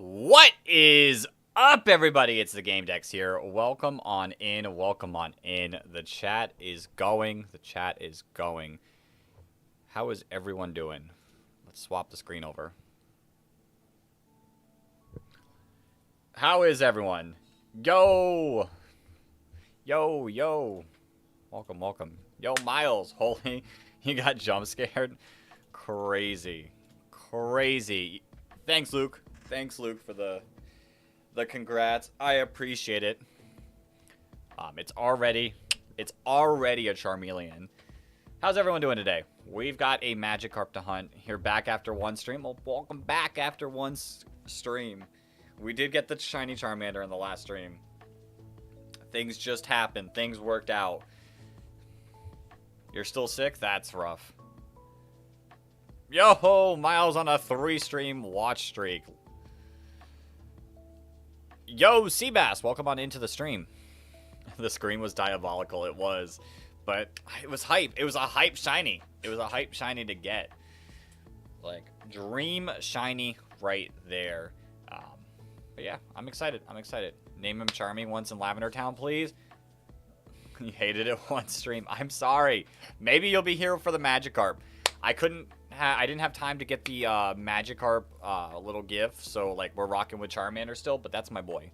What is up, everybody? It's the Game Dex here. Welcome on in. Welcome on in. The chat is going. The chat is going. How is everyone doing? Let's swap the screen over. How is everyone? Yo! Yo, yo. Welcome, welcome. Yo, Miles. Holy, you got jump scared? Crazy. Crazy. Thanks, Luke. Thanks, Luke, for the congrats. I appreciate it. It's already a Charmeleon. How's everyone doing today? We've got a Magikarp to hunt. You're back after one stream. Well, welcome back after one stream. We did get the shiny Charmander in the last stream. Things just happened. Things worked out. You're still sick? That's rough. Yo, Miles on a 3-stream watch streak. Yo, Seabass, welcome on into the stream. The screen was diabolical, it was. But it was hype. It was a hype shiny. It was a hype shiny to get. Like, dream shiny right there. But yeah, I'm excited. I'm excited. Name him Charmy once in Lavender Town, please. You hated it one stream. I'm sorry. Maybe you'll be here for the Magikarp. I didn't have time to get the Magikarp little gift, so like we're rocking with Charmander still, but that's my boy.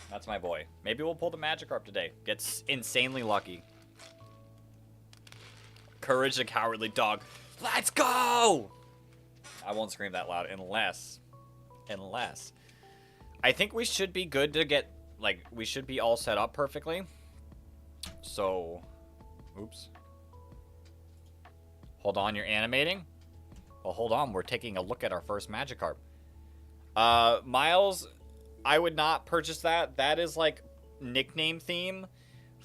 That's my boy. Maybe we'll pull the Magikarp today. Get insanely lucky. Courage the Cowardly Dog. Let's go! I won't scream that loud unless I think we should be good to get, like, we should be all set up perfectly. So, oops. Hold on, you're animating? Well, hold on, we're taking a look at our first Magikarp. Miles, I would not purchase that. That is, like, nickname theme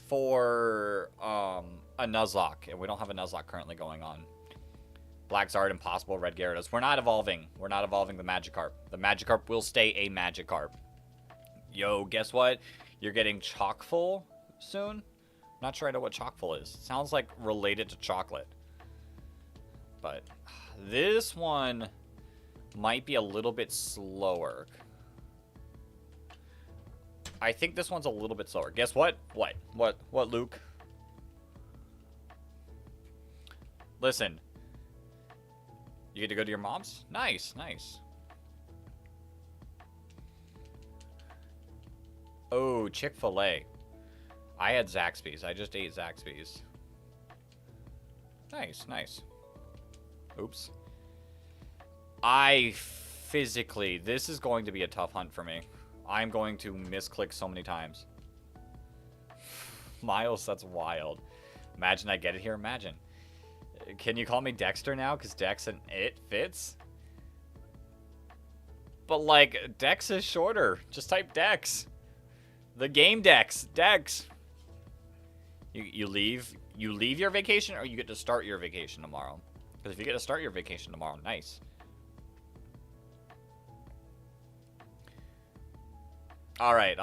for, a Nuzlocke. And we don't have a Nuzlocke currently going on. Black Zard, Impossible, Red Gyarados. We're not evolving. We're not evolving the Magikarp. The Magikarp will stay a Magikarp. Yo, guess what? You're getting Chockfull soon? Not sure I know what Chockfull is. Sounds like related to chocolate. But this one might be a little bit slower. I think this one's a little bit slower. Guess what? What, Luke? Listen. You get to go to your mom's? Nice, nice. Oh, Chick-fil-A. I had Zaxby's. I just ate Zaxby's. Nice, nice. Oops. This is going to be a tough hunt for me. I'm going to misclick so many times. Miles, that's wild. Imagine I get it here. Imagine. Can you call me Dexter now? Because Dex and it fits? But, like, Dex is shorter. Just type Dex. The game Dex. Dex. You leave your vacation, or you get to start your vacation tomorrow? Because if you get to start your vacation tomorrow, nice. All right.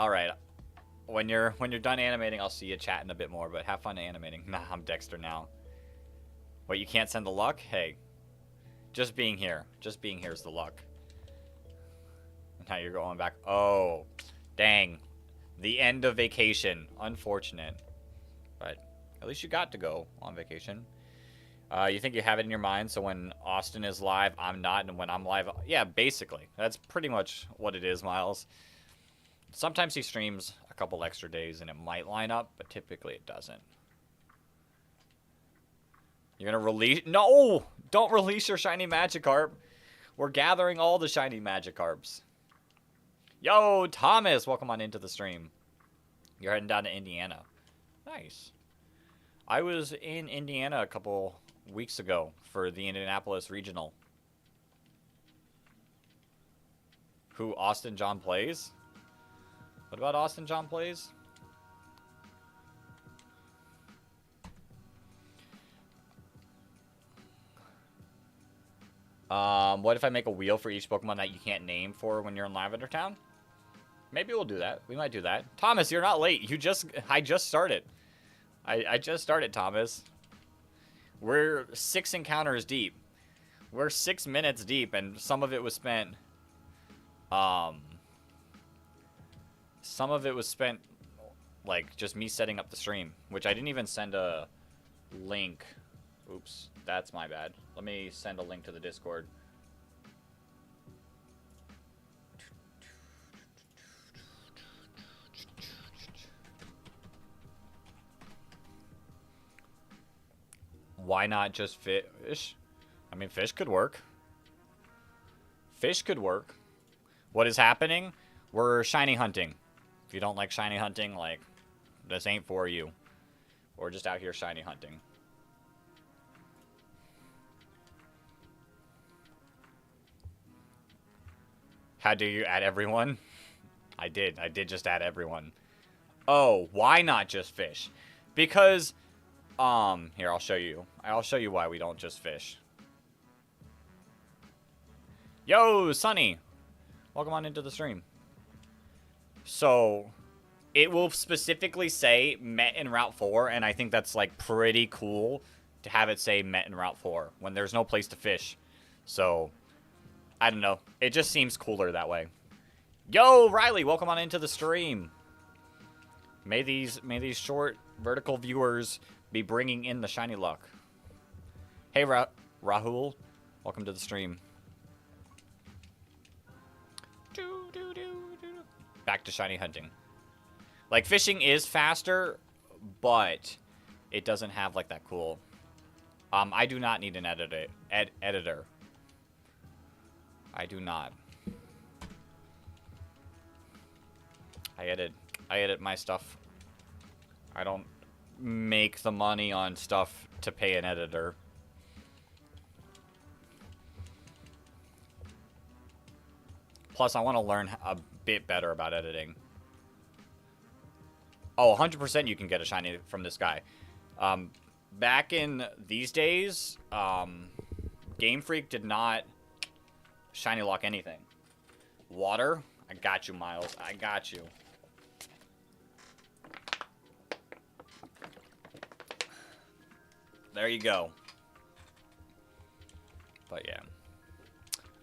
When you're done animating, I'll see you chatting a bit more. But have fun animating. Nah, I'm Dexter now. Wait, you can't send the luck? Hey, just being here is the luck. Now you're going back. Oh, dang. The end of vacation. Unfortunate. But at least you got to go on vacation. You think you have it in your mind, so when Austin is live, I'm not, and when I'm live, yeah, basically. That's pretty much what it is, Miles. Sometimes he streams a couple extra days, and it might line up, but typically it doesn't. You're going to release... No! Don't release your shiny Magikarp. We're gathering all the shiny Magikarps. Yo, Thomas! Welcome on into the stream. You're heading down to Indiana. Nice. I was in Indiana a couple weeks ago for the Indianapolis Regional. Who Austin John plays? What about Austin John plays? What if I make a wheel for each Pokemon that you can't name for when you're in Lavender Town? Maybe we'll do that. We might do that. Thomas, you're not late. I just started. I just started, Thomas. We're 6 encounters deep. We're 6 minutes deep, and some of it was spent... Some of it was spent, like, just me setting up the stream. Which I didn't even send a link. Oops, that's my bad. Let me send a link to the Discord. Why not just fish? I mean, fish could work. Fish could work. What is happening? We're shiny hunting. If you don't like shiny hunting, like, this ain't for you. We're just out here shiny hunting. How do you add everyone? I did. I did just add everyone. Oh, why not just fish? Because... here, I'll show you. I'll show you why we don't just fish. Yo, Sunny! Welcome on into the stream. So, it will specifically say met in Route 4, and I think that's, like, pretty cool to have it say met in Route 4 when there's no place to fish. So, I don't know. It just seems cooler that way. Yo, Riley! Welcome on into the stream. May these short vertical viewers... be bringing in the shiny luck. Hey, Rahul. Welcome to the stream. Back to shiny hunting. Like, fishing is faster, but it doesn't have, like, that cool... I do not need an editor. I do not. I edit my stuff. I don't... make the money on stuff to pay an editor. Plus, I want to learn a bit better about editing. Oh, 100% you can get a shiny from this guy. Back in these days, Game Freak did not shiny lock anything. Water? I got you, Miles. I got you. There you go. But yeah.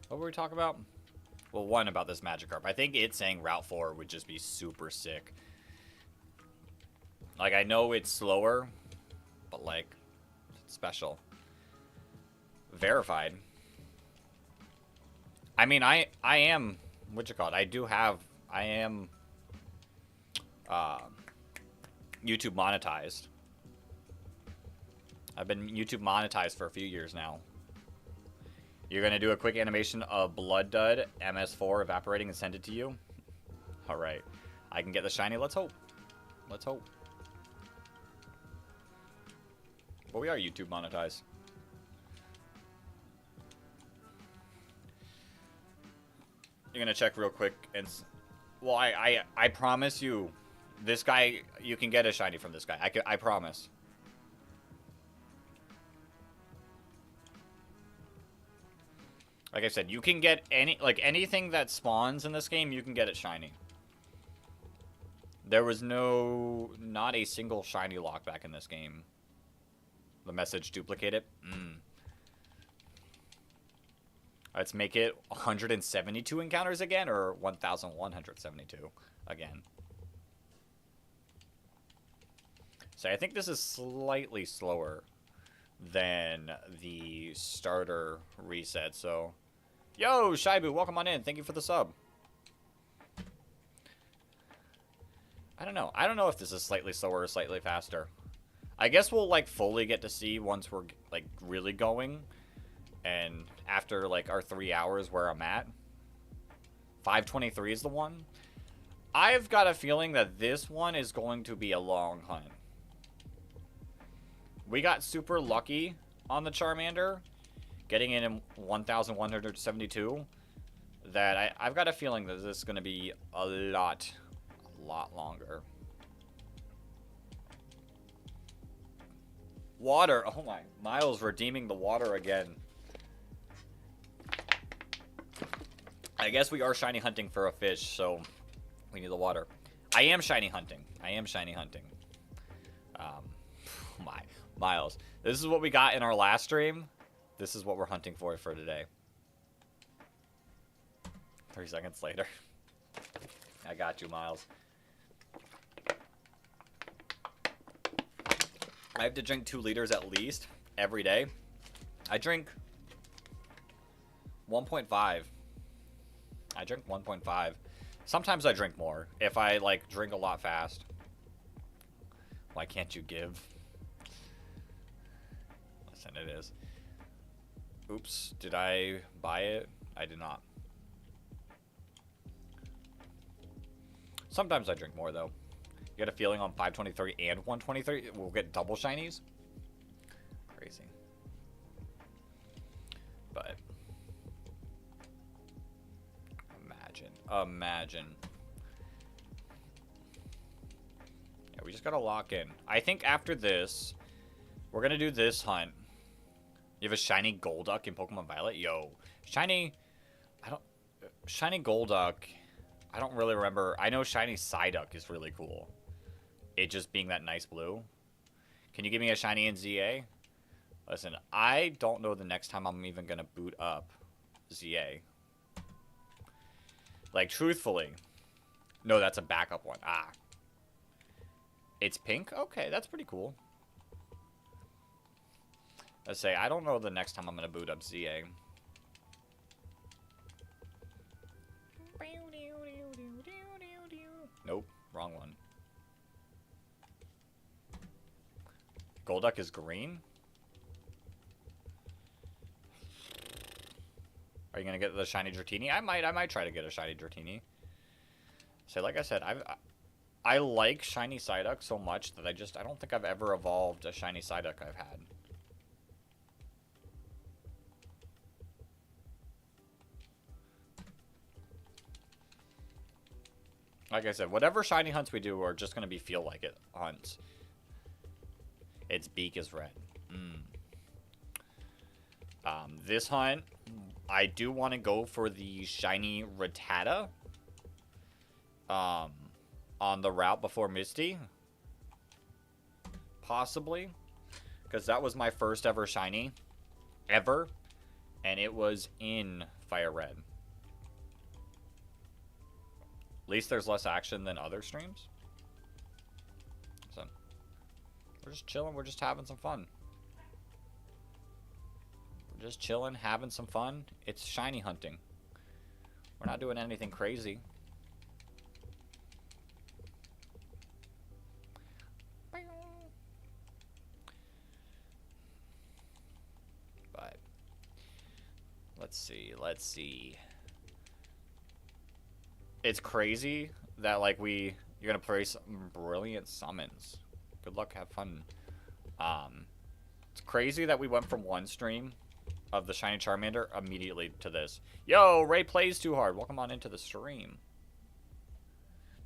What were we talking about? Well, one about this Magikarp. I think it saying Route 4 would just be super sick. Like, I know it's slower, but, like, it's special. Verified. I mean, I am, what you call it? I am YouTube monetized. I've been YouTube monetized for a few years now. You're going to do a quick animation of Blood Dud MS4 evaporating and send it to you? Alright. I can get the shiny. Let's hope. Let's hope. But we are YouTube monetized. You're going to check real quick. And well, I promise you, this guy, you can get a shiny from this guy. I promise. Like I said, you can get anything that spawns in this game, you can get it shiny. There was not a single shiny lock back in this game. The message duplicated. Let's make it 172 encounters again, or 1,172 again. So I think this is slightly slower than the starter reset, so... Yo, Shaibu, welcome on in. Thank you for the sub. I don't know. I don't know if this is slightly slower or slightly faster. I guess we'll, like, fully get to see once we're, like, really going. And after, like, our 3 hours where I'm at. 523 is the one. I've got a feeling that this one is going to be a long hunt. We got super lucky on the Charmander, getting in 1,172, that I've got a feeling that this is going to be a lot longer. Water. Oh my. Miles redeeming the water again. I guess we are shiny hunting for a fish, so we need the water. I am shiny hunting. My. Miles. This is what we got in our last stream. This is what we're hunting for today. 3 seconds later. I got you, Miles. I have to drink 2 liters at least every day. I drink 1.5. I drink 1.5. Sometimes I drink more if I like drink a lot fast. Why can't you give? Listen, it is. Oops, did I buy it? I did not. Sometimes I drink more though. You get a feeling on 523 and 123 we'll get double shinies? Crazy. But imagine. Yeah, we just gotta lock in. I think after this, we're gonna do this hunt. You have a shiny Golduck in Pokemon Violet? Yo. Shiny Golduck, I don't really remember. I know shiny Psyduck is really cool. It just being that nice blue. Can you give me a shiny in ZA? Listen, I don't know the next time I'm even gonna boot up ZA. Like, truthfully. No, that's a backup one. Ah. It's pink? Okay, that's pretty cool. Let's say, I don't know the next time I'm gonna boot up ZA. Nope, wrong one. Golduck is green? Are you gonna get the shiny Dratini? I might try to get a shiny Dratini. So like I said, I like shiny Psyduck so much that I don't think I've ever evolved a shiny Psyduck I've had. Like I said, whatever shiny hunts we do are just gonna be feel like it hunts. Its beak is red. This hunt, I do want to go for the shiny Rattata. On the route before Misty. Possibly. Because that was my first ever shiny. Ever. And it was in Fire Red. At least there's less action than other streams. So, we're just chilling. We're just having some fun. We're just chilling, having some fun. It's shiny hunting. We're not doing anything crazy. But, let's see. It's crazy that, like, you're gonna play some brilliant summons. Good luck, have fun. It's crazy that we went from one stream of the shiny Charmander immediately to this. Yo, Ray plays too hard. Welcome on into the stream.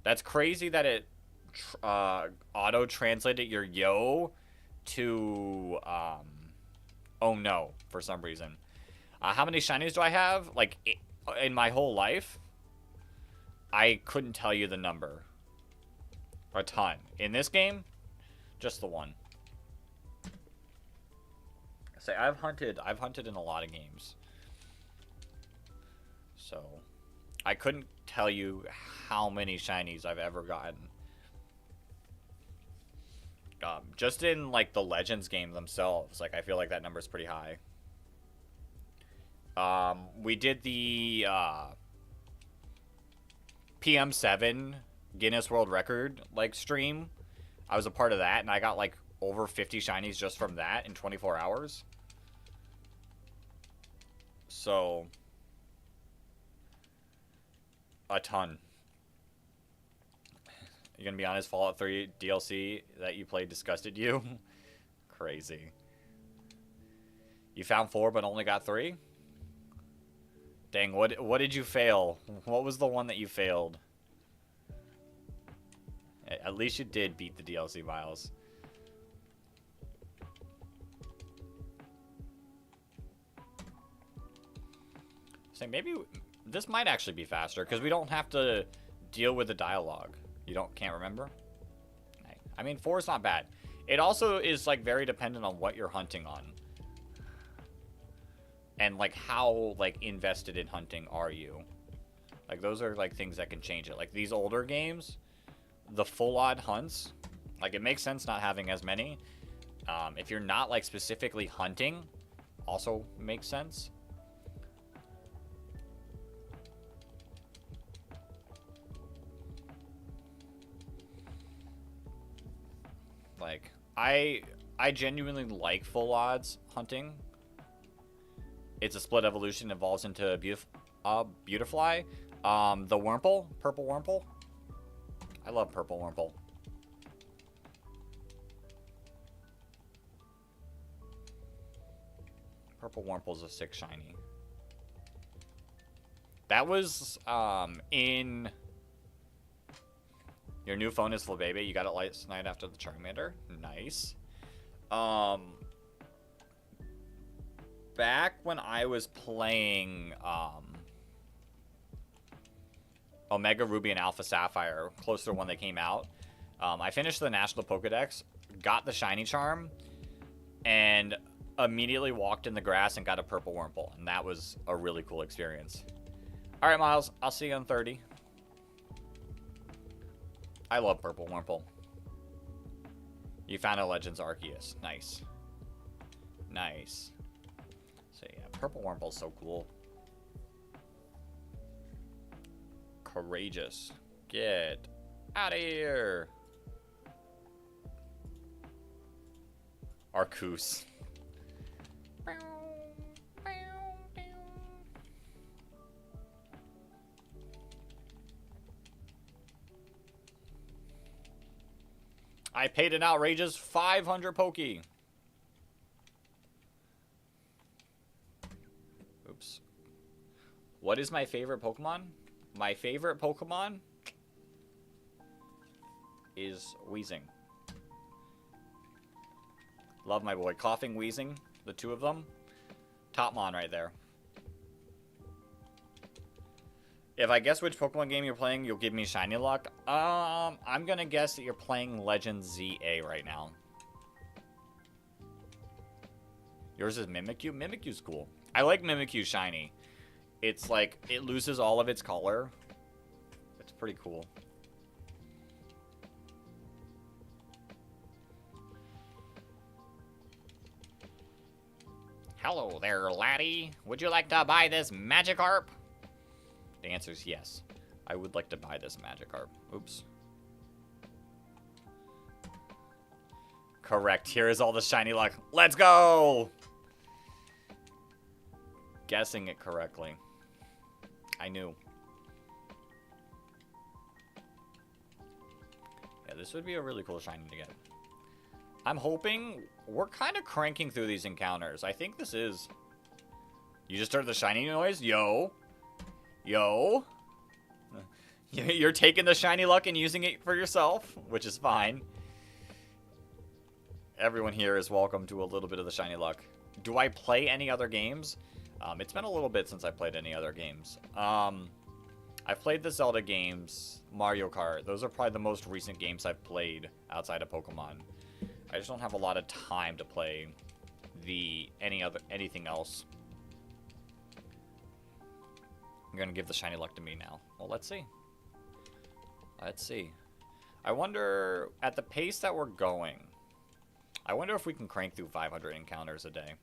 That's crazy that it auto-translated your yo to, oh no, for some reason. How many shinies do I have? Like, in my whole life? I couldn't tell you the number. A ton. In this game, just the one. Say, I've hunted in a lot of games. So, I couldn't tell you how many shinies I've ever gotten. Just in, like, the Legends game themselves, like, I feel like that number's pretty high. We did the, PM7 Guinness World Record, like, stream. I was a part of that, and I got, like, over 50 shinies just from that in 24 hours. So, a ton. You gonna be honest, Fallout 3 DLC that you played disgusted you? Crazy. You found 4 but only got 3? Dang, what did you fail? What was the one that you failed? At least you did beat the DLC, Miles. So maybe this might actually be faster because we don't have to deal with the dialogue. Can't remember? I mean, 4 is not bad. It also is, like, very dependent on what you're hunting on. And, like, how, like, invested in hunting are you? Like, those are, like, things that can change it. Like, these older games, the full-on hunts, like, it makes sense not having as many. If you're not, like, specifically hunting, also makes sense. Like, I genuinely like full odds hunting. It's a split evolution, evolves into a Beautifly. The Wurmple, purple Wurmple. I love purple Wurmple. Purple Wurmple's a 6 shiny. That was in your new phone is full, baby. You got it last night after the Charmander. Nice. Back when I was playing Omega Ruby and Alpha Sapphire, closer to when they came out, I finished the National Pokedex, got the Shiny Charm, and immediately walked in the grass and got a purple Wurmple, and that was a really cool experience. All right, Miles, I'll see you on 30. I love purple Wurmple. You found a Legends Arceus. Nice. Nice. So yeah, purple Wurmple's so cool. Courageous. Get out of here. Arceus. I paid an outrageous 500 Poke. Oops. What is my favorite Pokemon? My favorite Pokemon is Weezing. Love my boy. Coughing, Weezing. The two of them. Topmon right there. If I guess which Pokemon game you're playing, you'll give me Shiny Luck. I'm gonna guess that you're playing Legends ZA right now. Yours is Mimikyu? Mimikyu's cool. I like Mimikyu Shiny. It's like, it loses all of its color. It's pretty cool. Hello there, laddie. Would you like to buy this Magikarp? The answer is yes. I would like to buy this Magikarp. Oops. Correct. Here is all the shiny luck. Let's go! Guessing it correctly. I knew. Yeah, this would be a really cool shiny to get. I'm hoping we're kind of cranking through these encounters. I think this is... You just heard the shiny noise? Yo. Yo. You're taking the shiny luck and using it for yourself, which is fine. Everyone here is welcome to a little bit of the shiny luck. Do I play any other games? It's been a little bit since I played any other games. I've played the Zelda games, Mario Kart. Those are probably the most recent games I've played outside of Pokemon. I just don't have a lot of time to play anything else. I'm gonna give the shiny luck to me now. Well, let's see. Let's see. I wonder, at the pace that we're going, I wonder if we can crank through 500 encounters a day.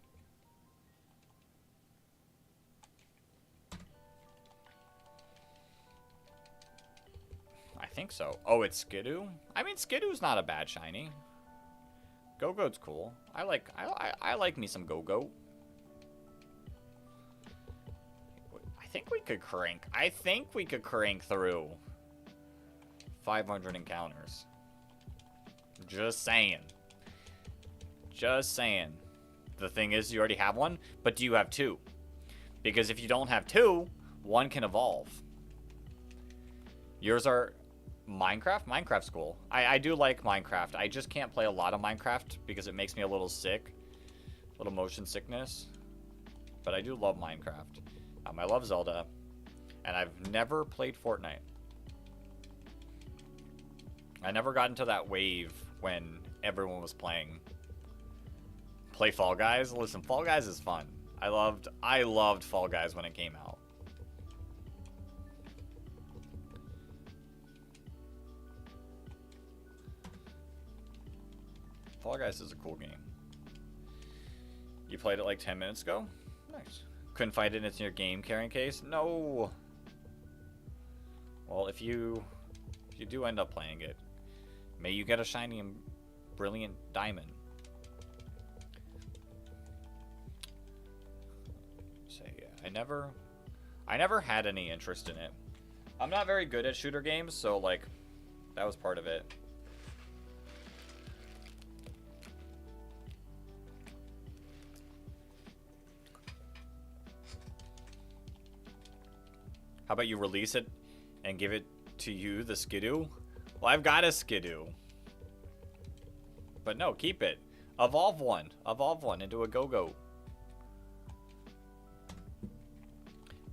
I think so. Oh, it's Skidoo? I mean, Skidoo's not a bad shiny. Go-Goat's cool. I like me some Go-Goat. I think we could crank. I think we could crank through 500 encounters. Just saying. Just saying. The thing is, you already have one, but do you have two? Because if you don't have two, one can evolve. Yours are Minecraft? Minecraft's cool. I do like Minecraft. I just can't play a lot of Minecraft because it makes me a little sick. A little motion sickness. But I do love Minecraft. I love Zelda. And I've never played Fortnite. I never got into that wave when everyone was playing. Play Fall Guys? Listen, Fall Guys is fun. I loved Fall Guys when it came out. Fall Guys is a cool game. You played it like 10 minutes ago? Nice. Couldn't find it in your game carrying case? No. Well, if you do end up playing it, may you get a shiny and brilliant diamond. So yeah, I never had any interest in it. I'm not very good at shooter games, so like that was part of it. How about you release it and give it to you, the Skidoo? Well, I've got a Skidoo. But no, keep it. Evolve one. Evolve one into a Go-Go.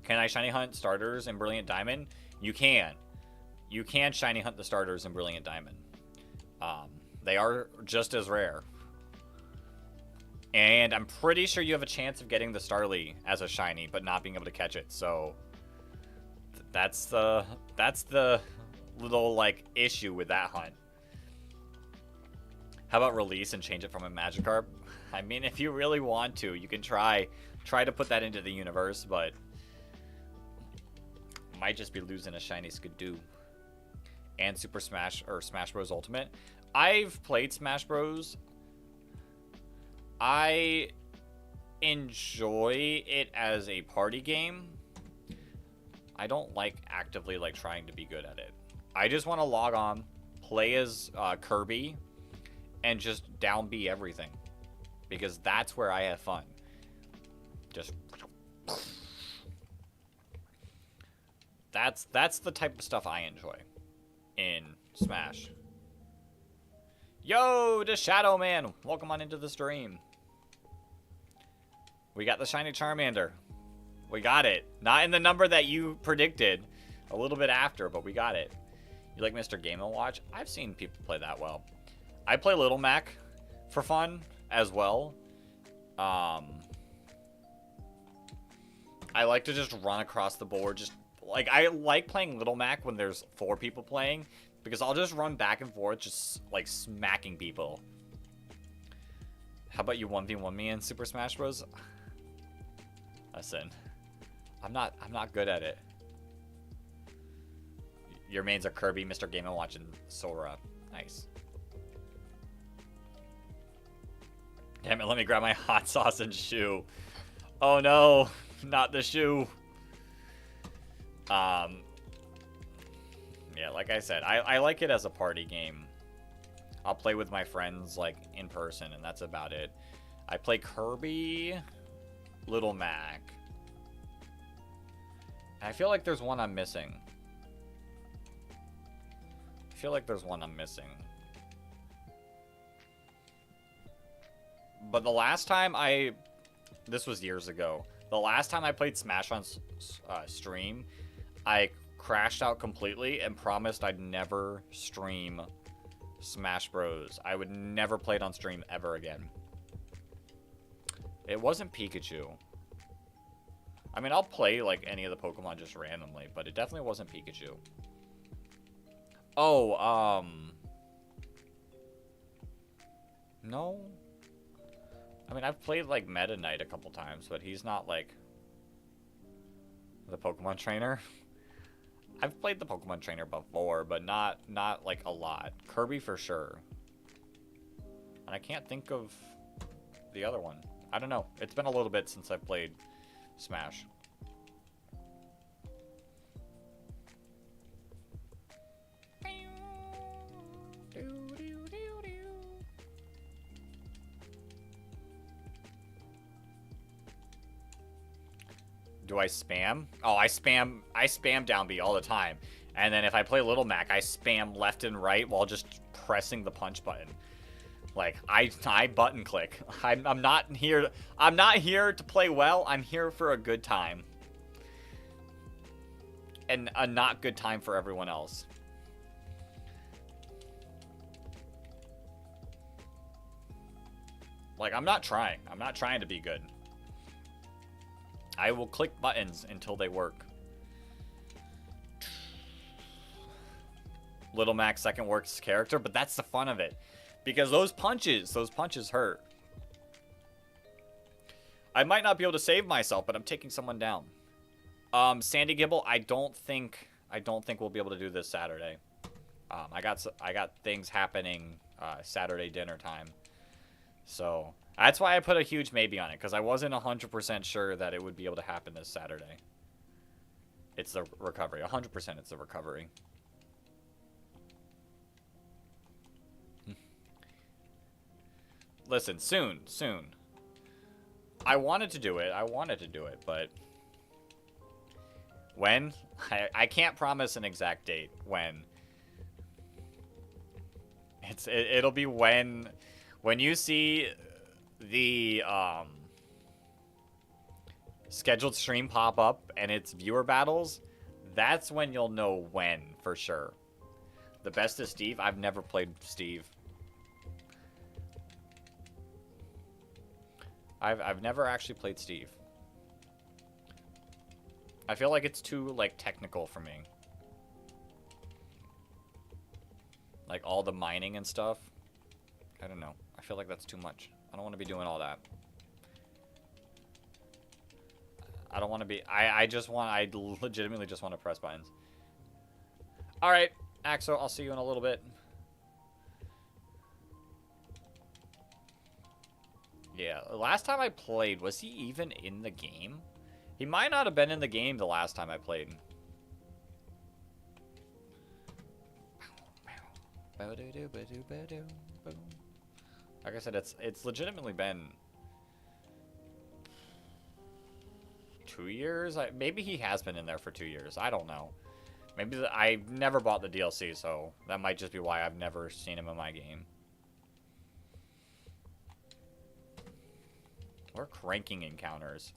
Can I shiny hunt starters in Brilliant Diamond? You can. You can shiny hunt the starters in Brilliant Diamond. They are just as rare. And I'm pretty sure you have a chance of getting the Starly as a shiny, but not being able to catch it. So that's the little like issue with that hunt. How about release and change it from a Magikarp? I mean, if you really want to, you can try to put that into the universe, but might just be losing a shiny Skidoo. And Super Smash or Smash Bros Ultimate. I've played Smash Bros. I enjoy it as a party game. I don't like actively like trying to be good at it. I just want to log on, play as Kirby, and just down B everything, because that's where I have fun. Just that's the type of stuff I enjoy in Smash. Yo, the Shadow Man, welcome on into the stream. We got the shiny Charmander. We got it. Not in the number that you predicted. A little bit after, but we got it. You like Mr. Game & Watch? I've seen people play that well. I play Little Mac for fun as well. I like to just run across the board. Just like I like playing Little Mac when there's 4 people playing, because I'll just run back and forth, just like smacking people. How about you 1v1 me in Super Smash Bros? Listen, I'm not good at it. Your mains are Kirby, Mr. Game & Watch, and Sora. Nice. Damn it, let me grab my hot sauce and shoe. Oh no, not the shoe. Yeah, like I said, I like it as a party game. I'll play with my friends, like, in person, and that's about it. I play Kirby, Little Mac. And I feel like there's one I'm missing. But the last time this was years ago. The last time I played Smash on stream, I crashed out completely and promised I'd never stream Smash Bros. I would never play it on stream ever again. It wasn't Pikachu. I mean, I'll play like any of the Pokemon just randomly, but it definitely wasn't Pikachu. Oh, no. I mean, I've played like Meta Knight a couple times, but he's not like the Pokemon trainer. I've played the Pokemon trainer before, but not like a lot. Kirby for sure. And I can't think of the other one. I don't know. It's been a little bit since I've played Smash. Do I spam? Oh, I spam down B all the time. And then if I play Little Mac, I spam left and right while just pressing the punch button. Like, I button click. I'm not here to play well. I'm here for a good time. And a not good time for everyone else. Like, I'm not trying to be good. I will click buttons until they work. Little Mac's second worst character, but that's the fun of it. Because those punches hurt. I might not be able to save myself, but I'm taking someone down. Sandy Gibble, I don't think we'll be able to do this Saturday. I got things happening Saturday dinner time. So, that's why I put a huge maybe on it, because I wasn't 100% sure that it would be able to happen this Saturday. It's the recovery. 100% it's the recovery. Listen, soon. I wanted to do it, but when? I can't promise an exact date when. It'll be when you see the scheduled stream pop up and it's viewer battles, that's when you'll know when for sure. The best is Steve. I've never played Steve. I've never actually played Steve. I feel like it's too like technical for me. Like all the mining and stuff. I don't know. I feel like that's too much. I don't want to be doing all that. I don't want to be... I legitimately just want to press buttons. Alright, Axo, I'll see you in a little bit. Yeah, last time I played, was he even in the game? He might not have been in the game the last time I played. Like I said, it's legitimately been 2 years. Maybe he has been in there for 2 years. I don't know. Maybe I never bought the DLC, so that might just be why I've never seen him in my game. We're cranking encounters.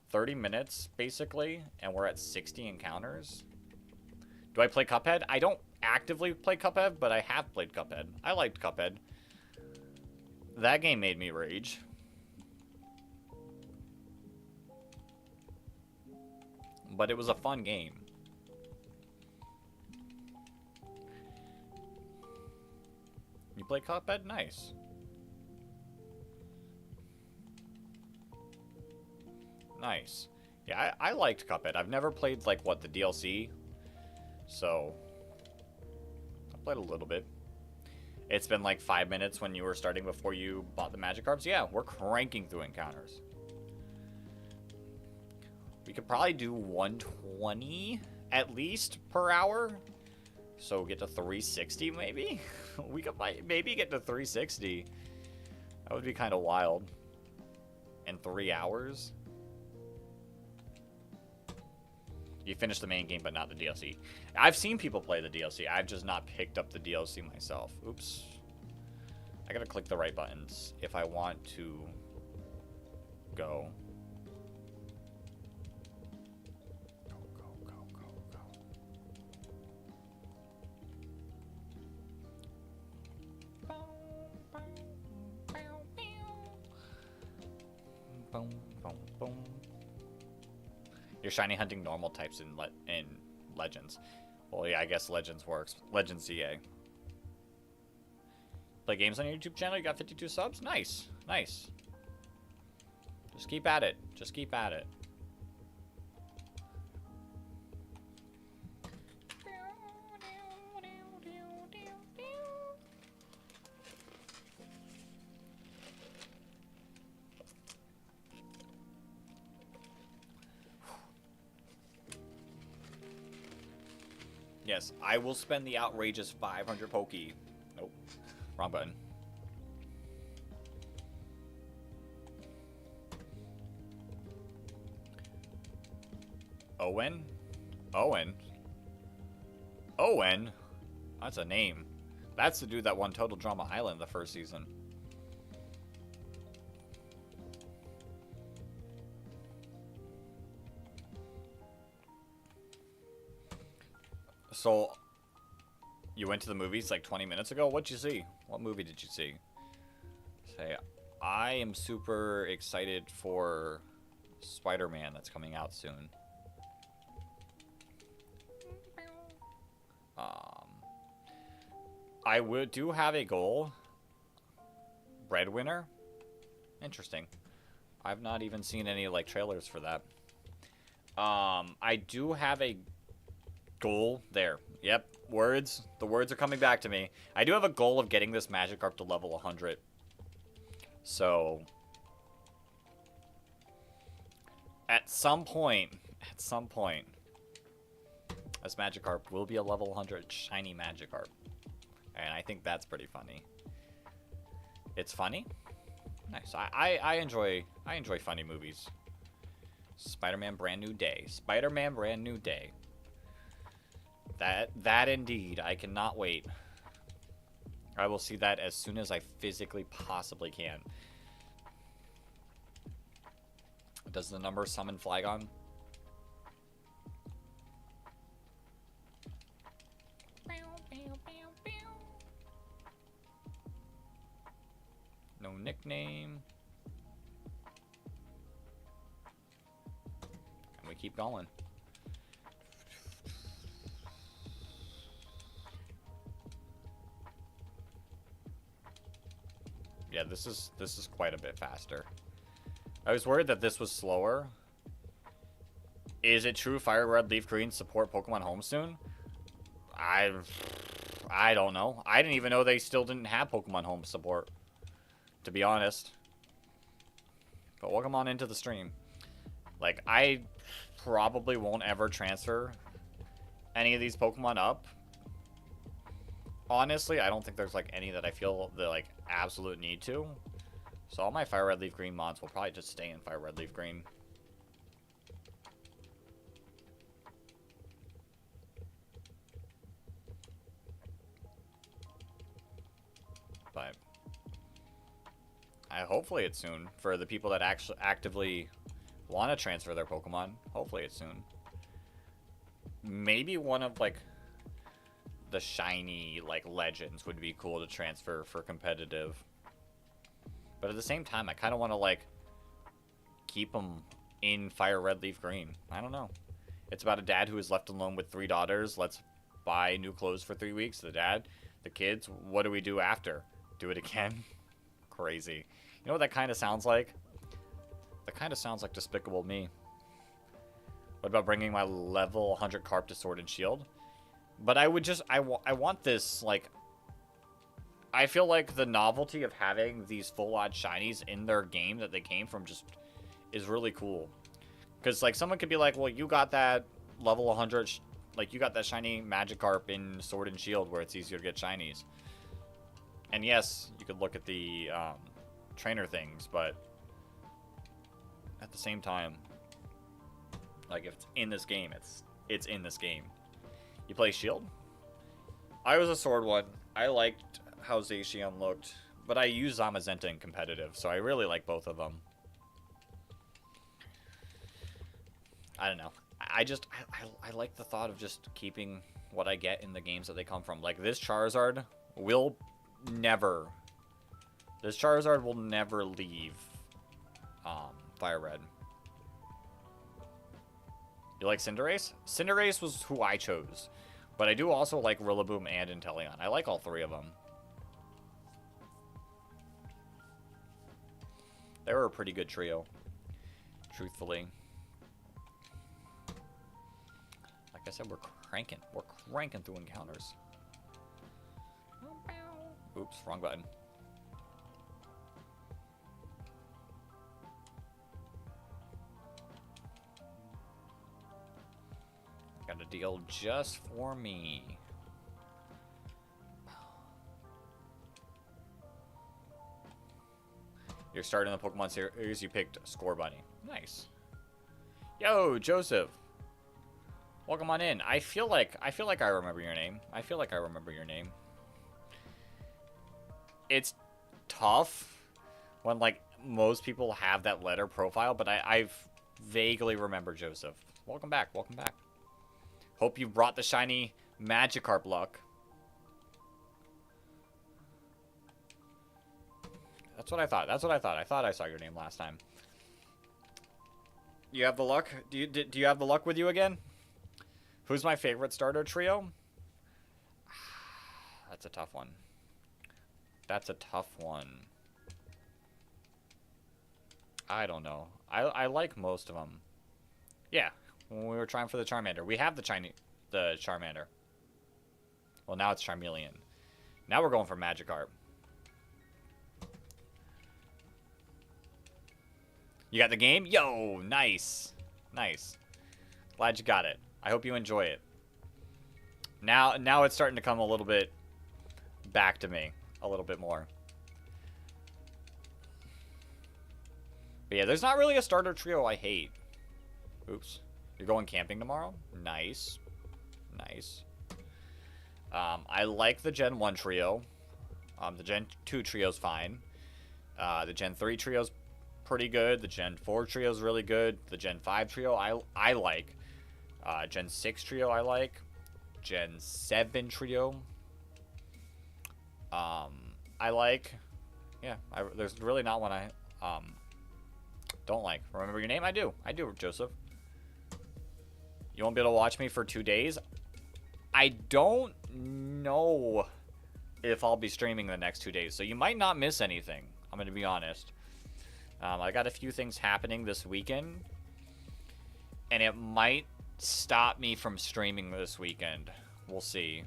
30 minutes, basically, and we're at 60 encounters. Do I play Cuphead? I don't actively play Cuphead, but I have played Cuphead. I liked Cuphead. That game made me rage. But it was a fun game. You play Cuphead? Nice. Nice. Yeah, I liked Cuphead. I've never played, like, what, the DLC? So, I played a little bit. It's been, like, 5 minutes when you were starting before you bought the Magikarps. Yeah, we're cranking through encounters. We could probably do 120, at least, per hour. So, get to 360, maybe? We could maybe get to 360. That would be kind of wild. In 3 hours? You finish the main game, but not the DLC. I've seen people play the DLC. I've just not picked up the DLC myself. Oops. I gotta click the right buttons if I want to go. Boom, boom, boom. You're shiny hunting normal types in Legends. Well, yeah, I guess Legends works. Legends CA. Play games on your YouTube channel? You got 52 subs? Nice. Nice. Just keep at it. Just keep at it. Yes, I will spend the outrageous 500 Poke. Nope. Wrong button. Owen? Owen? Owen? That's a name. That's the dude that won Total Drama Island the first season. So, you went to the movies like 20 minutes ago? What'd you see? What movie did you see? Say, I am super excited for Spider-Man that's coming out soon. I do have a goal. Breadwinner? Interesting. I've not even seen any, like, trailers for that. I do have a goal there. Yep, words. The words are coming back to me. I do have a goal of getting this Magikarp to level 100. So, at some point, this Magikarp will be a level 100 shiny Magikarp. And I think that's pretty funny. It's funny? Nice. I enjoy funny movies. Spider-Man Brand New Day. Spider-Man Brand New Day. That indeed. I cannot wait. I will see that as soon as I physically possibly can. Does the number summon Flygon? No nickname. And we keep going. Yeah, this is quite a bit faster. I was worried that this was slower. Is it true Fire Red Leaf Green support Pokemon Home soon? I don't know. I didn't even know they still didn't have Pokemon Home support, to be honest. But welcome on into the stream. Like, I probably won't ever transfer any of these Pokemon up. Honestly, I don't think there's, like, any that I feel the, like, absolute need to. So all my Fire Red Leaf Green mods will probably just stay in Fire Red Leaf Green. But hopefully it's soon. For the people that actually actively want to transfer their Pokemon, hopefully it's soon. Maybe one of, like, the shiny, like, legends would be cool to transfer for competitive. But at the same time, I kind of want to, like, keep them in Fire Red Leaf Green. I don't know. It's about a dad who is left alone with 3 daughters. Let's buy new clothes for 3 weeks. The dad, the kids, what do we do after? Do it again? Crazy. You know what that kind of sounds like? That kind of sounds like Despicable Me. What about bringing my level 100 Carp to Sword and Shield? But I would just, I want this, like, I feel like the novelty of having these full-on shinies in their game that they came from just is really cool. Because, like, someone could be like, well, you got that level 100, like, you got that shiny Magikarp in Sword and Shield where it's easier to get shinies. And yes, you could look at the trainer things, but at the same time, like, if it's in this game, it's in this game. You play Shield? I was a Sword one. I liked how Zacian looked, but I use Zamazenta in competitive, so I really like both of them. I don't know. I like the thought of just keeping what I get in the games that they come from. Like, this Charizard will never... This Charizard will never leave Fire Red. You like Cinderace? Cinderace was who I chose. But I do also like Rillaboom and Inteleon. I like all 3 of them. They were a pretty good trio, truthfully. Like I said, we're cranking. We're cranking through encounters. Oops, wrong button. Got a deal just for me. You're starting the Pokemon series, you picked Score Bunny. Nice. Yo, Joseph. Welcome on in. I feel like I remember your name. It's tough when, like, most people have that letter profile, but I vaguely remember Joseph. Welcome back. Hope you brought the shiny Magikarp luck. That's what I thought. I thought I saw your name last time. Do you have the luck? Do you have the luck with you again? Who's my favorite starter trio? That's a tough one. That's a tough one. I don't know. I like most of them. Yeah, when we were trying for the Charmander. We have the Charmander. Well, now it's Charmeleon. Now we're going for Magikarp. You got the game? Yo, nice. Nice. Glad you got it. I hope you enjoy it. Now it's starting to come a little bit back to me. A little bit more. But yeah, there's not really a starter trio I hate. Oops. You're going camping tomorrow? Nice. Nice. I like the Gen 1 trio. The Gen 2 trio's fine. The Gen 3 trio's pretty good. The Gen 4 trio's really good. The Gen 5 trio I like. Gen 6 trio I like. Gen 7 trio I like. Yeah, there's really not one I don't like. Remember your name? I do, Joseph. You won't be able to watch me for 2 days? I don't know if I'll be streaming the next 2 days, so you might not miss anything. I'm going to be honest. I got a few things happening this weekend, and it might stop me from streaming this weekend. We'll see.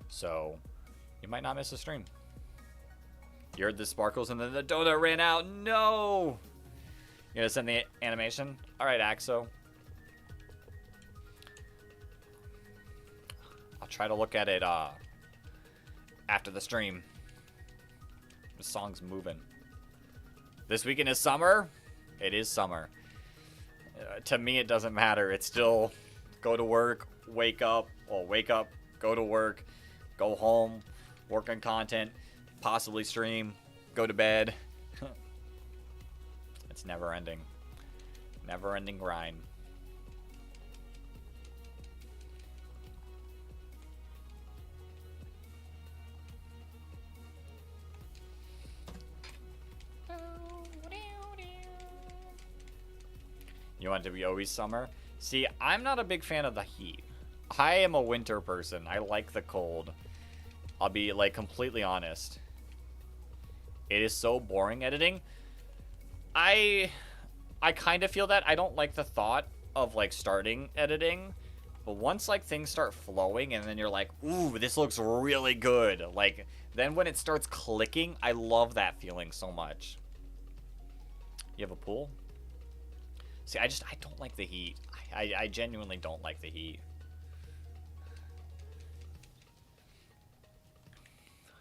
So, you might not miss a stream. You heard the sparkles and then the donut ran out. No! You gonna send the animation? Alright, Axo. I'll try to look at it after the stream. The song's moving. This weekend is summer? It is summer. To me, it doesn't matter. It's still go to work, wake up, go to work, go home, work on content, possibly stream, go to bed. It's never ending. Never ending grind. You want it to be always summer? See, I'm not a big fan of the heat. I am a winter person. I like the cold. I'll be, like, completely honest. It is so boring editing. I kind of feel that. I don't like the thought of, like, starting editing. But once, like, things start flowing and then you're like, ooh, this looks really good. Like, then when it starts clicking, I love that feeling so much. You have a pool? See, I don't like the heat. I genuinely don't like the heat.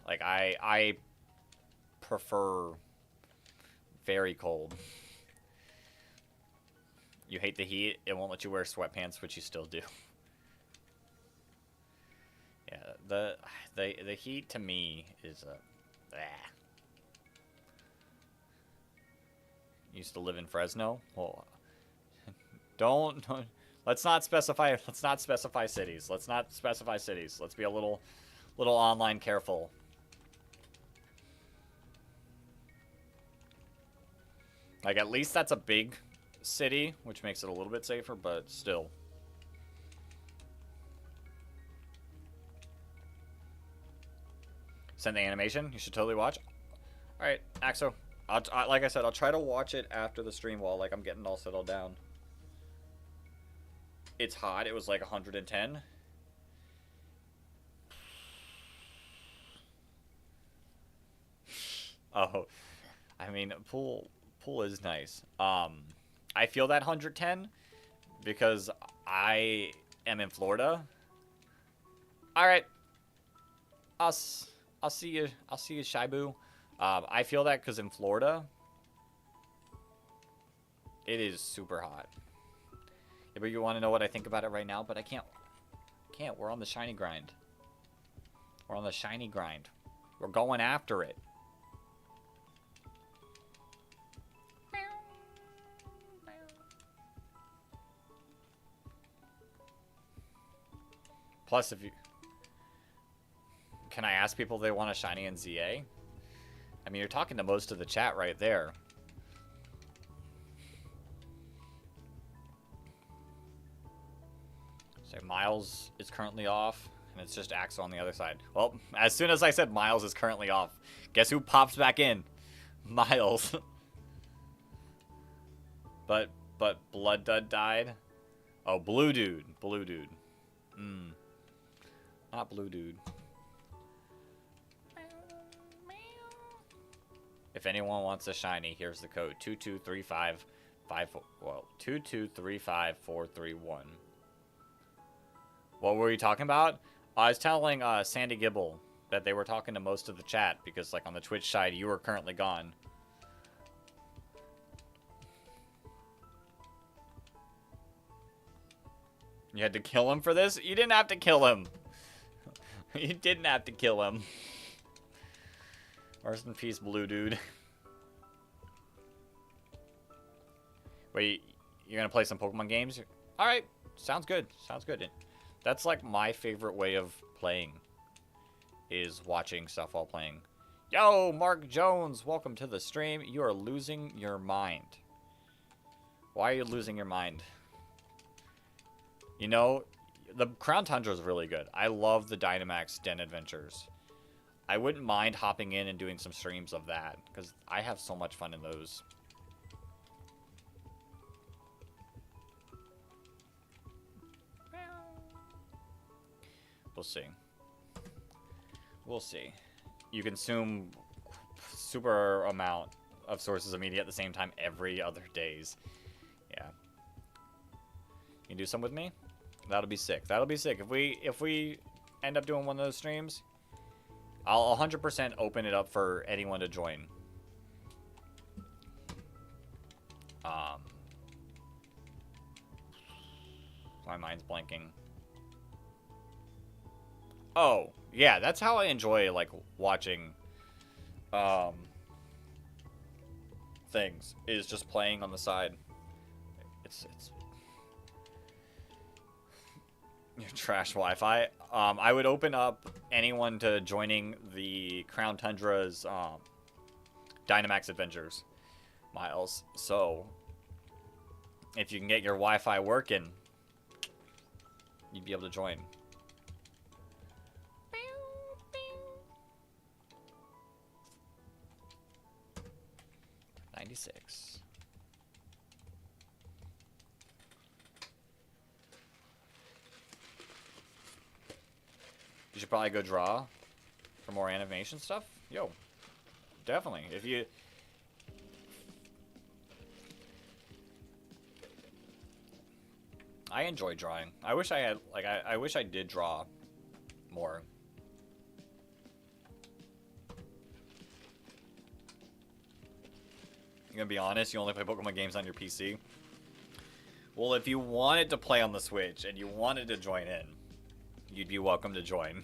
Like, I prefer very cold. You hate the heat, it won't let you wear sweatpants, which you still do. Yeah, the heat to me is Used to live in Fresno. Well, don't let's not specify cities. Let's not specify cities. Let's be a little online careful. Like, at least that's a big city, which makes it a little bit safer, but still. Send the animation. You should totally watch. All right, Axo. Like I said, I'll try to watch it after the stream while, like, I'm getting all settled down. It's hot. It was like 110. Oh, I mean, pool is nice. I feel that 110 because I am in Florida. All right, I'll see you, Shibu. I feel that because in Florida, it is super hot. Yeah, but you want to know what I think about it right now? But I can't. We're on the shiny grind. We're on the shiny grind. We're going after it. Plus, if you... Can I ask people if they want a shiny in ZA? I mean, you're talking to most of the chat right there. So Miles is currently off, and it's just Axel on the other side. Well, as soon as I said Miles is currently off, guess who pops back in? Miles. but Blood Dud died. Oh, Blue Dude. Blue Dude. Not Blue Dude. If anyone wants a shiny, here's the code: 2235431. What were you talking about? I was telling Sandy Gibble that they were talking to most of the chat because, like, on the Twitch side, you were currently gone. You had to kill him for this? You didn't have to kill him. You didn't have to kill him. Rest in peace, Blue Dude. Wait, you're gonna play some Pokemon games? Alright, sounds good. Sounds good. That's like my favorite way of playing, is watching stuff while playing. Yo, Mark Jones, welcome to the stream. You are losing your mind. Why are you losing your mind? You know, the Crown Tundra is really good. I love the Dynamax Den Adventures. I wouldn't mind hopping in and doing some streams of that, because I have so much fun in those. We'll see. We'll see. You consume super amount of sources of media at the same time every other days. Yeah. You can do some with me? That'll be sick. That'll be sick. If we end up doing one of those streams, I'll 100% open it up for anyone to join. My mind's blanking. Oh, yeah, that's how I enjoy, like, watching things, is just playing on the side. It's your trash Wi-Fi. I would open up anyone to joining the Crown Tundra's Dynamax Adventures, Miles. So, if you can get your Wi-Fi working, you'd be able to join. 96. You should probably go draw for more animation stuff. Yo, definitely. If you... I enjoy drawing. I wish I had, like, I wish I did draw more. I'm gonna be honest, you only play Pokemon games on your PC. Well, if you wanted to play on the Switch and you wanted to join in, you'd be welcome to join.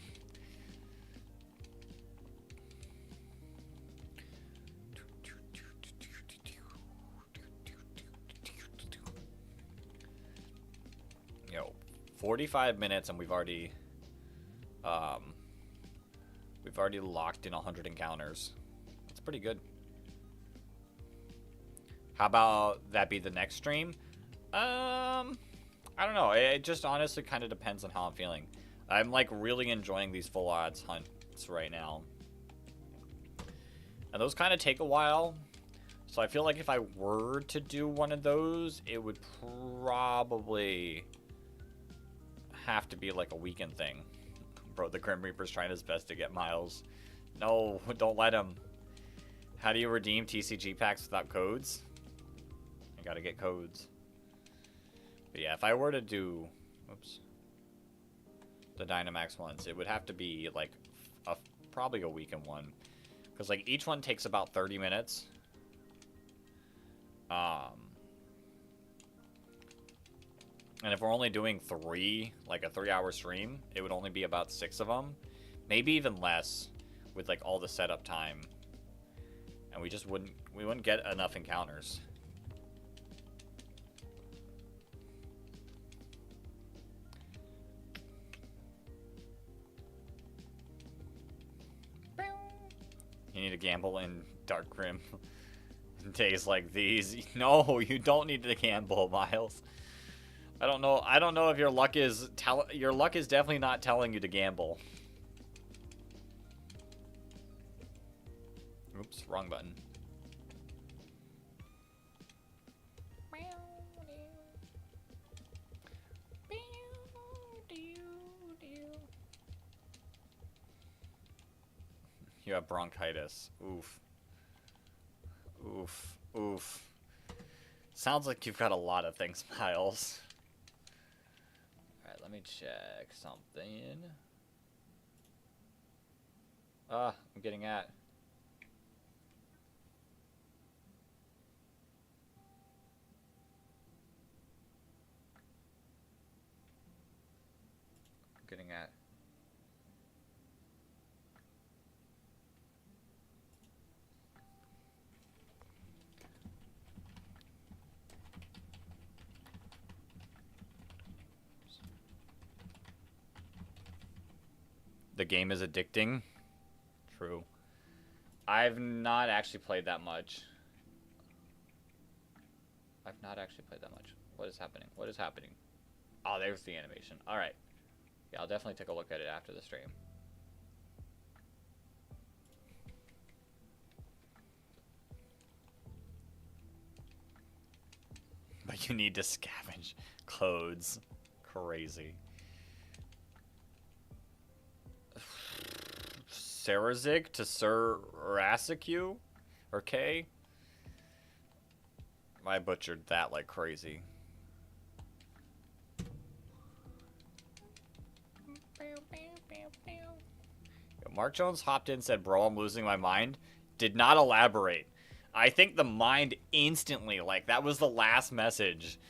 Yo, 45 minutes and we've already locked in 100 encounters. That's pretty good. How about that be the next stream? I don't know. It just honestly kind of depends on how I'm feeling. I'm like really enjoying these full odds hunts right now. And those kind of take a while. So I feel like if I were to do one of those, it would probably have to be like a weekend thing. Bro, the Grim Reaper's trying his best to get Miles. No, don't let him. How do you redeem TCG packs without codes? I gotta get codes. But yeah, if I were to do, oops, the Dynamax ones, it would have to be like probably a weekend one, because like each one takes about 30 minutes. And if we're only doing 3, like a 3-hour stream, it would only be about 6 of them, maybe even less, with like all the setup time, and we wouldn't get enough encounters. You need to gamble in Dark Grim days like these. No, you don't need to gamble, Miles. I don't know. I don't know if your luck is your luck is definitely not telling you to gamble. Oops, wrong button. You have bronchitis. Oof. Oof. Oof. Sounds like you've got a lot of things, Miles. Alright, let me check something. I'm getting at. I'm getting at. The game is addicting. True. I've not actually played that much. I've not actually played that much. What is happening? What is happening? Oh, there's the animation. Alright. Yeah, I'll definitely take a look at it after the stream. But you need to scavenge codes. Crazy. Sarazik to Sir Rasicu? Or K? I butchered that like crazy. Mark Jones hopped in and said, bro, I'm losing my mind. Did not elaborate. I think the mind instantly, like, that was the last message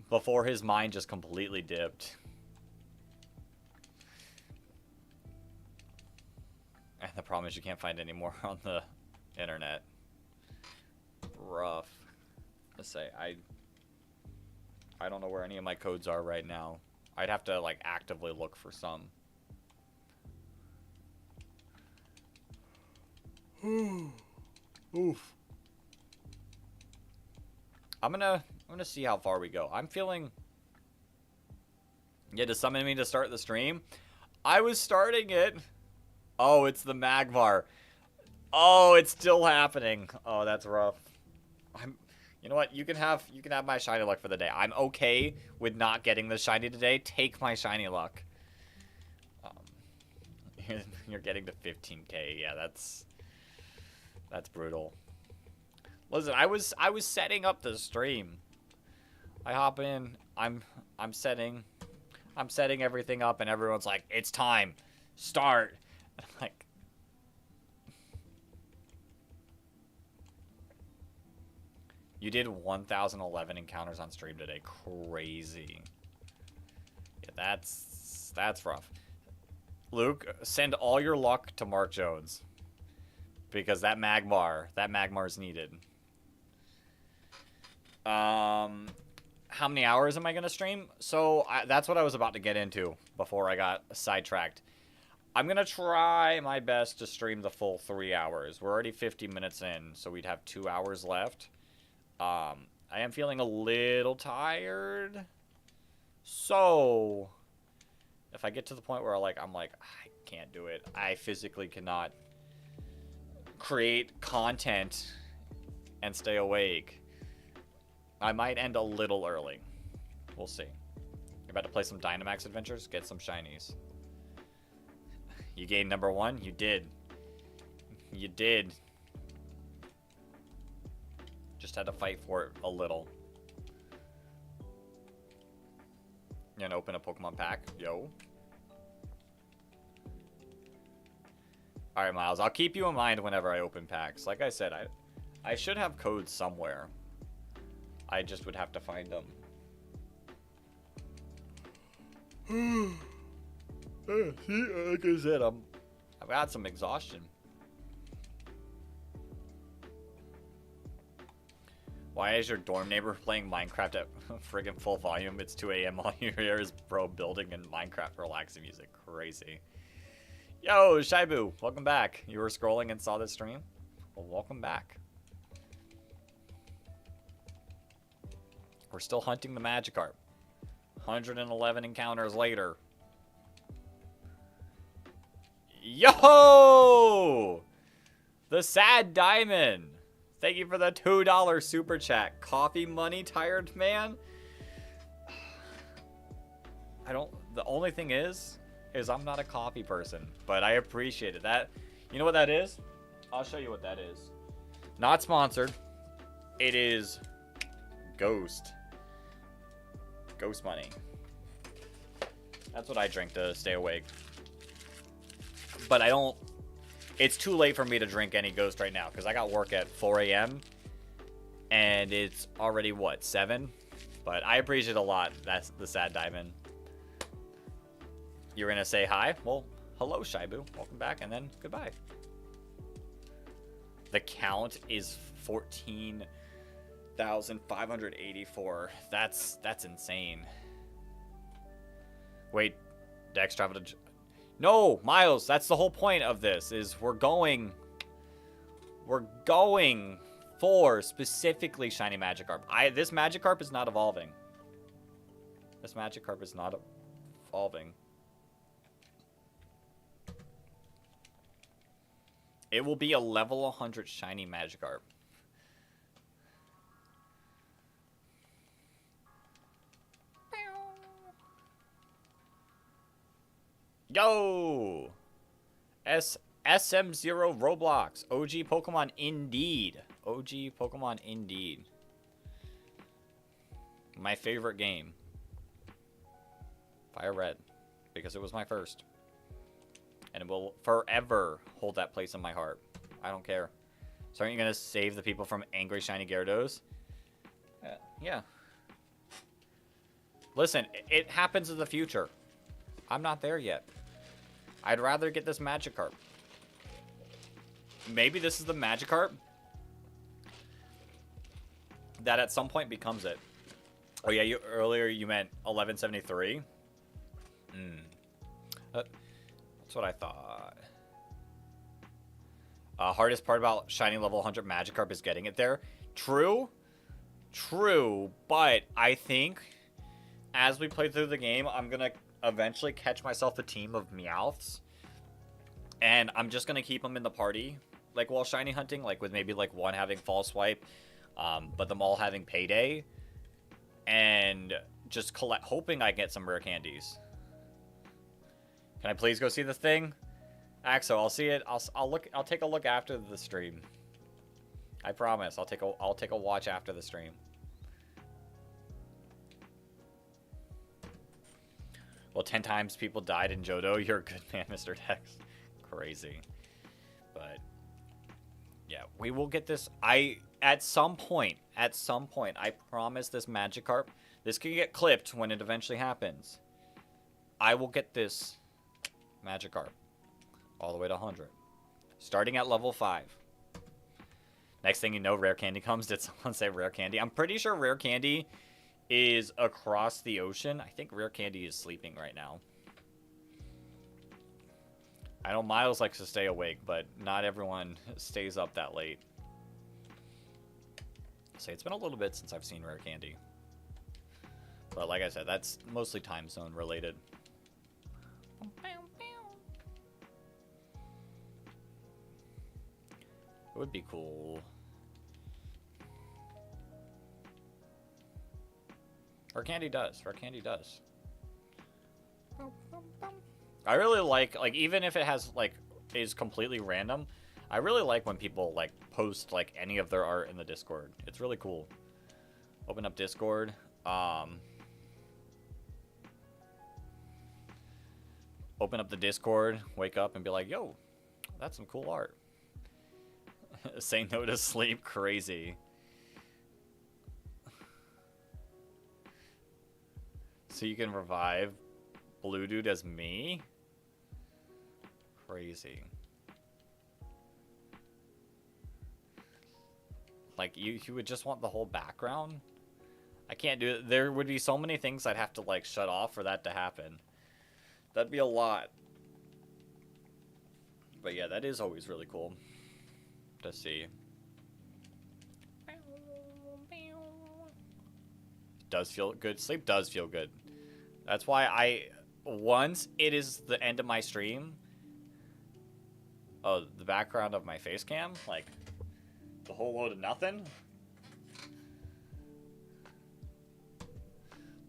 before his mind just completely dipped. And the problem is you can't find any more on the internet. Rough. Let's say, I don't know where any of my codes are right now. I'd have to, like, actively look for some. Oof. I'm gonna see how far we go. I'm feeling. Yeah, to summon me to start the stream. I was starting it. Oh, it's the Magvar. Oh, it's still happening. Oh, that's rough. You know what? You can have my shiny luck for the day. I'm okay with not getting the shiny today. Take my shiny luck. You're getting to 15k. Yeah, that's brutal. Listen, I was setting up the stream. I hop in. I'm setting everything up, and everyone's like, "It's time, start." I'm like, you did 1,011 encounters on stream today. Crazy. Yeah, that's rough. Luke, send all your luck to Mark Jones. Because that Magmar is needed. How many hours am I going to stream? So, that's what I was about to get into before I got sidetracked. I'm going to try my best to stream the full 3 hours. We're already 50 minutes in, so we'd have 2 hours left. I am feeling a little tired. So, if I get to the point where I'm like, I can't do it. I physically cannot create content and stay awake. I might end a little early. We'll see. You're about to play some Dynamax Adventures? Get some shinies. You gained number 1? You did. You did. Just had to fight for it a little. You gonna open a Pokemon pack? Yo. Alright, Miles. I'll keep you in mind whenever I open packs. Like I said, I should have codes somewhere. I just would have to find them. See, like I said, I've got some exhaustion. Why is your dorm neighbor playing Minecraft at friggin' full volume? It's 2 a.m. All you hear is bro building and Minecraft relaxing music. Crazy. Yo, Shaibu, welcome back. You were scrolling and saw this stream? Well, welcome back. We're still hunting the Magikarp. 111 encounters later. Yo! The Sad Diamond. Thank you for the $2 super chat. Coffee money, tired man? The only thing is I'm not a coffee person, but I appreciate it. You know what that is? I'll show you what that is. Not sponsored. It is Ghost money. That's what I drink to stay awake. But it's too late for me to drink any Ghost right now because I got work at 4 a.m. and it's already, what, 7? But I appreciate it a lot. That's the Sad Diamond. You're going to say hi? Well, hello, Shibu. Welcome back, and then goodbye. The count is 14,584. That's insane. Wait, Dex traveled to... No, Miles, that's the whole point of this, is we're going for specifically shiny Magikarp. This Magikarp is not evolving. This Magikarp is not evolving. It will be a level 100 shiny Magikarp. Yo! SM0 Roblox. OG Pokemon indeed. OG Pokemon indeed. My favorite game. Fire Red. Because it was my first. And it will forever hold that place in my heart. I don't care. So aren't you going to save the people from angry shiny Gyarados? Yeah. Listen, it happens in the future. I'm not there yet. I'd rather get this Magikarp. Maybe this is the Magikarp that at some point becomes it. Oh yeah, earlier you meant 1173? That's what I thought. Hardest part about shiny level 100 Magikarp is getting it there. True, but I think as we play through the game, I'm going to eventually catch myself a team of Meowths. And I'm just going to keep them in the party, like while shiny hunting, like with maybe like one having False Swipe, but them all having Payday. And just hoping I get some rare candies. Can I please go see the thing? Axo, I'll see it. I'll take a look after the stream. I promise. I'll take a watch after the stream. Well, 10 times people died in Johto. You're a good man, Mr. Dex. Crazy. But yeah, we will get this. At some point, I promise this Magikarp. This can get clipped when it eventually happens. I will get this Magikarp all the way to 100, starting at level 5. Next thing you know, rare candy comes. Did someone say rare candy? I'm pretty sure rare candy is across the ocean. I think rare candy is sleeping right now. I know Miles likes to stay awake, but not everyone stays up that late. So it's been a little bit since I've seen rare candy. But like I said, that's mostly time zone related. It would be cool. Rare candy does. Rare candy does. I really like even if it has is completely random, I really like when people post any of their art in the Discord. It's really cool. Open up Discord. Open up the Discord, wake up and be like, yo, that's some cool art. Say no to sleep, crazy. So you can revive Blue Dude as me? Crazy. You would just want the whole background? I can't do it. There would be so many things I'd have to shut off for that to happen. That'd be a lot. But yeah, that is always really cool to see. Does feel good. Sleep does feel good. That's why once it is the end of my stream, oh, the background of my face cam, like, the whole load of nothing.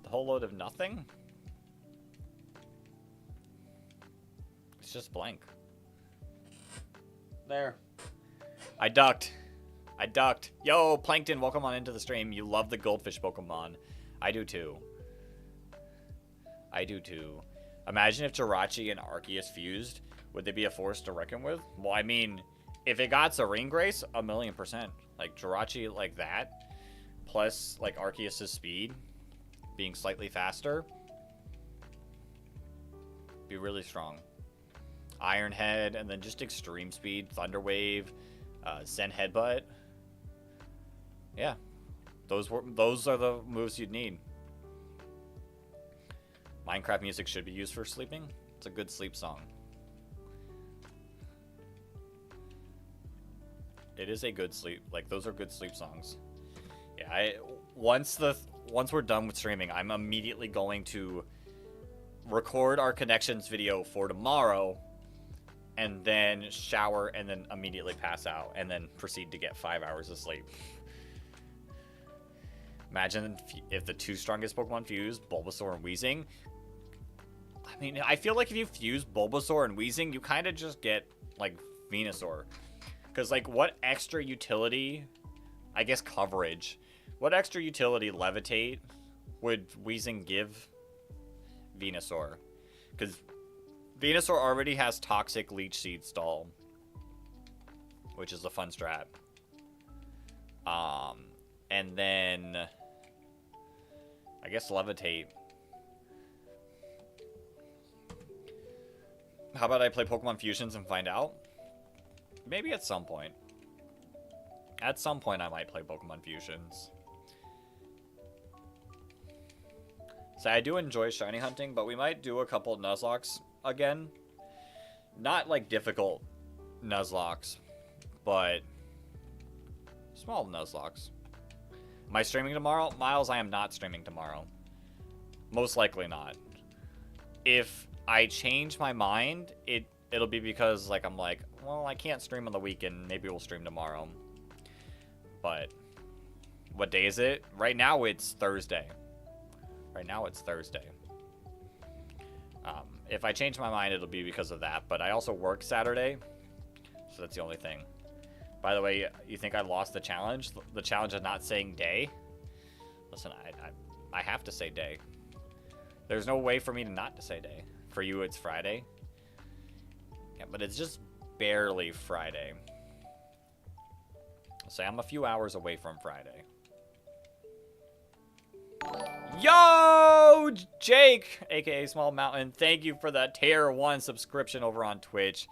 The whole load of nothing? It's just blank. There. I ducked. I ducked. Yo, Plankton, welcome on into the stream. You love the goldfish Pokemon. I do too. I do too. Imagine if Jirachi and Arceus fused. Would they be a force to reckon with? Well, I mean, if it got Serene Grace, 1,000,000%. Like, Jirachi like that, plus, like, Arceus' speed being slightly faster, be really strong. Iron Head, and then just extreme speed, Thunder Wave, Zen Headbutt. Yeah, those are the moves you'd need. Minecraft music should be used for sleeping. It's a good sleep song. It is a good sleep. Like, those are good sleep songs. Yeah, once we're done with streaming, I'm immediately going to record our connections video for tomorrow, and then shower, and then immediately pass out, and then proceed to get 5 hours of sleep. Imagine if the two strongest Pokemon fused, Bulbasaur and Weezing. I mean, I feel like if you fuse Bulbasaur and Weezing, you kind of just get, like, Venusaur. Because, like, what extra utility, I guess coverage, what extra utility Levitate would Weezing give Venusaur? Because Venusaur already has Toxic Leech Seed Stall, which is a fun strat. And then I guess Levitate. How about I play Pokemon Fusions and find out? Maybe at some point. At some point I might play Pokemon Fusions. So I do enjoy shiny hunting, but we might do a couple of Nuzlocks again. Not like difficult Nuzlocks, but small Nuzlocks. Am I streaming tomorrow? Miles, I am not streaming tomorrow. Most likely not. If I change my mind, it'll be because, like, I'm like, well, I can't stream on the weekend. Maybe we'll stream tomorrow. But what day is it? Right now it's Thursday. Right now it's Thursday. If I change my mind, it'll be because of that. But I also work Saturday, so that's the only thing. By the way, you think I lost the challenge? The challenge of not saying day? Listen, I have to say day. There's no way for me to not to say day. For you, it's Friday. Yeah, but it's just barely Friday. So I'm a few hours away from Friday. Yo, Jake, aka Small Mountain, thank you for that tier 1 subscription over on Twitch.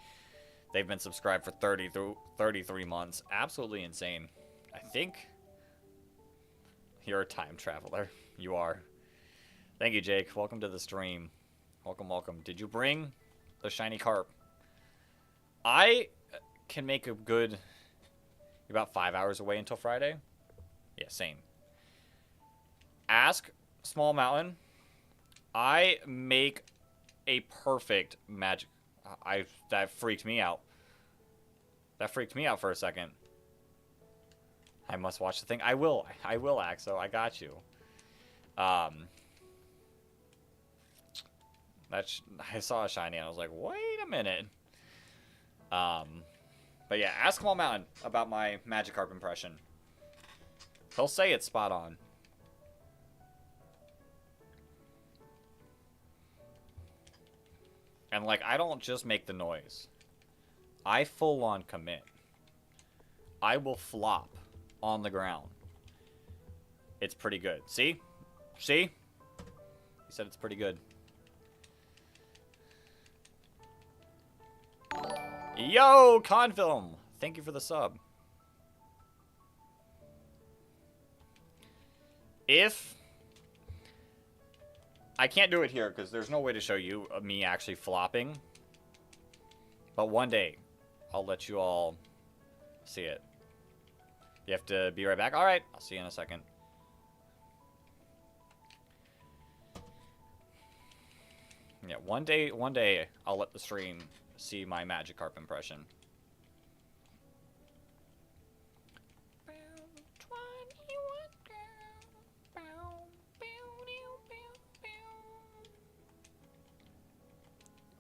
They've been subscribed for 33 months. Absolutely insane. I think you're a time traveler. You are. Thank you, Jake. Welcome to the stream. Welcome, welcome. Did you bring the shiny carp? I can make a good about 5 hours away until Friday. Yeah, same. Ask Small Mountain. I make a perfect magic. That freaked me out. That freaked me out for a second. I must watch the thing. I will, Axo. I got you. I saw a shiny and I was like, wait a minute. But yeah, ask Small Mountain about my Magikarp impression. He'll say it's spot on. And, like, I don't just make the noise. I full-on commit. I will flop on the ground. It's pretty good. See? See? He said it's pretty good. Yo, Confilm! Thank you for the sub. If... I can't do it here because there's no way to show you me actually flopping. But one day, I'll let you all see it. You have to be right back. All right, I'll see you in a second. Yeah, one day, I'll let the stream see my Magikarp impression.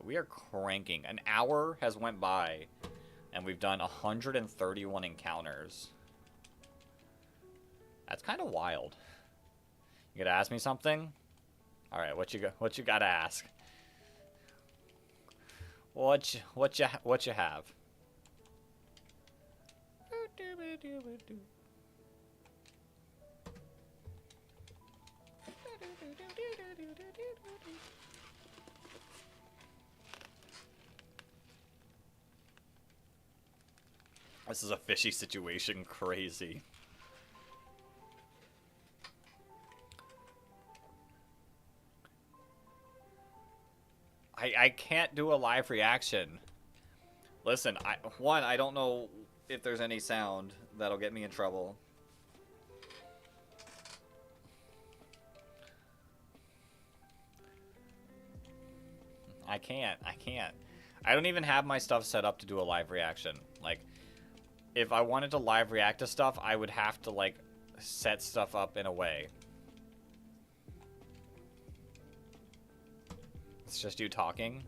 We are cranking. An hour has went by, and we've done 131 encounters. That's kind of wild. You gotta ask me something? All right, what you gotta ask? What you have? This is a fishy situation, crazy. I can't do a live reaction. Listen, I don't know if there's any sound that'll get me in trouble. I can't. I don't even have my stuff set up to do a live reaction. Like, if I wanted to live react to stuff, I would have to, like, set stuff up in a way. It's just you talking.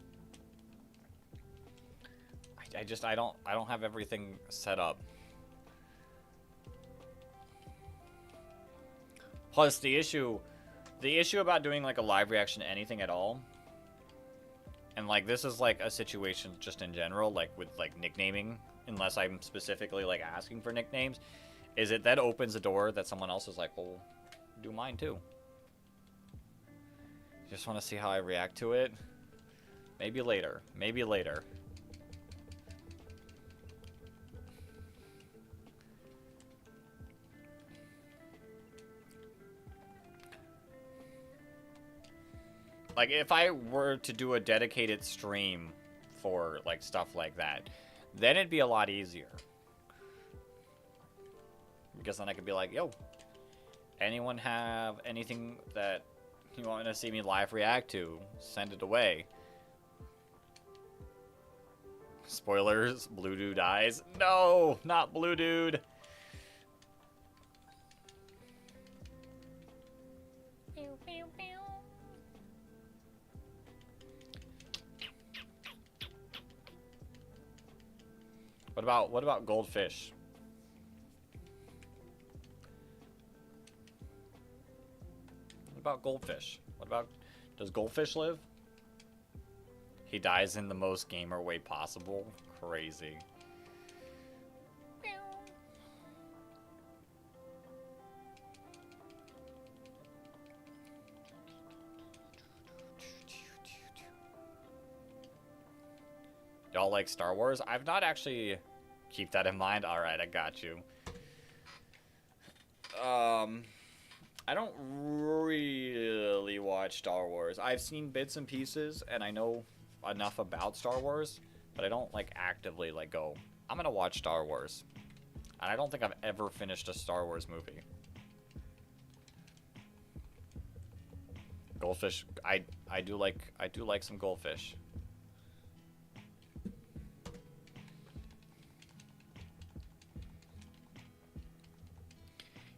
I don't have everything set up. Plus the issue about doing like a live reaction to anything at all, and like this is like a situation just in general, like with like nicknaming, unless I'm specifically like asking for nicknames, is it then opens a door that someone else is like, well, do mine too. Just want to see how I react to it. Maybe later. Maybe later. Like, if I were to do a dedicated stream for, like, stuff like that, then it'd be a lot easier. Because then I could be like, yo, anyone have anything that you want to see me live react to? Send it away. Spoilers, Blue Dude dies. No, not Blue Dude. What about Goldfish? What about Goldfish? Does Goldfish live? He dies in the most gamer way possible. Crazy. Y'all like Star Wars? I've not actually... Keep that in mind. Alright, I got you. I don't really watch Star Wars. I've seen bits and pieces, and I know enough about Star Wars, but I don't, like, actively, like, go, I'm gonna watch Star Wars. And I don't think I've ever finished a Star Wars movie. Goldfish, I do like some Goldfish.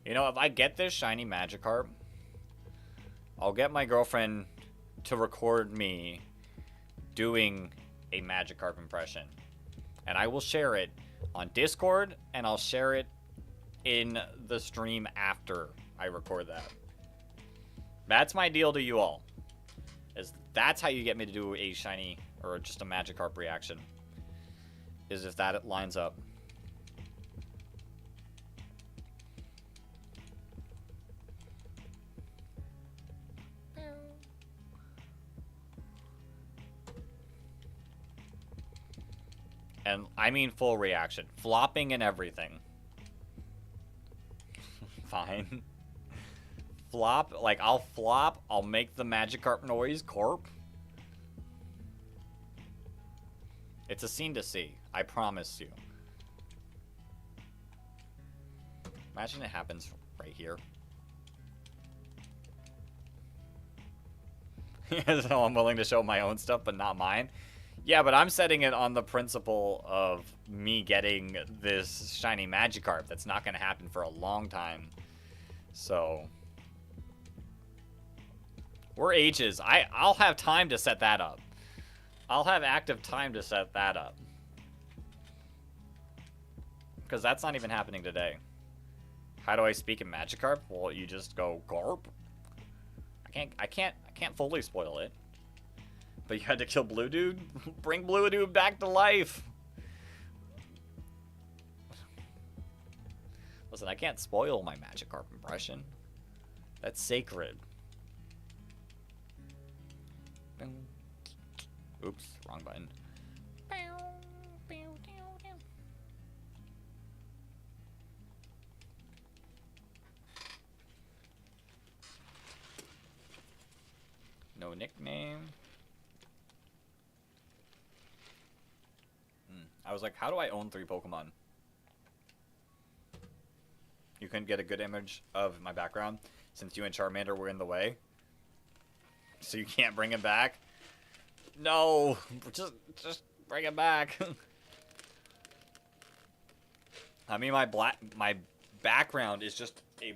You know, if I get this shiny Magikarp, I'll get my girlfriend to record me doing a Magikarp impression. And I will share it on Discord, and I'll share it in the stream after I record that. That's my deal to you all. That's how you get me to do a shiny or just a Magikarp reaction. Is if that lines up. And I mean full reaction. Flopping and everything. Fine. Flop. Like, I'll flop. I'll make the Magikarp noise. Corp. It's a scene to see. I promise you. Imagine it happens right here. So I'm willing to show my own stuff, but not mine. Yeah, but I'm setting it on the principle of me getting this shiny Magikarp. That's not going to happen for a long time. So we're ages. I'll have time to set that up. I'll have active time to set that up. Because that's not even happening today. How do I speak in Magikarp? Well, you just go Garp. I can't fully spoil it. But you had to kill Blue Dude? Bring Blue Dude back to life. Listen, I can't spoil my Magikarp impression. That's sacred. Oops, wrong button. No nickname. I was like, how do I own 3 Pokemon? You couldn't get a good image of my background since you and Charmander were in the way. So you can't bring him back? No! Just bring him back. I mean, my background is just a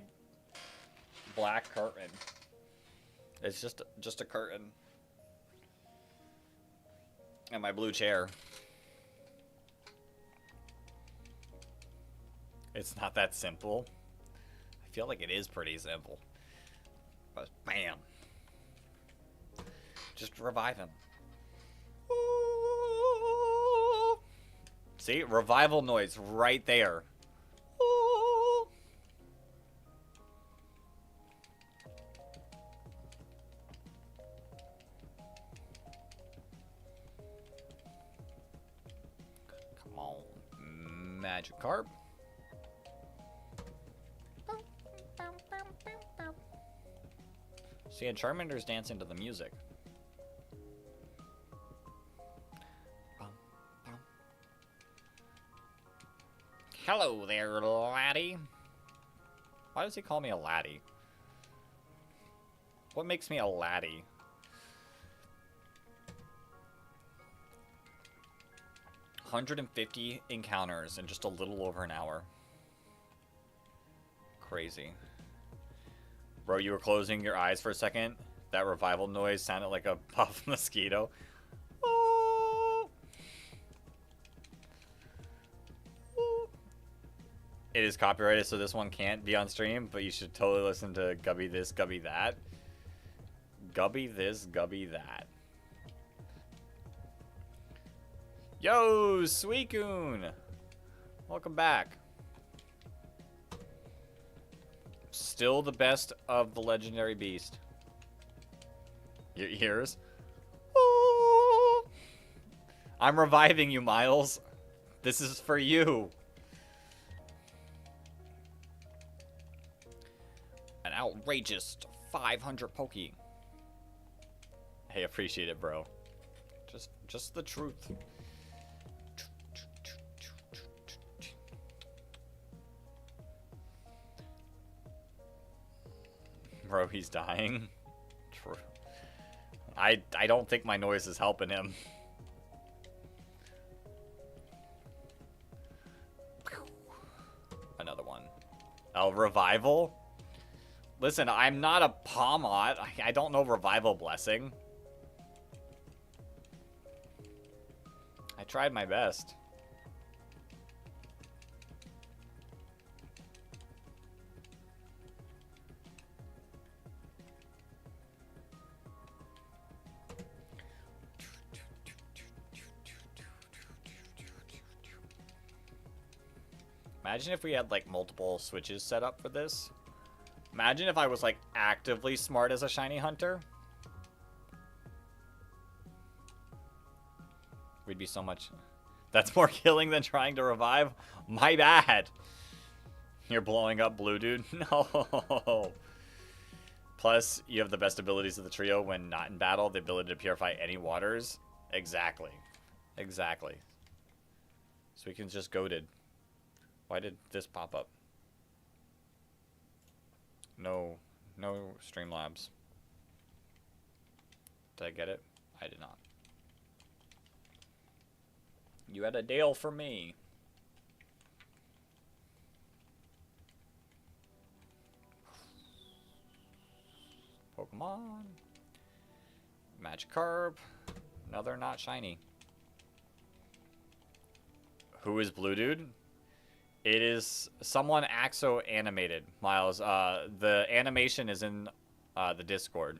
black curtain. It's just a curtain. And my blue chair. It's not that simple. I feel like it is pretty simple. But bam. Just revive him. See? Revival noise right there. Come on. Magikarp. See, and Charmander's dancing to the music. Hello there, laddie. Why does he call me a laddie? What makes me a laddie? $150 encounters in just a little over an hour. Crazy. Bro, you were closing your eyes for a second. That revival noise sounded like a puff mosquito. Oh. Oh. It is copyrighted, so this one can't be on stream, but you should totally listen to Gubby this, Gubby that. Gubby this, Gubby that. Yo, Suicune! Welcome back. Still the best of the legendary beast. Your ears? Ooh. I'm reviving you, Miles. This is for you. An outrageous 500 Poke. Hey, appreciate it, bro. Just the truth. Bro, he's dying. True. I don't think my noise is helping him. Another one. Oh, revival? Listen, I'm not a Pawmot. I don't know revival blessing. I tried my best. Imagine if we had, like, multiple switches set up for this. Imagine if I was, like, actively smart as a shiny hunter. We'd be so much... That's more killing than trying to revive? My bad. You're blowing up Blue Dude? No. Plus, you have the best abilities of the trio when not in battle. The ability to purify any waters. Exactly. Exactly. So we can just goaded. Why did this pop up? No Streamlabs. Did I get it? I did not. You had a Dale for me. Pokemon. Magikarp. Another not shiny. Who is Blue Dude? It is someone Axo animated, Miles. The animation is in the Discord.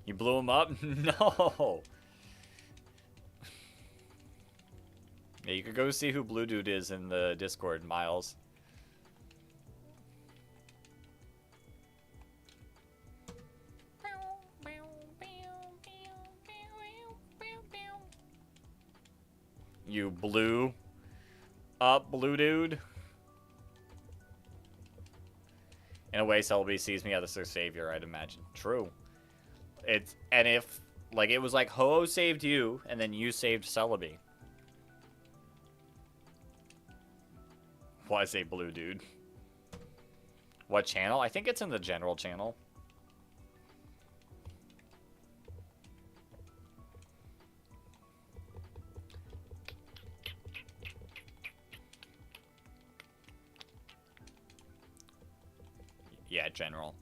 You blew him up? No. Yeah, you could go see who Blue Dude is in the Discord, Miles. You blew up Blue Dude. In a way, Celebi sees me as their savior, I'd imagine. True. And if like it was like Ho-Oh saved you, and then you saved Celebi. Was a Blue Dude. What channel? I think it's in the general channel. Yeah, general.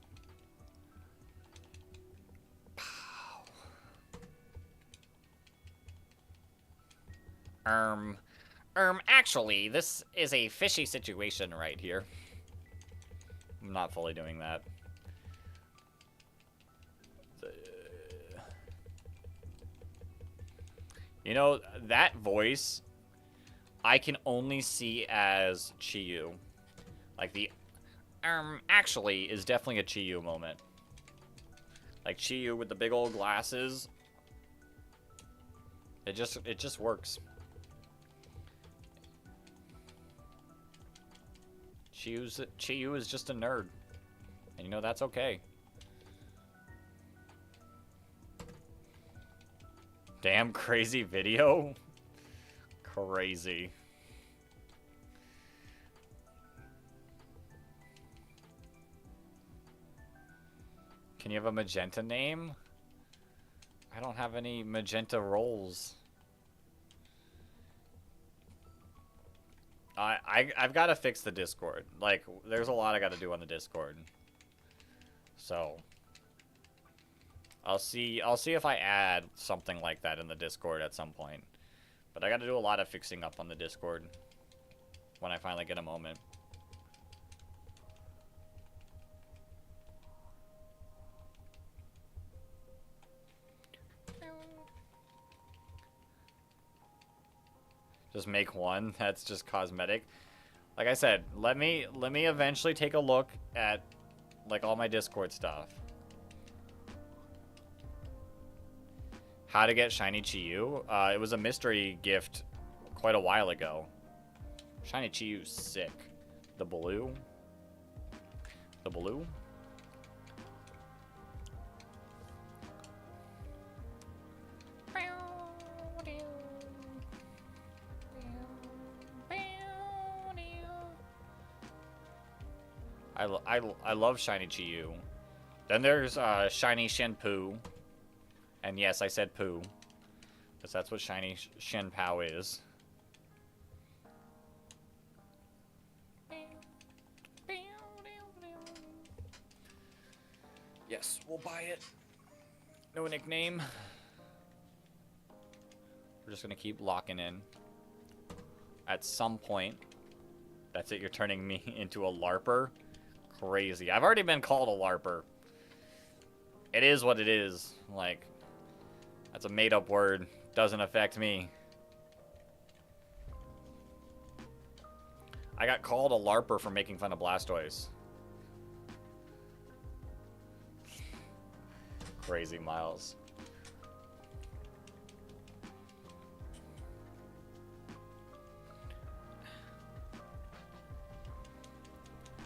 Actually, this is a fishy situation right here. I'm not fully doing that. You know, that voice, I can only see as Chiyu. Like the actually is definitely a Chiyu moment. Like Chiyu with the big old glasses. It just works. Chiyu is just a nerd. And you know that's okay. Damn crazy video. Crazy. Can you have a magenta name? I don't have any magenta roles. I've got to fix the Discord. Like, there's a lot I got to do on the Discord. So, I'll see if I add something like that in the Discord at some point. But I got to do a lot of fixing up on the Discord when I finally get a moment. Just make one. That's just cosmetic. Like I said, let me eventually take a look at like all my Discord stuff. How to get shiny Chiyu? It was a mystery gift quite a while ago. Shiny Chiyu, sick. The blue. The blue. I love shiny Chiyu. Then there's shiny Shenpoo. And yes, I said poo. Because that's what shiny Shenpao is. Yes, we'll buy it. No nickname. We're just gonna keep locking in. At some point. That's it, you're turning me into a LARPer? Crazy. I've already been called a LARPer. It is what it is. Like, that's a made-up word. Doesn't affect me. I got called a LARPer for making fun of Blastoise. Crazy, Miles.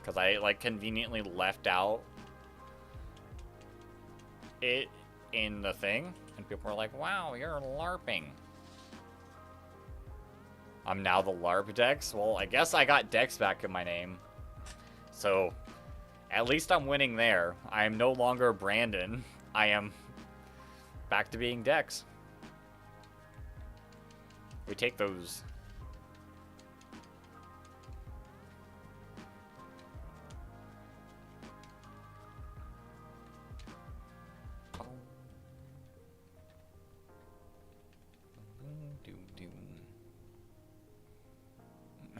Because I, like, conveniently left out it in the thing. And people were like, wow, you're LARPing. I'm now the LARP Dex? Well, I guess I got Dex back in my name. So, at least I'm winning there. I am no longer Brandon. I am back to being Dex. We take those.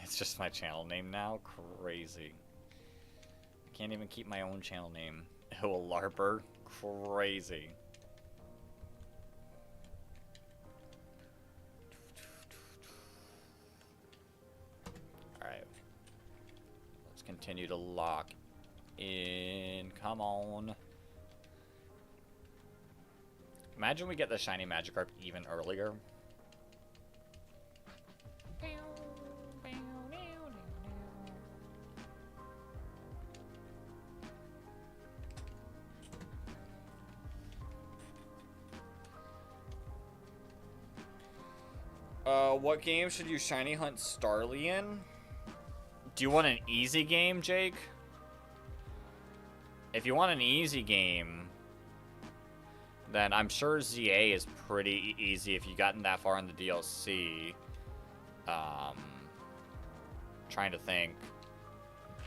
It's just my channel name now. Crazy. I can't even keep my own channel name. Ew, a LARPer. Crazy. Alright. Let's continue to lock in. Come on. Imagine we get the shiny Magikarp even earlier. What game should you shiny hunt Starly in? Do you want an easy game, Jake? If you want an easy game, then I'm sure ZA is pretty easy if you've gotten that far in the DLC. Trying to think.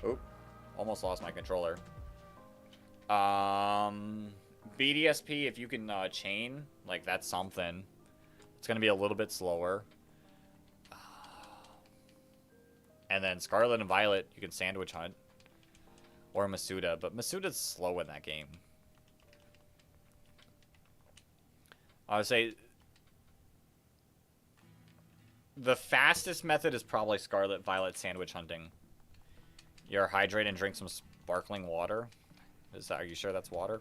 Oop, almost lost my controller. BDSP, if you can chain, like that's something. It's gonna be a little bit slower. And then Scarlet and Violet, you can sandwich hunt. Or Masuda, but Masuda's slow in that game. I would say the fastest method is probably Scarlet Violet sandwich hunting. You're hydrate and drink some sparkling water. Are you sure that's water?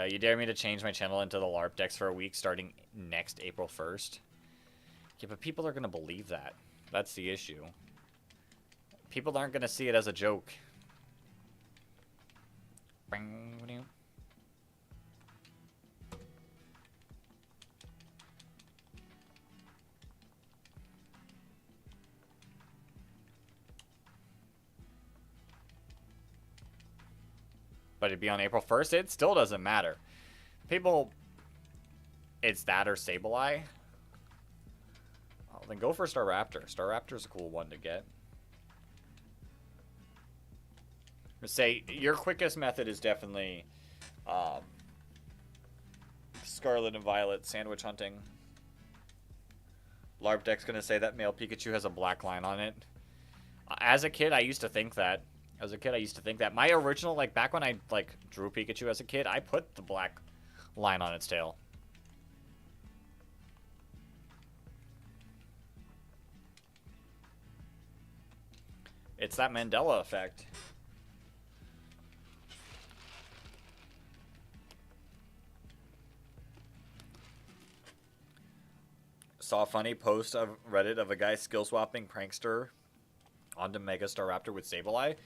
You dare me to change my channel into the LARP decks for a week starting next April 1st? Yeah, but people are going to believe that. That's the issue. People aren't going to see it as a joke. But it'd be on April 1st, it still doesn't matter. People, it's that or Sableye. Oh, then go for Staraptor. Staraptor's a cool one to get. Say, your quickest method is definitely Scarlet and Violet sandwich hunting. LARP deck's gonna say that male Pikachu has a black line on it. As a kid, I used to think that. My original, like, back when I, like, drew Pikachu as a kid, I put the black line on its tail. It's that Mandela effect. Saw a funny post of Reddit of a guy skill swapping Prankster onto Mega Staraptor with Sableye.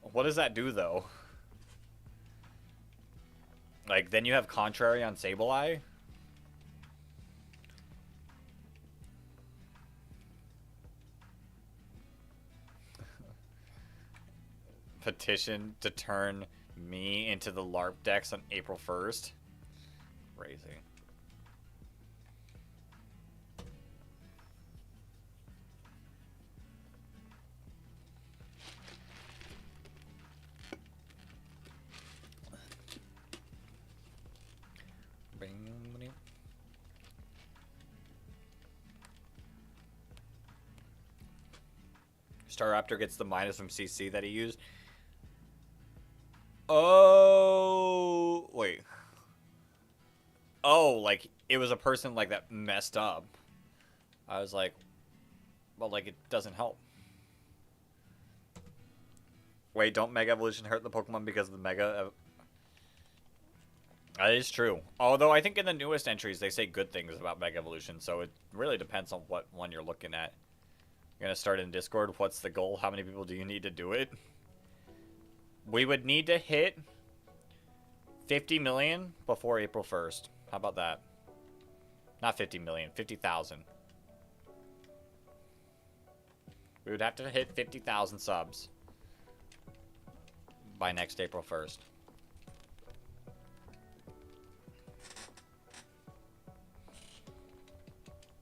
What does that do, though? Like, then you have Contrary on Sableye? Petition to turn me into the LARP decks on April 1st? Crazy. Staraptor gets the minus from CC that he used. Oh, wait. Oh, like, it was a person, like, that messed up. I was like, well, like, it doesn't help. Wait, don't Mega Evolution hurt the Pokemon because of the Mega... That is true. Although, I think in the newest entries, they say good things about Mega Evolution, so it really depends on what one you're looking at. You're going to start in Discord. What's the goal? How many people do you need to do it? We would need to hit 50 million before April 1st. How about that? Not 50 million, 50,000. We would have to hit 50,000 subs by next April 1st.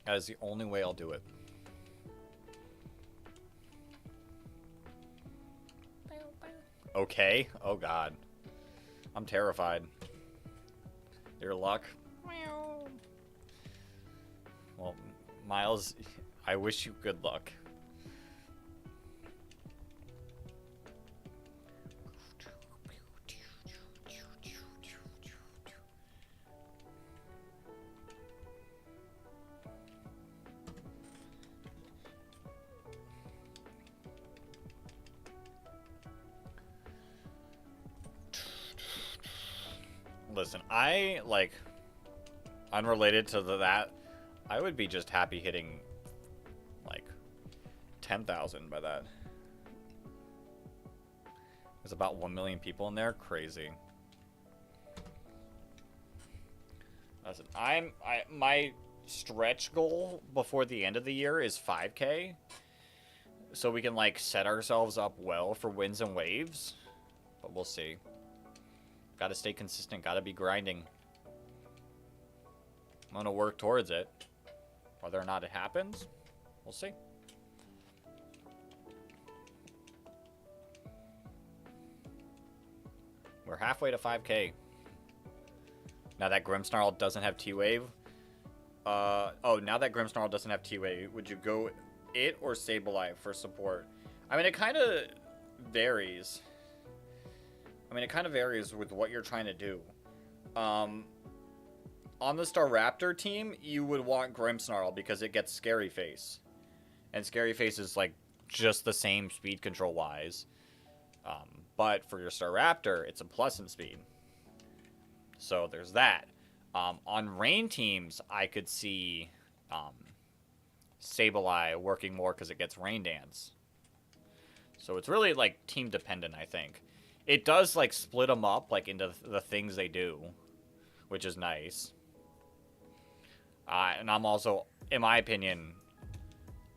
That is the only way I'll do it. Okay. Oh, God. I'm terrified. Your luck. Well, Miles, I wish you good luck. Listen, I, like, unrelated to that, I would be just happy hitting, like, 10,000 by that. There's about 1 million people in there. Crazy. Listen, my stretch goal before the end of the year is 5K. So we can, like, set ourselves up well for wins and waves. But we'll see. Gotta stay consistent. Gotta be grinding. I'm gonna work towards it. Whether or not it happens, we'll see. We're halfway to 5K. Now that Grimmsnarl doesn't have T-Wave. Oh, now that Grimmsnarl doesn't have T-Wave, would you go it or Sableye for support? I mean, it kind of varies. It kind of varies with what you're trying to do. On the Staraptor team, you would want Grimmsnarl because it gets Scary Face. And Scary Face is, like, just the same speed control-wise. But for your Staraptor, it's a plus in speed. So there's that. On Rain teams, I could see Sableye working more because it gets Rain Dance. So it's really, like, team-dependent, I think. It does, like, split them up, like, into the things they do, which is nice. And I'm also, in my opinion,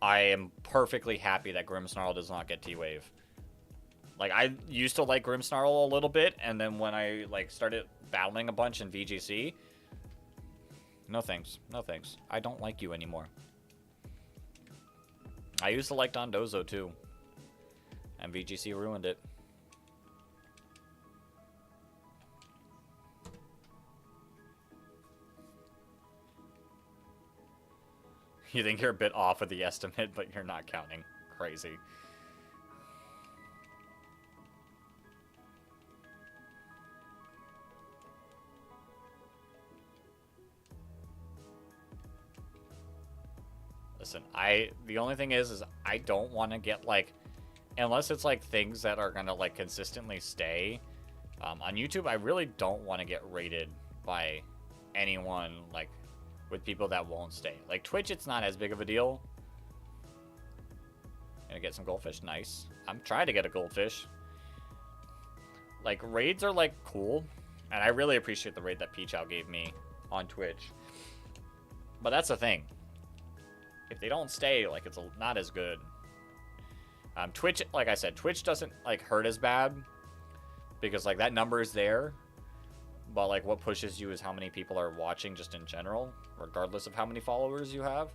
I am perfectly happy that Grimmsnarl does not get T-Wave. Like, I used to like Grimmsnarl a little bit, and then when I, like, started battling a bunch in VGC, no thanks. No thanks. I don't like you anymore. I used to like Dondozo, too. And VGC ruined it. You think you're a bit off with the estimate, but you're not counting. Crazy. Listen, the only thing is I don't want to get, like, unless it's, like, things that are going to, like, consistently stay. On YouTube, I really don't want to get rated by anyone, like, with people that won't stay. Like, Twitch, it's not as big of a deal. Gonna get some goldfish. Nice. I'm trying to get a goldfish. Like, raids are, like, cool. And I really appreciate the raid that Peachow gave me on Twitch. But that's the thing. If they don't stay, like, it's not as good. Twitch, like I said, Twitch doesn't, like, hurt as bad. Because, like, that number is there. But, like, what pushes you is how many people are watching just in general, regardless of how many followers you have.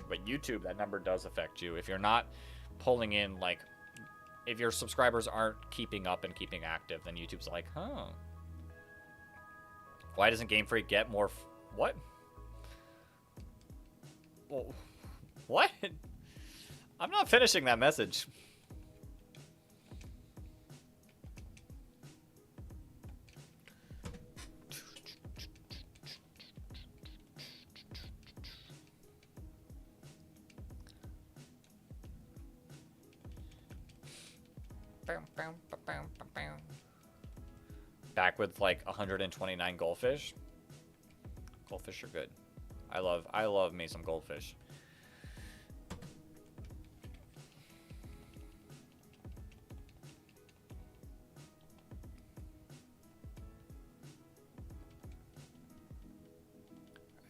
But YouTube, that number does affect you. If you're not pulling in, like, if your subscribers aren't keeping up and keeping active, then YouTube's like, huh. Why doesn't Game Freak get more... What? Well, what? I'm not finishing that message. Back with like 129 goldfish. Goldfish are good. I love me some goldfish.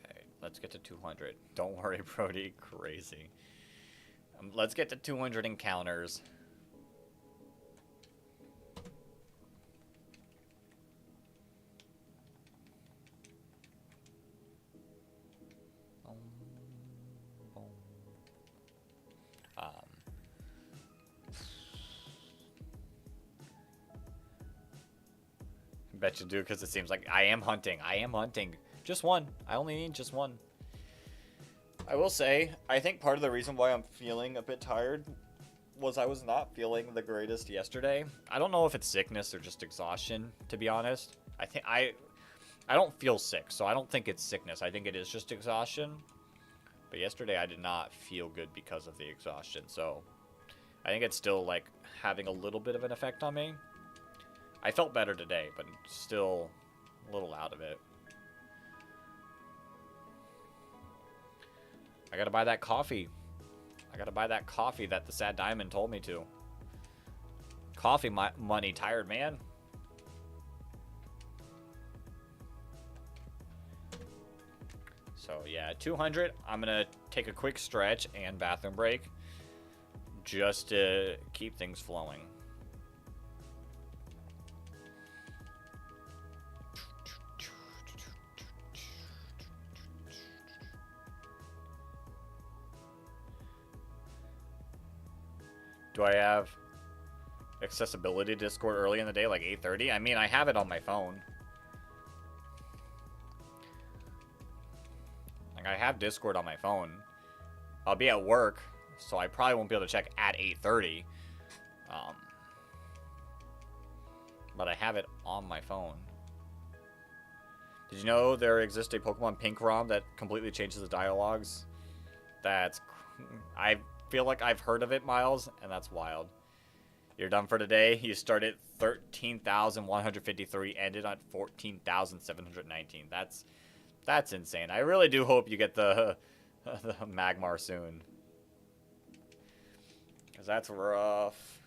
Alright, let's get to 200. Don't worry, Brody. Crazy. Let's get to 200 encounters. bet you do, because it seems like I am hunting. I am hunting. Just one. I only need just one. I will say, I think part of the reason why I'm feeling a bit tired was I was not feeling the greatest yesterday. I don't know if it's sickness or just exhaustion, to be honest. I don't feel sick, so I don't think it's sickness. I think it is just exhaustion. But yesterday I did not feel good because of the exhaustion, so I think it's still, like, having a little bit of an effect on me. I felt better today, but still a little out of it. I gotta buy that coffee. I gotta buy that coffee that the Sad Diamond told me to. Coffee money, tired man. So yeah, 200. I'm gonna take a quick stretch and bathroom break just to keep things flowing. Do I have accessibility to Discord early in the day, like 8:30? I mean, I have it on my phone. Like, I have Discord on my phone. I'll be at work, so I probably won't be able to check at 8:30. But I have it on my phone. Did you know there exists a Pokemon Pink ROM that completely changes the dialogues? I feel like I've heard of it, Miles, and that's wild. You're done for today. You started 13,153, ended on 14,719. That's insane. I really do hope you get the Magmar soon, because that's rough.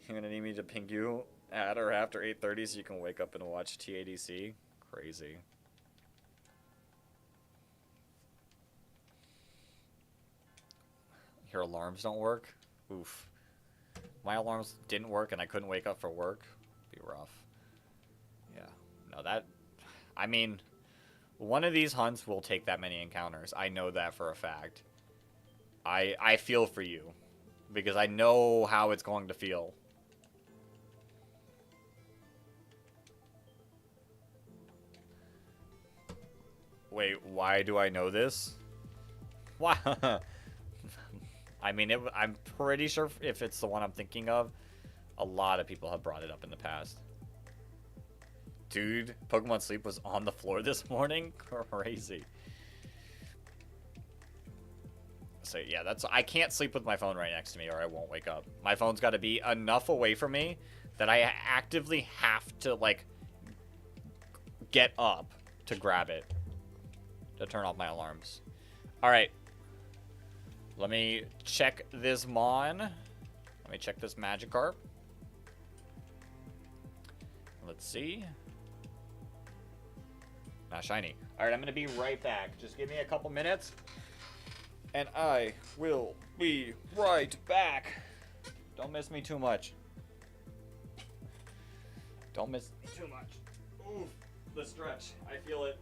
You're gonna need me to ping you at or after 8:30 so you can wake up and watch TADC. Crazy. Your alarms don't work? Oof. My alarms didn't work and I couldn't wake up for work. Be rough. Yeah. No, I mean, one of these hunts will take that many encounters. I know that for a fact. I feel for you, because I know how it's going to feel. Wait, why do I know this? Why? I mean, I'm pretty sure if it's the one I'm thinking of, a lot of people have brought it up in the past. Dude, Pokemon Sleep was on the floor this morning? Crazy. So yeah, I can't sleep with my phone right next to me or I won't wake up. My phone's got to be enough away from me that I actively have to, like, get up to grab it to turn off my alarms. All right. Let me check this Mon. Let me check this Magikarp. Let's see. Not shiny. All right, I'm going to be right back. Just give me a couple minutes, and I will be right back. Don't miss me too much. Don't miss me too much. Ooh, the stretch. I feel it.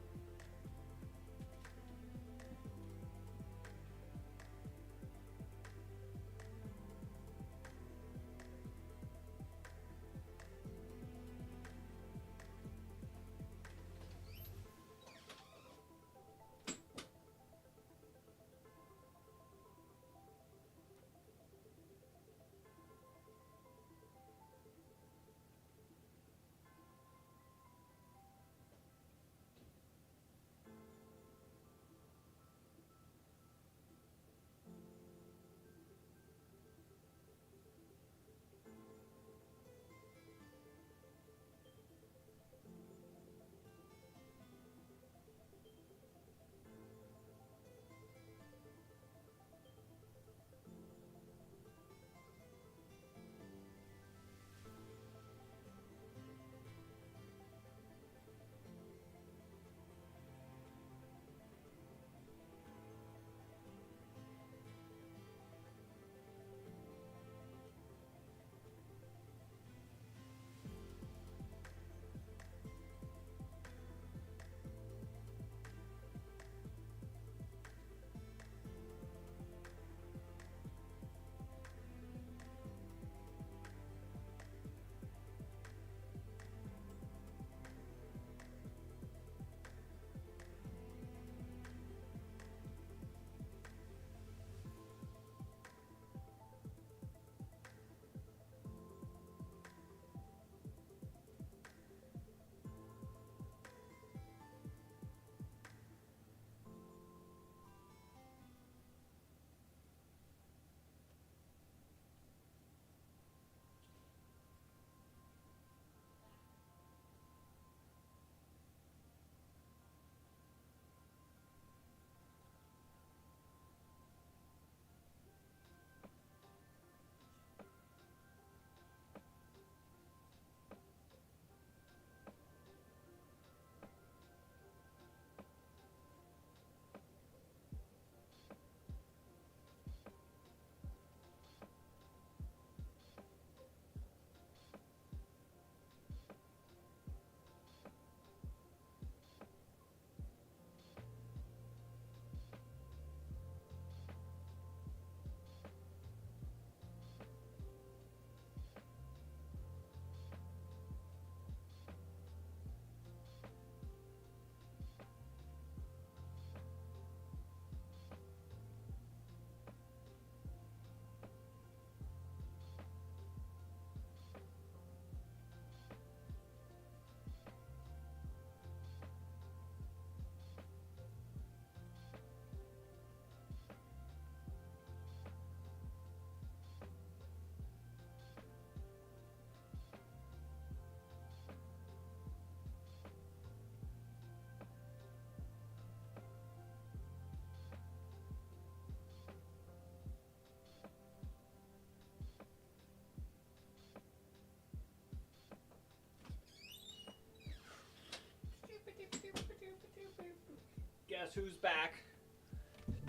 Guess who's back?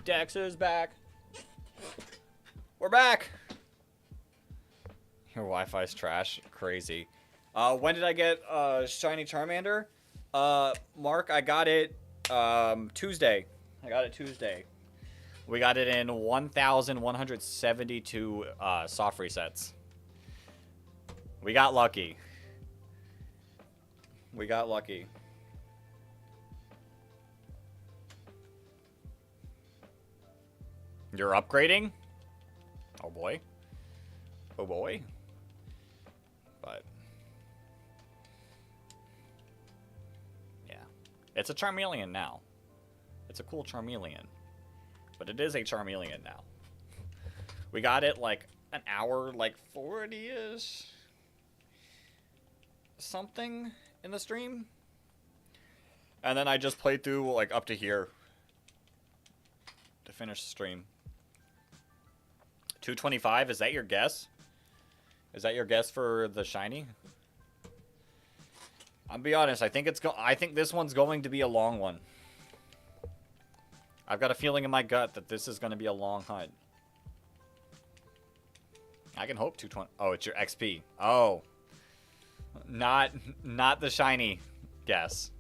Dex is back. We're back. Your Wi-Fi's trash. Crazy. When did I get shiny Charmander? Mark, I got it Tuesday. I got it Tuesday. We got it in 1,172 soft resets. We got lucky. We got lucky. You're upgrading? Oh boy. Oh boy. But yeah. It's a Charmeleon now. It's a cool Charmeleon. But it is a Charmeleon now. We got it like an hour, like 40-ish something in the stream. And then I just played through like up to here to finish the stream. 225, is that your guess? Is that your guess for the shiny? I'll be honest, I think this one's going to be a long one. I've got a feeling in my gut that this is going to be a long hunt. I can hope 220. Oh, it's your XP. Oh. Not the shiny guess.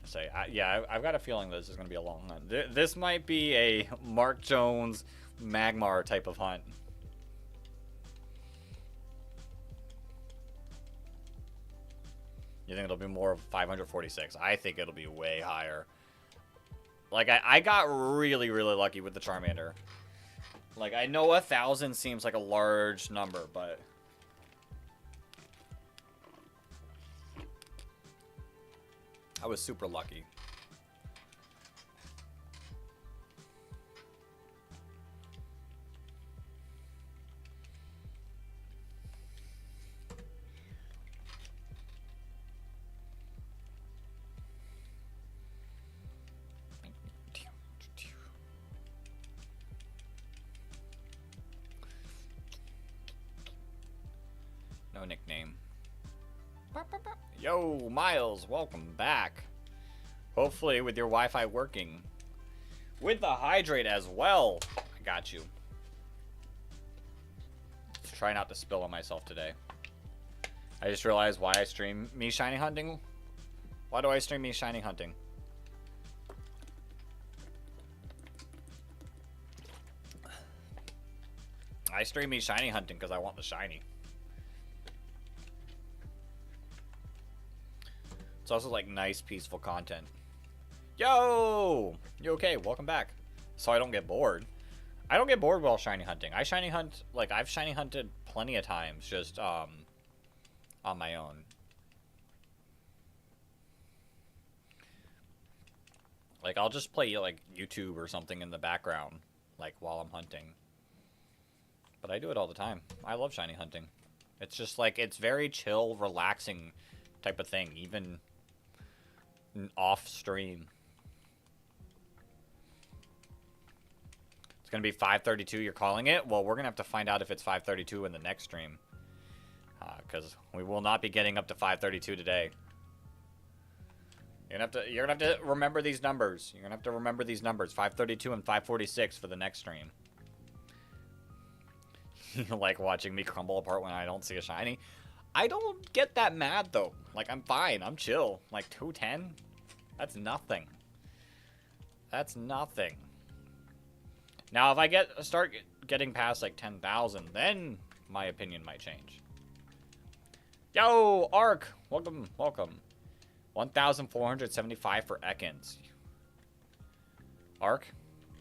Say, yeah, I've got a feeling this is going to be a long hunt. This might be a Mark Jones Magmar type of hunt. You think it'll be more of 546? I think it'll be way higher. Like, I got really, really lucky with the Charmander. Like, I know 1,000 seems like a large number, but I was super lucky. No nickname. Yo, Miles, welcome back. Hopefully with your Wi-Fi working. With the hydrate as well. I got you. Let's try not to spill on myself today. I just realized why I stream me shiny hunting. Why do I stream me shiny hunting? I stream me shiny hunting because I want the shiny. It's also like nice, peaceful content. Yo! You okay? Welcome back. So I don't get bored. I don't get bored while shiny hunting. I shiny hunt, like, I've shiny hunted plenty of times just, on my own. Like, I'll just play, like, YouTube or something in the background, like, while I'm hunting. But I do it all the time. I love shiny hunting. It's just, like, it's very chill, relaxing type of thing, even off stream. It's gonna be 5:32. You're calling it? Well, we're gonna have to find out if it's 5:32 in the next stream, because we will not be getting up to 5:32 today. You're gonna have to remember these numbers. You're gonna have to remember these numbers: 5:32 and 5:46 for the next stream. You like watching me crumble apart when I don't see a shiny? I don't get that mad though. Like, I'm fine. I'm chill. Like 210. That's nothing. That's nothing. Now, if I start getting past like 10,000, then my opinion might change. Yo, Ark, welcome, welcome. 1,475 for Ekans. Ark,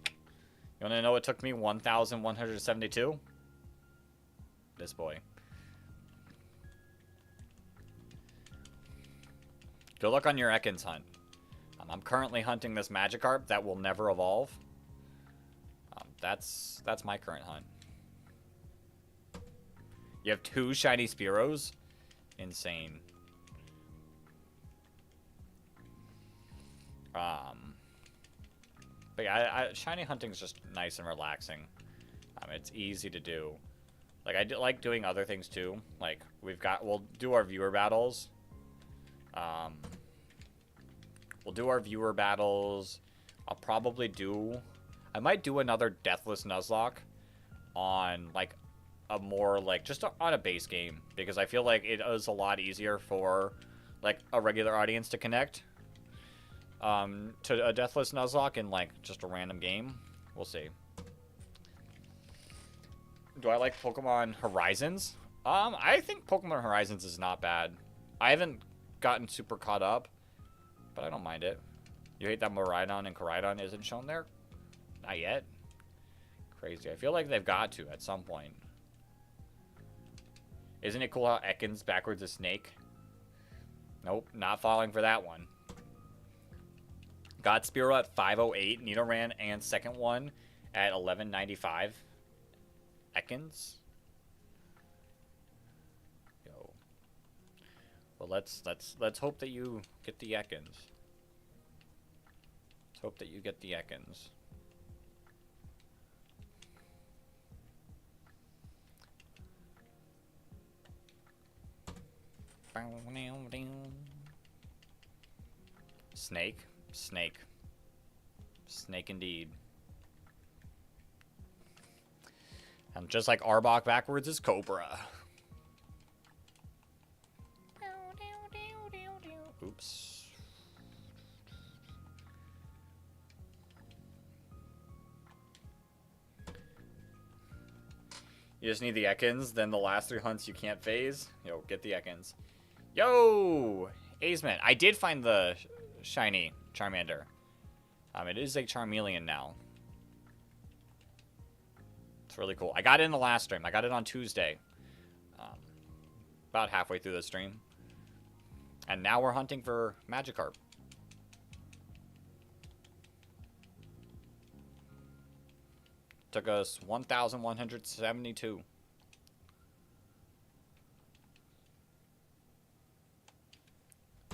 you want to know what took me 1,172? This boy. Good luck on your Ekans hunt. I'm currently hunting this Magikarp that will never evolve. That's my current hunt. You have 2 shiny Spearows? Insane. But yeah, shiny hunting is just nice and relaxing. It's easy to do. Like, I like doing other things too. Like, we'll do our viewer battles. We'll do our viewer battles. I'll probably do... I might do another Deathless Nuzlocke on, like, a more, like, just on a base game. Because I feel like it is a lot easier for, like, a regular audience to connect to a Deathless Nuzlocke in, like, just a random game. We'll see. Do I like Pokemon Horizons? I think Pokemon Horizons is not bad. I haven't gotten super caught up, but I don't mind it. You hate that Miraidon and Koraidon isn't shown there? Not yet. Crazy. I feel like they've got to at some point. Isn't it cool how Ekans backwards is Snake? Nope, not falling for that one. Got Spearow at 508, Nidoran and second one at 1195. Ekans. Yo. Well, let's hope that you get the Ekans. Let's hope that you get the Ekans. Snake. Snake. Snake indeed. And just like Arbok backwards is Cobra. Oops. You just need the Ekans, then the last 3 hunts you can't phase. Yo, get the Ekans. Yo! Azeman. I did find the shiny Charmander. It is a Charmeleon now. It's really cool. I got it in the last stream. I got it on Tuesday. About halfway through the stream. And now we're hunting for Magikarp. Took us 1,172.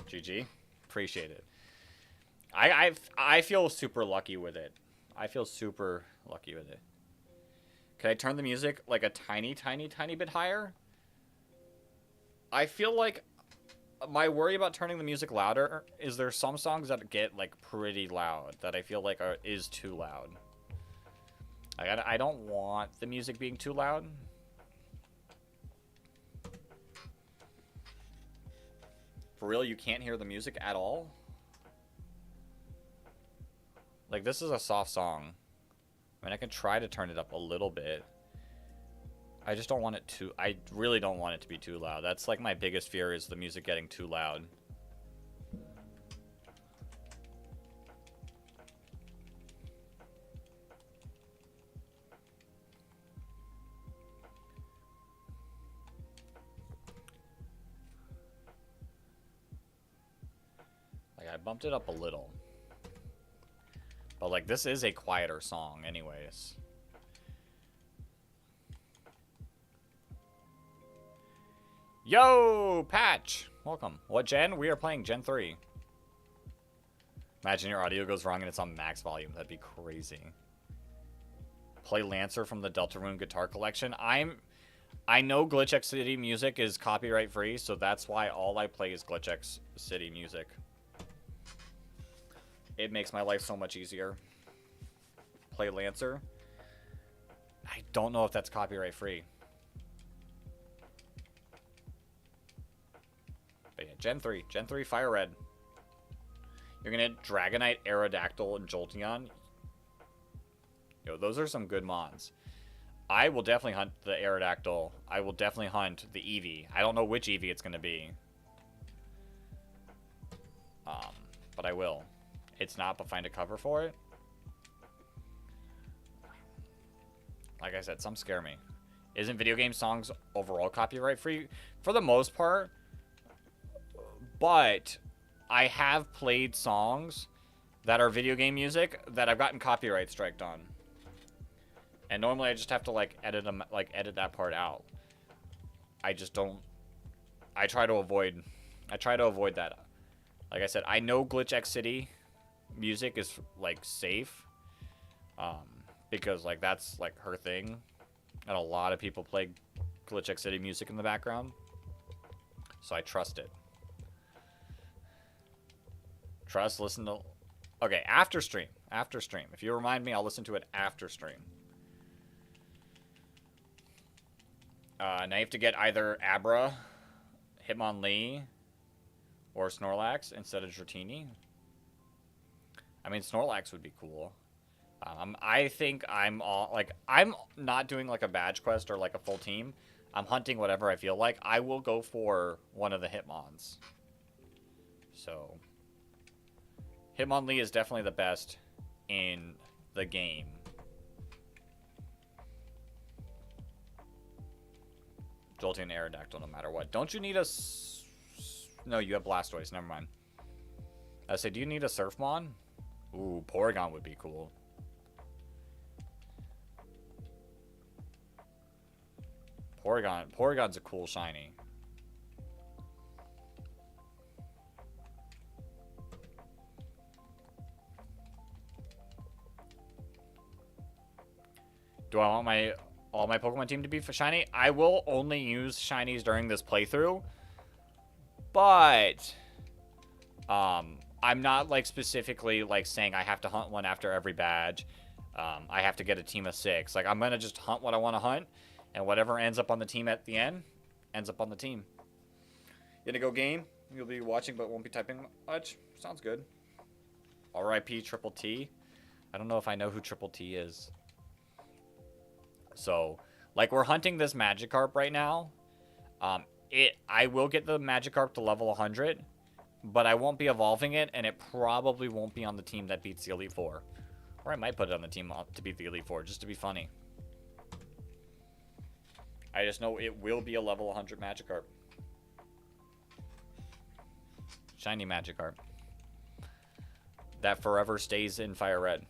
GG. Appreciate it. I feel super lucky with it. I feel super lucky with it. Can I turn the music like a tiny bit higher? I feel like my worry about turning the music louder is there's some songs that get like pretty loud that I feel like is too loud. I don't want the music being too loud. For real, you can't hear the music at all? Like, this is a soft song. I mean, I can try to turn it up a little bit. I just don't want it to... I really don't want it to be too loud. That's, like, my biggest fear is the music getting too loud. Like, I bumped it up a little. But, like, this is a quieter song anyways. Yo, Patch! Welcome. What gen? We are playing Gen 3. Imagine your audio goes wrong and it's on max volume. That'd be crazy. Play Lancer from the Deltarune Guitar Collection. I know Glitch X City music is copyright free, so that's why all I play is Glitch X City music. It makes my life so much easier. Play Lancer. I don't know if that's copyright free. But yeah, Gen 3. Gen 3 Fire Red. You're gonna hit Dragonite, Aerodactyl, and Jolteon. Yo, those are some good mons. I will definitely hunt the Aerodactyl. I will definitely hunt the Eevee. I don't know which Eevee it's gonna be. But I will. It's not, but find a cover for it. Like I said, some scare me. Isn't video game songs overall copyright free? For the most part. But I have played songs that are video game music that I've gotten copyright striked on. And normally I just have to like edit them, like edit that part out. I just don't. I try to avoid that. Like I said, I know Glitch X City music is like safe. Because like that's like her thing. And a lot of people play Glitch X City music in the background. So I trust it. Trust, listen to... Okay, after stream. After stream. If you remind me, I'll listen to it after stream. Now you have to get either Abra, Hitmonlee, or Snorlax instead of Dratini. I mean, Snorlax would be cool. I think I'm not doing like a badge quest or like a full team. I'm hunting whatever I feel like. I will go for one of the Hitmons. So, Hitmonlee is definitely the best in the game. Jolteon and Aerodactyl no matter what. Don't you need a... No, you have Blastoise. Never mind. I say, do you need a Surfmon? Ooh, Porygon would be cool. Porygon's a cool shiny. Do I want all my Pokemon team to be for shiny? I will only use shinies during this playthrough. But I'm not like specifically like saying I have to hunt one after every badge. I have to get a team of 6. Like I'm gonna just hunt what I want to hunt, and whatever ends up on the team at the end ends up on the team. You gonna go game? You'll be watching but won't be typing much. Sounds good. R.I.P. Triple T. I don't know if I know who Triple T is. So, like we're hunting this Magikarp right now. I will get the Magikarp to level 100, but I won't be evolving it, and it probably won't be on the team that beats the Elite Four. Or I might put it on the team to beat the Elite Four, just to be funny. I just know it will be a level 100 Magikarp. Shiny Magikarp. That forever stays in Fire Red.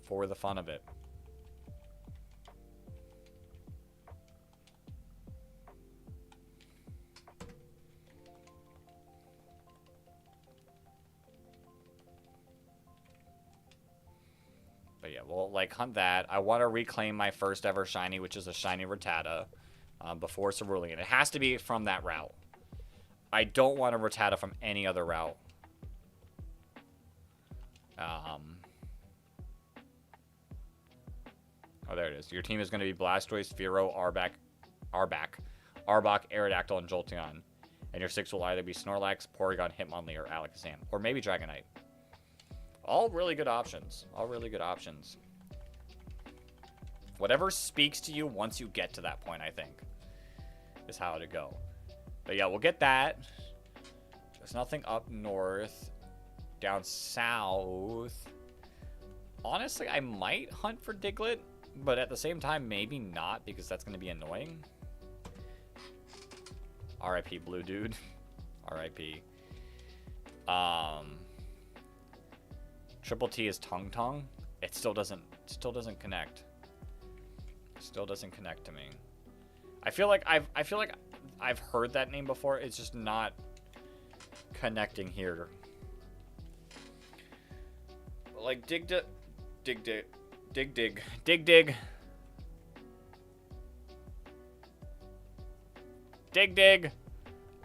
For the fun of it. But yeah, we'll like hunt that. I want to reclaim my first ever shiny, which is a shiny Rattata, before Cerulean. It has to be from that route. I don't want a Rattata from any other route. Oh, there it is. Your team is going to be Blastoise, Fearow, Arbok, Aerodactyl, and Jolteon. And your 6 will either be Snorlax, Porygon, Hitmonlee, or Alakazam. Or maybe Dragonite. All really good options. All really good options. Whatever speaks to you once you get to that point, I think, is how to go. But yeah, we'll get that. There's nothing up north. Down south. Honestly, I might hunt for Diglett, but at the same time, maybe not, because that's going to be annoying. R.I.P. Blue Dude. R.I.P. Triple T is Tung Tung. It still doesn't connect. Still doesn't connect to me. I feel like I've heard that name before. It's just not connecting here. Like dig.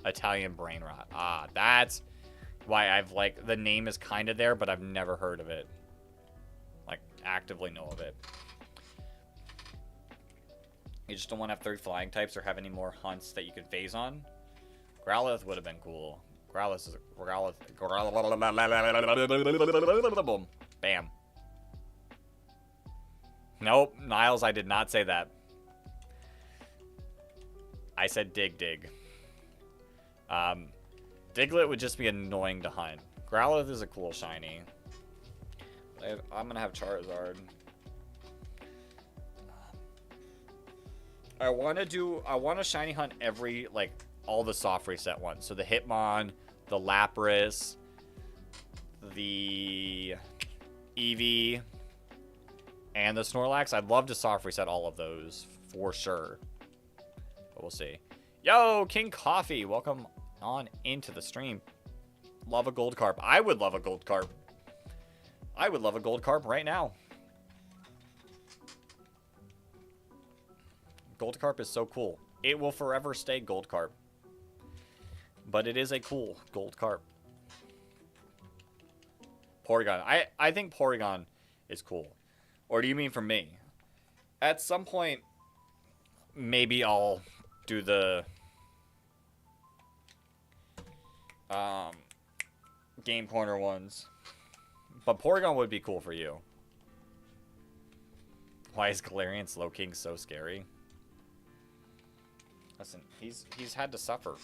Italian brain rot. Ah, that's why I've like the name is kind of there, but I've never heard of it. Like actively know of it. You just don't want to have 3 flying types or have any more hunts that you can phase on. Growlithe would have been cool. Growlithe is Growlithe. Boom. Bam. Nope, Niles, I did not say that. I said dig. Diglett would just be annoying to hunt. Growlithe is a cool shiny. I'm gonna have Charizard. I want to shiny hunt every, like, all the soft reset ones. So the Hitmon, the Lapras, the Eevee, and the Snorlax. I'd love to soft reset all of those for sure. But we'll see. Yo, King Coffee, welcome on into the stream. Love a gold carp. I would love a gold carp. I would love a gold carp right now. Gold carp is so cool. It will forever stay gold carp. But it is a cool gold carp. Porygon. I think Porygon is cool. Or do you mean for me? At some point, maybe I'll do the Game Corner ones. But Porygon would be cool for you. Why is Galarian Slowking so scary? Listen, he's had to suffer.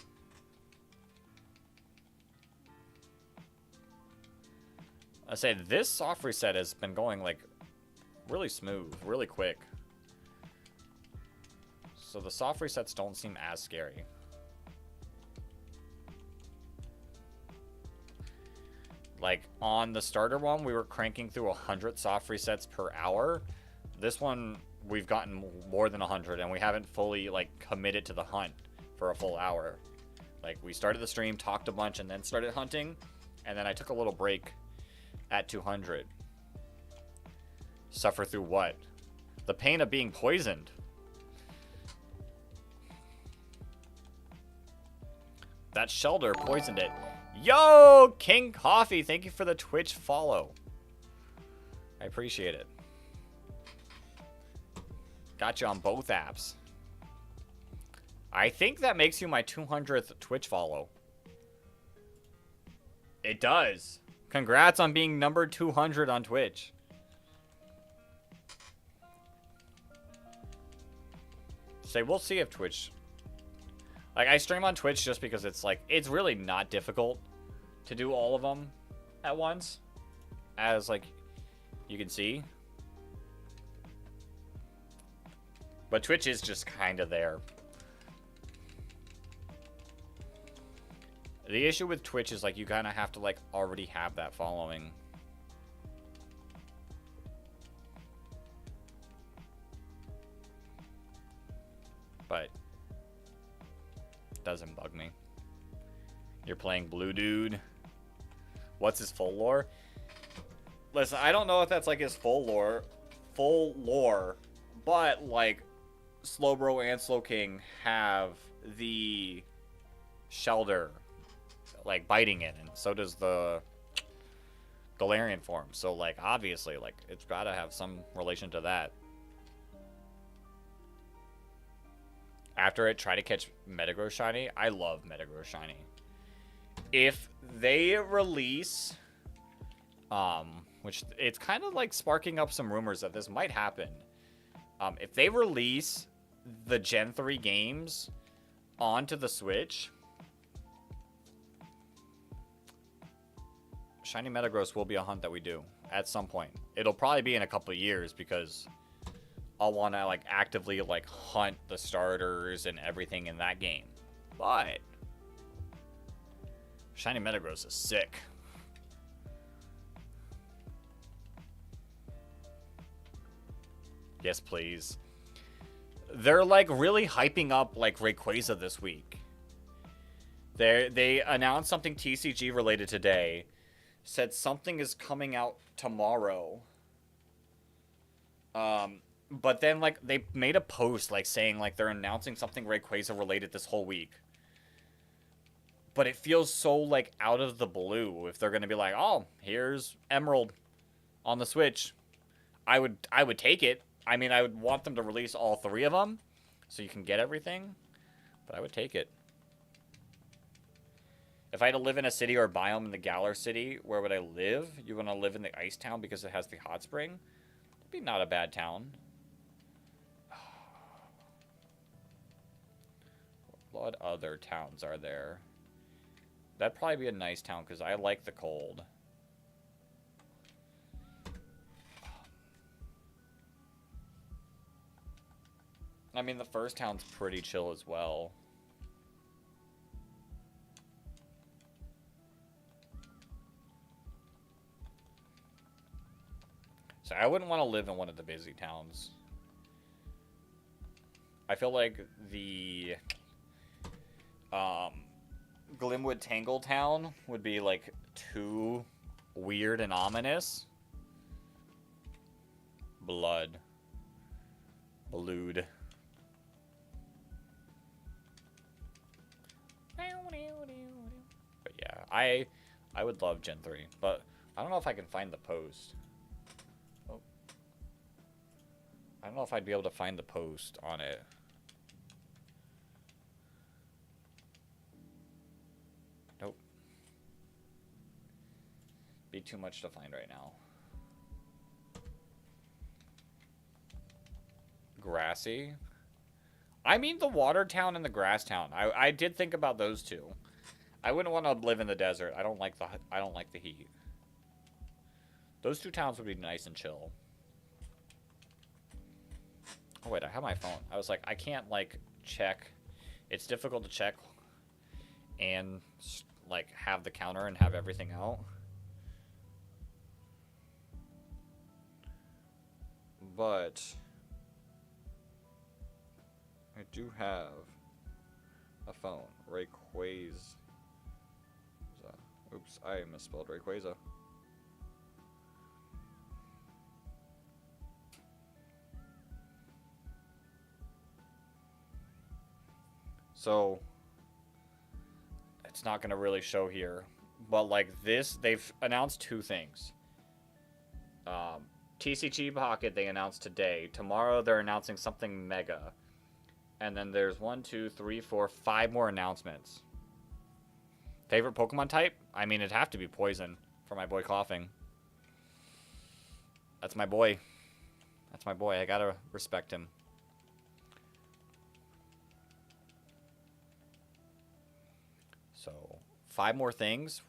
I say this soft reset has been going like really smooth, really quick. So the soft resets don't seem as scary. Like on the starter one, we were cranking through 100 soft resets per hour. This one, we've gotten more than 100, and we haven't fully like committed to the hunt for a full hour. Like we started the stream, talked a bunch, and then started hunting, and then I took a little break at 200. Suffer through what? The pain of being poisoned. That Shelter poisoned it. Yo, King Coffee, thank you for the Twitch follow. I appreciate it. Got you on both apps. I think that makes you my 200th Twitch follow. It does. Congrats on being number 200 on Twitch. Say, we'll see if Twitch... Like, I stream on Twitch just because it's, like, it's really not difficult to do all of them at once. As, like, you can see. But Twitch is just kind of there. The issue with Twitch is, like, you kind of have to, like, already have that following. But doesn't bug me. You're playing Blue Dude. What's his full lore? Listen, I don't know if that's, like, his full lore, but, like, Slowbro and Slowking have the Shelter, like, biting it, and so does the Galarian form. So, like, obviously, like, it's gotta have some relation to that. After it, try to catch Metagross Shiny. I love Metagross Shiny. If they release, which it's kind of like sparking up some rumors that this might happen. If they release the Gen 3 games onto the Switch, Shiny Metagross will be a hunt that we do at some point. It'll probably be in a couple of years because I'll want to, like, actively, like, hunt the starters and everything in that game. But Shiny Metagross is sick. Yes, please. They're, like, really hyping up, like, Rayquaza this week. They announced something TCG related today. Said something is coming out tomorrow. But then, like, they made a post, like, saying, like, they're announcing something Rayquaza related this whole week. But it feels so, like, out of the blue if they're going to be like, oh, here's Emerald on the Switch. I would take it. I mean, I would want them to release all 3 of them so you can get everything. But I would take it. If I had to live in a city or a biome in the Galar City, where would I live? You want to live in the Ice Town because it has the hot spring? It'd be not a bad town. What other towns are there? That'd probably be a nice town because I like the cold. I mean, the first town's pretty chill as well. So I wouldn't want to live in one of the busy towns. I feel like the Glimwood Tangletown would be, like, too weird and ominous. Blood. Blood. But yeah, I would love Gen 3. But I don't know if I can find the post. Oh. I don't know if I'd be able to find the post on it. Nope. Be too much to find right now. Grassy. I mean the water town and the grass town. I did think about those two. I wouldn't want to live in the desert. I don't like the heat. Those two towns would be nice and chill. Oh wait, I have my phone. I was like, I can't like check. It's difficult to check and like have the counter and have everything out. But I do have a phone. Rayquaza. Oops, I misspelled Rayquaza. So it's not going to really show here. But like this, they've announced two things. TCG Pocket they announced today. Tomorrow they're announcing something mega. And then there's 1, 2, 3, 4, 5 more announcements. Favorite Pokemon type? I mean, it'd have to be Poison for my boy Coughing. That's my boy. That's my boy. I gotta respect him. So, 5 more things.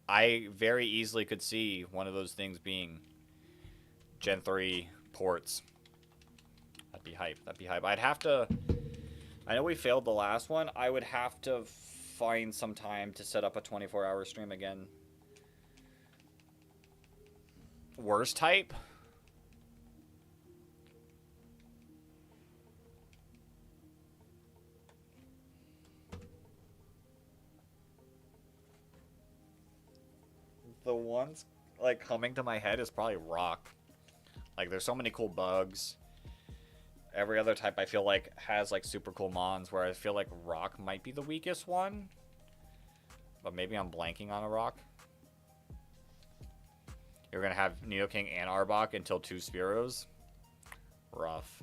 I very easily could see one of those things being Gen 3 ports. That'd be hype. That'd be hype. I'd have to... I know we failed the last one. I would have to find some time to set up a 24-hour stream again. Worst type? The ones like coming to my head is probably rock. Like there's so many cool bugs. Every other type I feel like has like super cool mons, where I feel like rock might be the weakest one. But maybe I'm blanking on a rock. You're gonna have Nidoking and Arbok until 2 Spearows. Rough.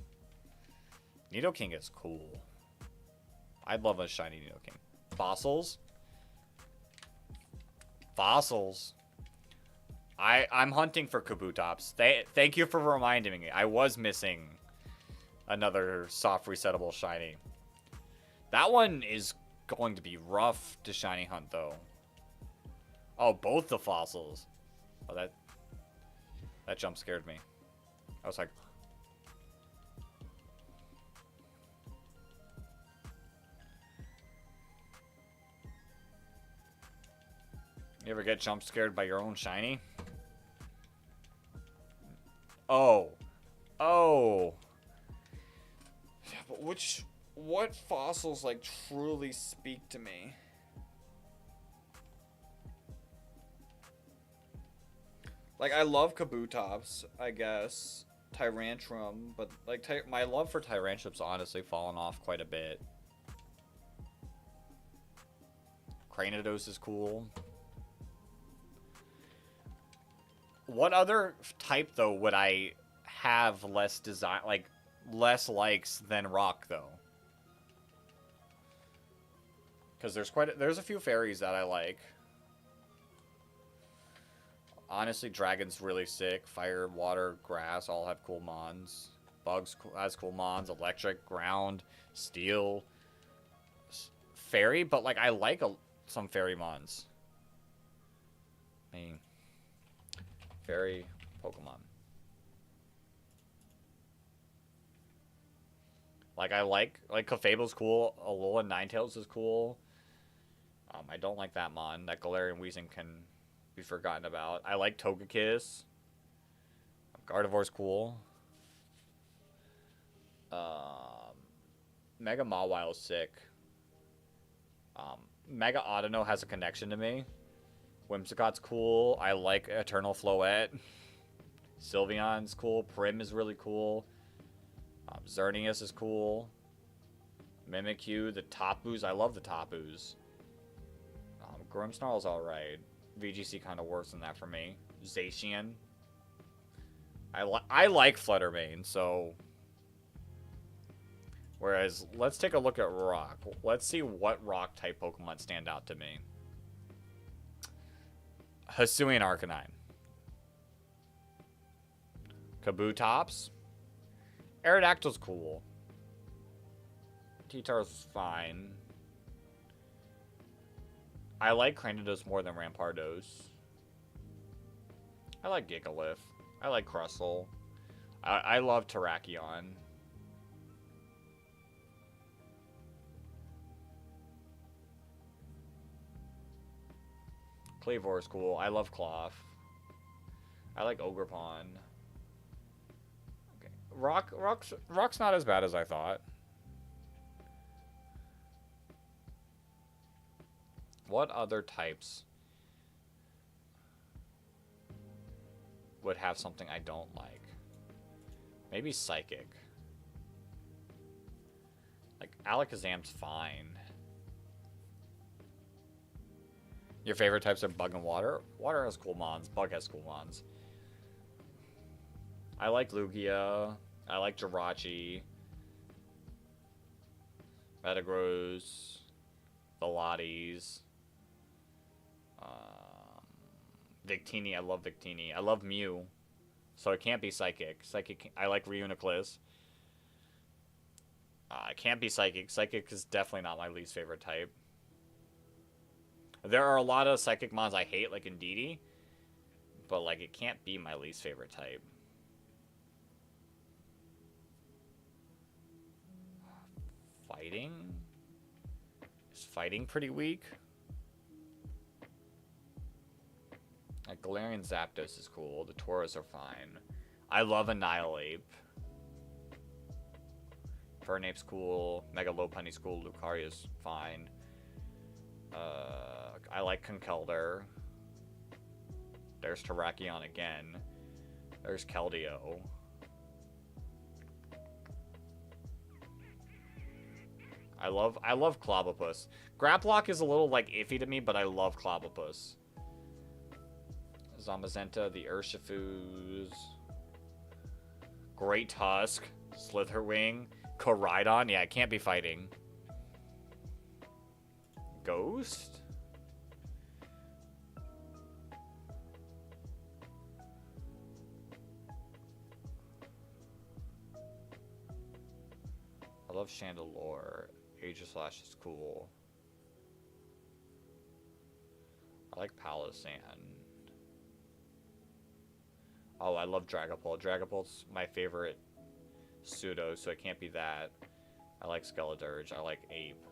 Nidoking is cool. I'd love a shiny Nidoking. Fossils. Fossils. I'm hunting for Kabutops. Thank you for reminding me. I was missing another soft resettable shiny. That one is going to be rough to shiny hunt though. Oh, both the fossils. Oh, that jump scared me. I was like, you ever get jump scared by your own shiny? Oh. Oh. Yeah, but what fossils like truly speak to me? Like I love Kabutops, I guess. Tyrantrum, but like my love for Tyrantrum's honestly fallen off quite a bit. Cranidos is cool. What other type though would I have less less likes than rock though? Because there's a few fairies that I like. Honestly, dragon's really sick. Fire, water, grass all have cool mons. Bugs has cool mons. Electric, ground, steel, fairy. But like I like some fairy mons. I mean, fairy Pokemon. Like I like Clefable's cool. Alola Ninetales is cool. I don't like that mon. That Galarian Weezing can be forgotten about. I like Togekiss. Gardevoir's cool. Mega Mawile is sick. Mega Audino has a connection to me. Whimsicott's cool. I like Eternal Floette. Sylveon's cool. Prim is really cool. Xerneas is cool. Mimikyu, the Tapus. I love the Tapus. Grimmsnarl's alright. VGC kind of worse than that for me. Zacian. I like Fluttermane, so... Whereas, let's take a look at Rock. Let's see what Rock-type Pokemon stand out to me. Hisuian Arcanine. Kabutops. Aerodactyl's cool. T-Tar's fine. I like Cranidos more than Rampardos. I like Gigalith. I like Crustle. I love Terrakion. Kleavor is cool. I love Cloth. I like Ogerpon. Okay. Rock's not as bad as I thought. What other types would have something I don't like? Maybe Psychic. Like, Alakazam's fine. Your favorite types are Bug and Water? Water has cool mons. Bug has cool mons. I like Lugia. I like Jirachi. Metagross. Velotes. Victini. I love Victini. I love Mew. So it can't be Psychic. I like Reuniclus. It can't be Psychic. Psychic is definitely not my least favorite type. There are a lot of Psychic mons I hate, like Indeedee. But, like, it can't be my least favorite type. Fighting? Is fighting pretty weak? Like, Galarian Zapdos is cool. The Tauros are fine. I love Annihilape. Fernape's cool. Mega Lopunny's cool. Lucaria's fine. I like Conkeldurr. There's Terrakion again. There's Keldeo. I love Clobbopus. Graplock is a little, like, iffy to me, but I love Clobbopus. Zamazenta, the Urshifu's. Great Tusk. Slitherwing. Koraidon. Yeah, it can't be fighting. Ghost? I love Chandelure. Aegislash is cool. I like Palossand. Oh, I love Dragapult. Dragapult's my favorite pseudo, so it can't be that. I like Skeledirge. I like Ape.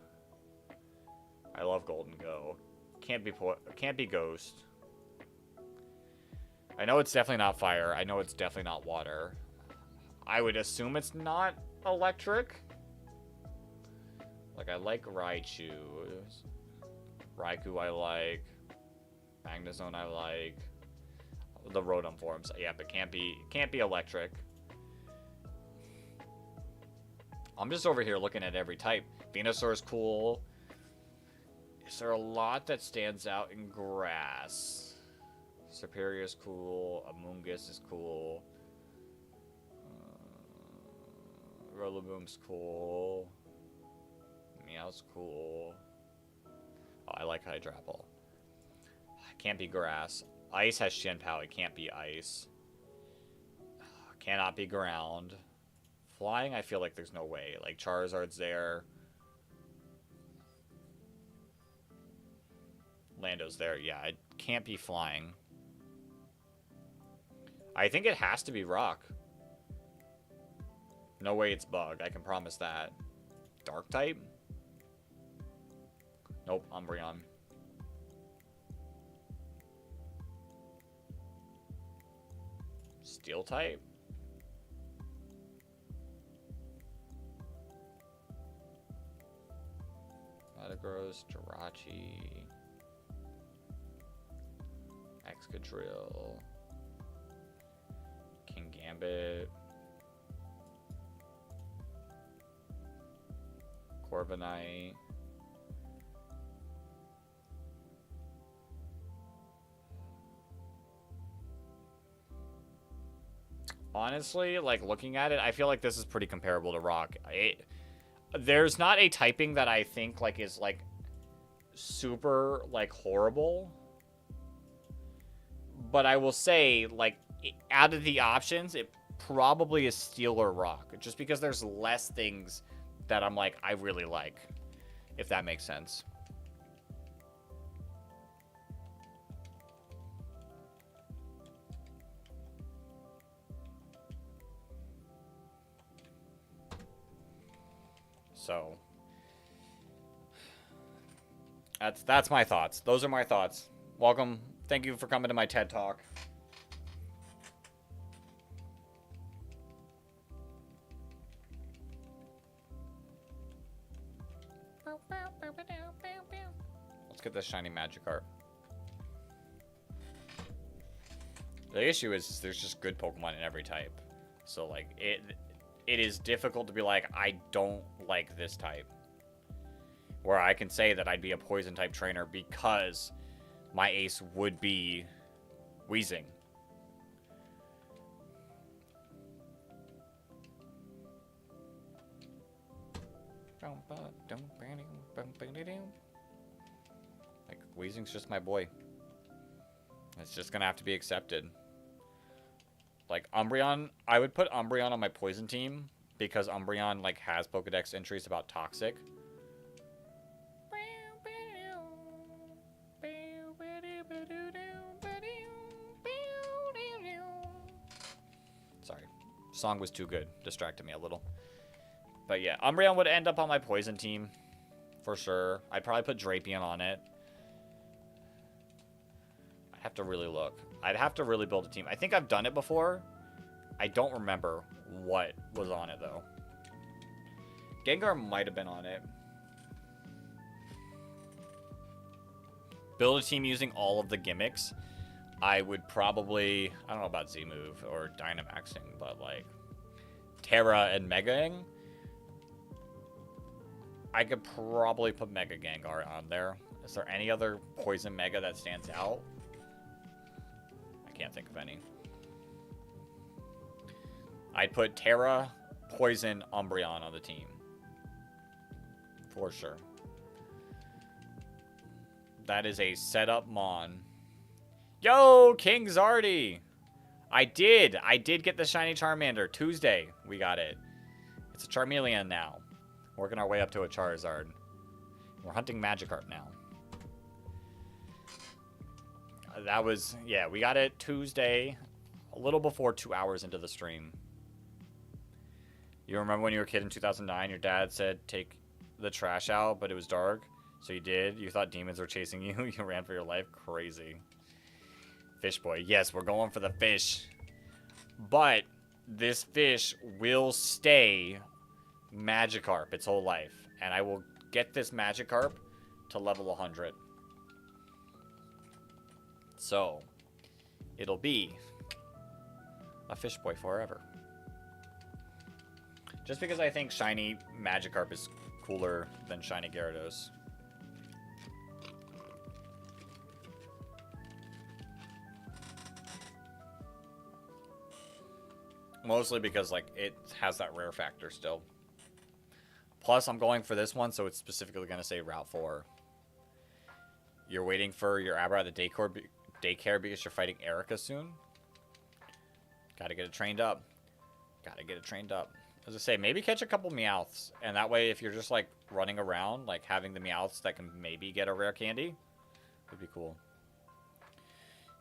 I love Golden Go. Can't be Ghost. I know it's definitely not fire. I know it's definitely not water. I would assume it's not electric. Like, I like Raichu. Raikou I like. Magnezone I like. The Rotom forms. Yeah, but can't be electric. I'm just over here looking at every type. Venusaur's cool. Is there a lot that stands out in grass? Superior's cool. Amoonguss is cool. Rillaboom's cool. Meow's cool. Oh, I like Hydrapple. Can't be grass. Ice has Shinpao. It can't be ice. Cannot be ground. Flying, I feel like there's no way. Like, Charizard's there. Lando's there. Yeah, it can't be flying. I think it has to be rock. No way it's bug. I can promise that. Dark type? Nope, Umbreon. Steel type? Metagross, Jirachi, Excadrill, Kingambit, Corviknight, Honestly, like, looking at it, I feel like this is pretty comparable to Rock. There's not a typing that I think, like, is, like, super, like, horrible. But I will say, like, out of the options, it probably is Steel or Rock. Just because there's less things that I'm like, I really like. If that makes sense. So that's my thoughts. Those are my thoughts. Welcome. Thank you for coming to my TED Talk. Let's get this shiny Magikarp. The issue is there's just good Pokemon in every type. So, like, it is difficult to be like, I don't like this type. Where I can say that I'd be a poison type trainer because my ace would be Weezing. Like, Weezing's just my boy. It's just gonna have to be accepted. Like, Umbreon, I would put Umbreon on my poison team because Umbreon, like, has Pokedex entries about Toxic. Sorry. Song was too good. Distracted me a little. But yeah, Umbreon would end up on my poison team. For sure. I'd probably put Drapion on it. I'd have to really look. I'd have to really build a team. I think I've done it before. I don't remember what was on it, though. Gengar might have been on it. Build a team using all of the gimmicks. I would probably... I don't know about Z-Move or Dynamaxing, but, like... Terra and Mega-ing. I could probably put Mega Gengar on there. Is there any other Poison Mega that stands out? I can't think of any. I'd put Terra, Poison, Umbreon on the team. For sure. That is a setup Mon. Yo, King Zardy! I did get the shiny Charmander. Tuesday, we got it. It's a Charmeleon now. Working our way up to a Charizard. We're hunting Magikarp now. That was, yeah, we got it Tuesday, a little before 2 hours into the stream. You remember when you were a kid in 2009, your dad said, take the trash out, but it was dark? So you did? You thought demons were chasing you? You ran for your life? Crazy. Fish boy. Yes, we're going for the fish. But this fish will stay Magikarp its whole life. And I will get this Magikarp to level 100. So, it'll be a fish boy forever. Just because I think shiny Magikarp is cooler than shiny Gyarados. Mostly because, like, it has that rare factor still. Plus, I'm going for this one, so it's specifically going to say Route 4. You're waiting for your Abra at the daycare because you're fighting Erica soon? Gotta get it trained up. Gotta get it trained up. As I say, maybe catch a couple Meowths. And that way, if you're just, like, running around, like, having the Meowths that can maybe get a rare candy, would be cool.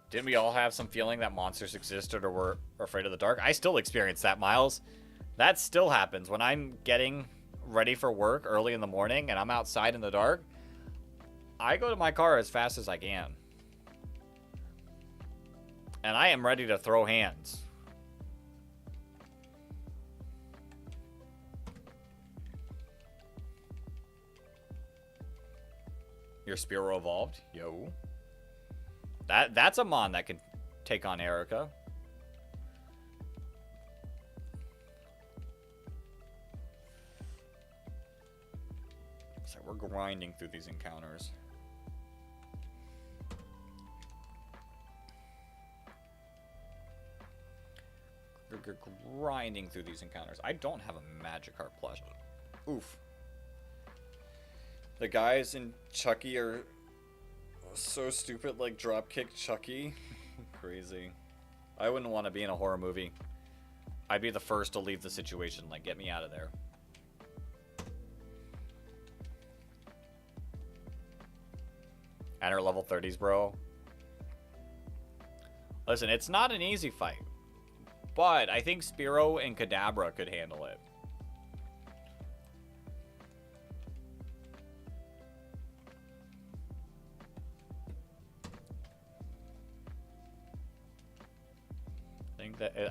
Didn't we all have some feeling that monsters existed or were afraid of the dark? I still experience that, Miles. That still happens. When I'm getting ready for work early in the morning and I'm outside in the dark, I go to my car as fast as I can. And I am ready to throw hands. Your Spearow evolved? Yo. That's a Mon that can take on Erica. So we're grinding through these encounters. You're grinding through these encounters. I don't have a Magikarp plush. Oof. The guys in Chucky are so stupid, like dropkick Chucky. Crazy. I wouldn't want to be in a horror movie. I'd be the first to leave the situation. Like, get me out of there. Enter level 30s, bro. Listen, it's not an easy fight. But I think Spearow and Kadabra could handle it.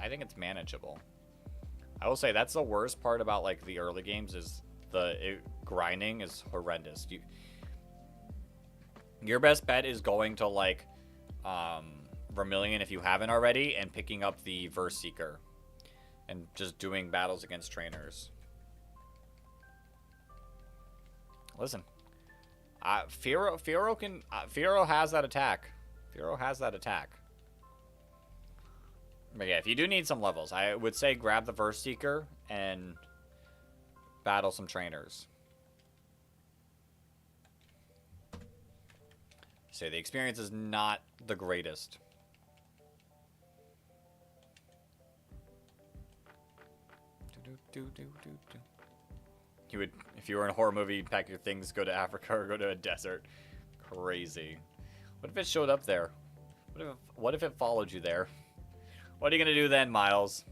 I think it's manageable. I will say that's the worst part about like the early games is grinding is horrendous. Your best bet is going to like Vermilion if you haven't already and picking up the Verse Seeker and just doing battles against trainers. Listen, Firo has that attack. Firo has that attack. But yeah, if you do need some levels, I would say grab the Verse Seeker and battle some trainers. So the experience is not the greatest. You would, if you were in a horror movie, you'd pack your things, go to Africa, or go to a desert. Crazy. What if it showed up there? What if it followed you there? What are you gonna do then, Miles?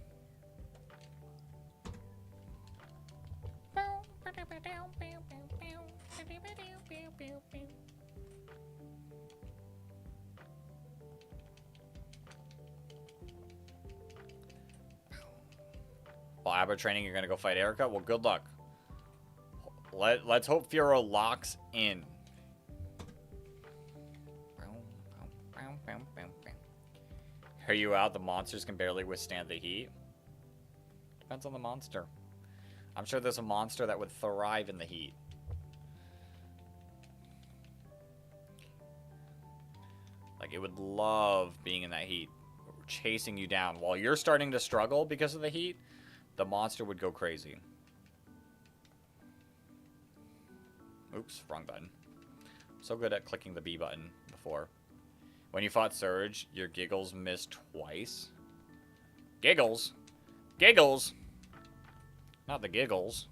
While Abra training, you're gonna go fight Erica? Well, good luck. Let's hope Firo locks in. Hear you out, the monsters can barely withstand the heat. Depends on the monster. I'm sure there's a monster that would thrive in the heat. Like, it would love being in that heat, chasing you down. While you're starting to struggle because of the heat, the monster would go crazy. Oops, wrong button. So good at clicking the B button before. When you fought Surge, your Giggles missed twice. Giggles? Giggles? Not the Giggles.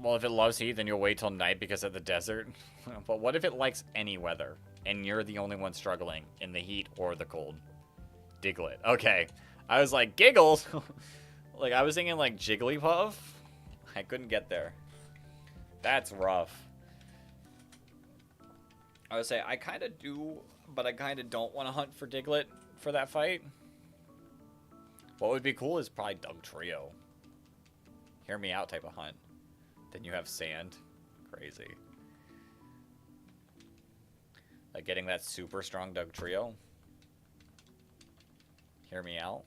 Well, if it loves heat, then you'll wait till night because of the desert. But what if it likes any weather, and you're the only one struggling in the heat or the cold? Diglett. Okay. I was like, Giggles? Like, I was thinking, like, Jigglypuff? I couldn't get there. That's rough. I would say, I kind of do, but I kind of don't want to hunt for Diglett for that fight. What would be cool is probably Dugtrio. Hear me out type of hunt. Then you have Sand. Crazy. Like getting that super strong Dugtrio. Hear me out.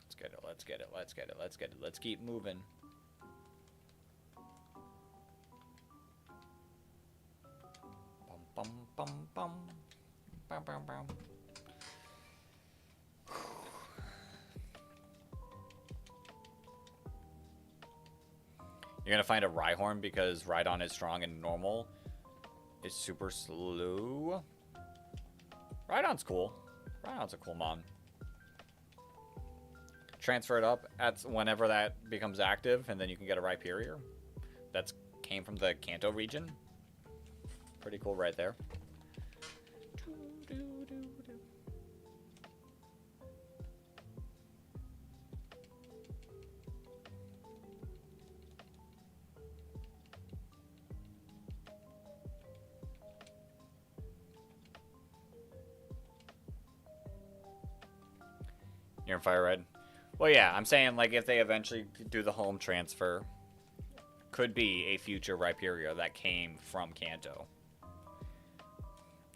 Let's get it, let's get it, let's get it, let's get it. Let's keep moving. Bum bum bum bum. Bum bum bum. You're gonna find a Rhyhorn because Rhydon is strong and normal. It's super slow. Rhydon's cool. Rhydon's a cool mon. Transfer it up at whenever that becomes active, and then you can get a Rhyperior. That's came from the Kanto region. Pretty cool right there. You're in Fire Red. Well, yeah, I'm saying, like, if they eventually do the home transfer, could be a future Rhyperior that came from Kanto.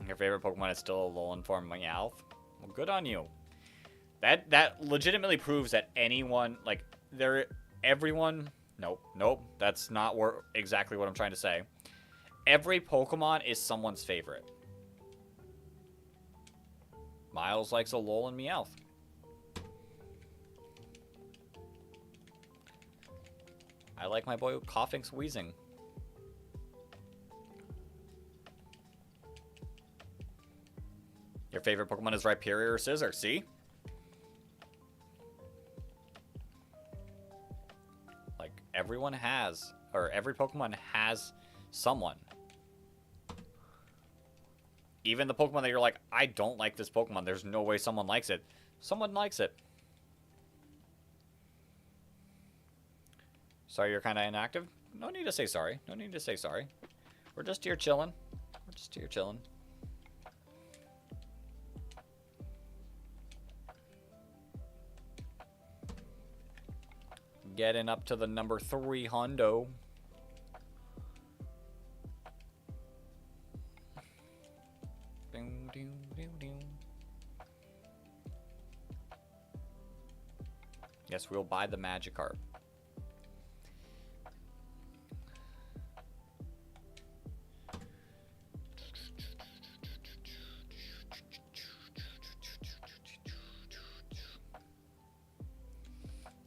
Your favorite Pokemon is still a Alolan form Meowth? Well, good on you. That legitimately proves that anyone, like, everyone... Nope. That's not exactly what I'm trying to say. Every Pokemon is someone's favorite. Miles likes Alolan Meowth. I like my boy coughing, wheezing. Your favorite Pokemon is Rhyperior or Scizor, see? Like, everyone has, or every Pokemon has someone. Even the Pokemon that you're like, I don't like this Pokemon, there's no way someone likes it. Someone likes it. Sorry you're kind of inactive? No need to say sorry. No need to say sorry. We're just here chilling. We're just here chilling. Getting up to the number 3 hundo. Yes, we'll buy the Magikarp.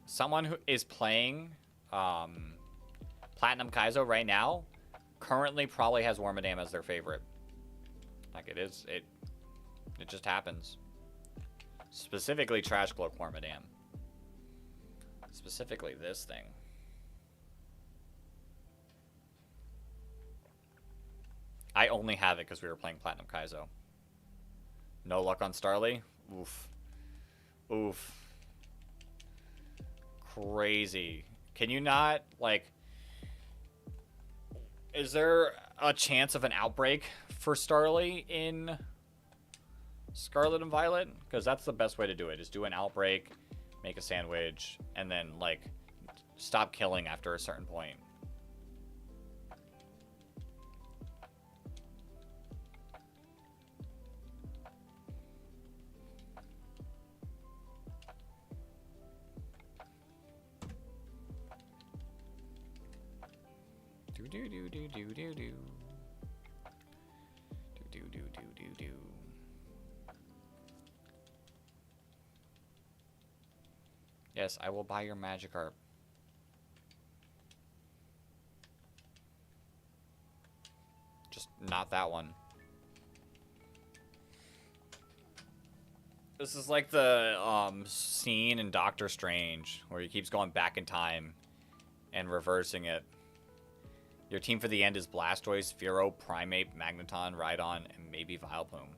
Someone who is playing Platinum Kaizo right now currently probably has Wormadam as their favorite. Like, it just happens. Specifically Trash Cloak Wormadam. Specifically this thing. I only have it because we were playing Platinum Kaizo. No luck on Starly? Oof. Oof. Crazy. Can you not, like... Is there a chance of an outbreak for Starly in Scarlet and Violet? Because that's the best way to do it, is do an outbreak, make a sandwich, and then, like, stop killing after a certain point. Do. Do. Yes, I will buy your Magikarp. Just not that one. This is like the scene in Doctor Strange where he keeps going back in time and reversing it. Your team for the end is Blastoise, Fearow, Primeape, Magneton, Rhydon, and maybe Vileplume.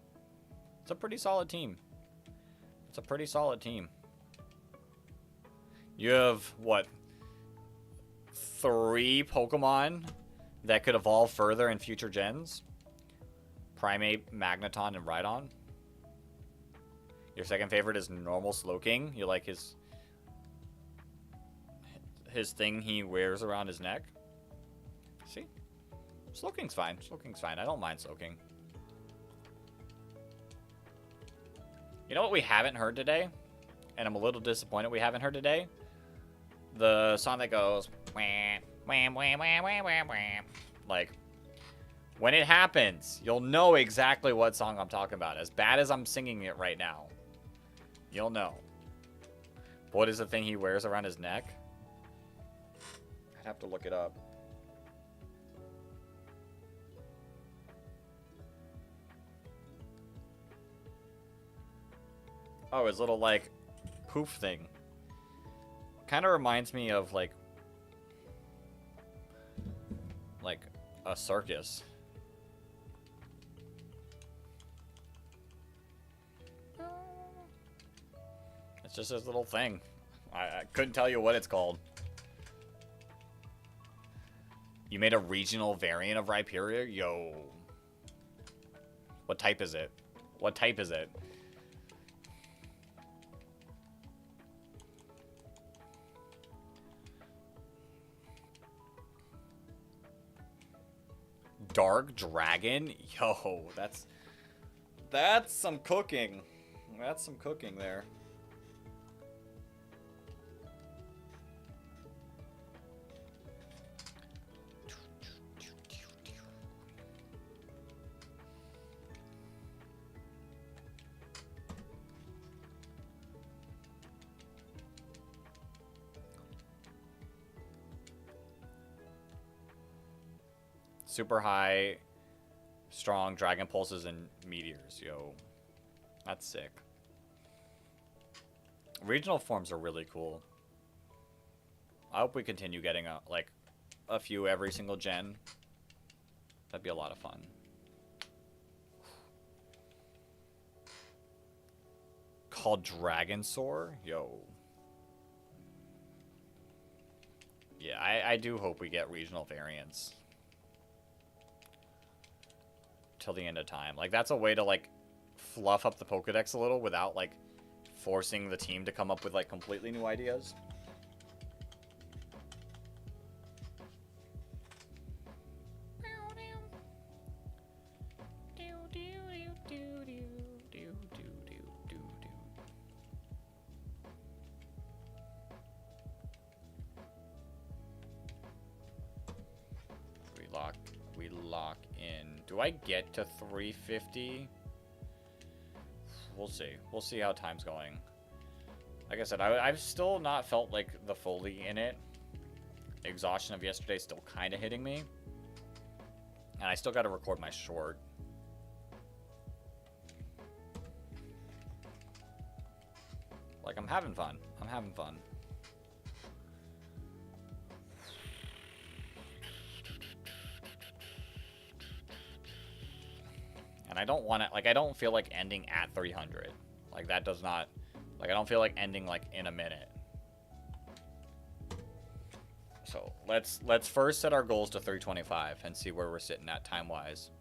It's a pretty solid team. It's a pretty solid team. You have, what, 3 Pokemon that could evolve further in future gens? Primeape, Magneton, and Rhydon. Your second favorite is normal Slowking. You like his thing he wears around his neck? See? Slowking's fine. Slowking's fine. I don't mind Slowking. You know what we haven't heard today? And I'm a little disappointed we haven't heard today? The song that goes... Wham, wham, wham, wham, wham, wham, wham. Like, when it happens, you'll know exactly what song I'm talking about. As bad as I'm singing it right now. You'll know. What is the thing he wears around his neck? I'd have to look it up. Oh, his little, like, poof thing. Kind of reminds me of, like a circus. It's just his little thing. I couldn't tell you what it's called. You made a regional variant of Rhyperior? Yo. What type is it? What type is it? Dark Dragon? Yo, that's That's some cooking. That's some cooking there. Super high, strong dragon pulses and meteors, yo. That's sick. Regional forms are really cool. I hope we continue getting a few every single gen. That'd be a lot of fun. Called Dragon Soar? Yo. Yeah, I do hope we get regional variants. Till the end of time. Like, that's a way to, like, fluff up the Pokedex a little without, like, forcing the team to come up with, like, completely new ideas. We lock in. Do I get to 350? We'll see. We'll see how time's going. Like I said, I've still not felt like the fully in it. Exhaustion of yesterday still kind of hitting me. And I still got to record my short. Like, I'm having fun. I'm having fun. And I don't want to, like, I don't feel like ending at 300. Like, that does not, like, I don't feel like ending, like, in a minute. So, let's first set our goals to 325 and see where we're sitting at time-wise.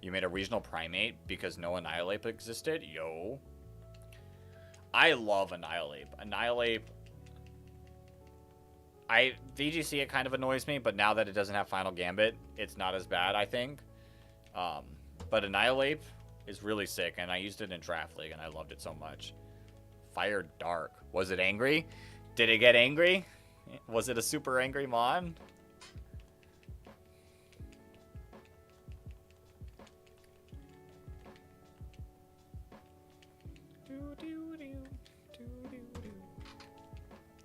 You made a regional primate because no Annihilate existed? Yo. I love Annihilate. Annihilate, VGC, it kind of annoys me, but now that it doesn't have Final Gambit, it's not as bad, I think. But Annihilate is really sick, and I used it in Draft League, and I loved it so much. Fire Dark. Was it angry? Did it get angry? Was it a super angry Mon?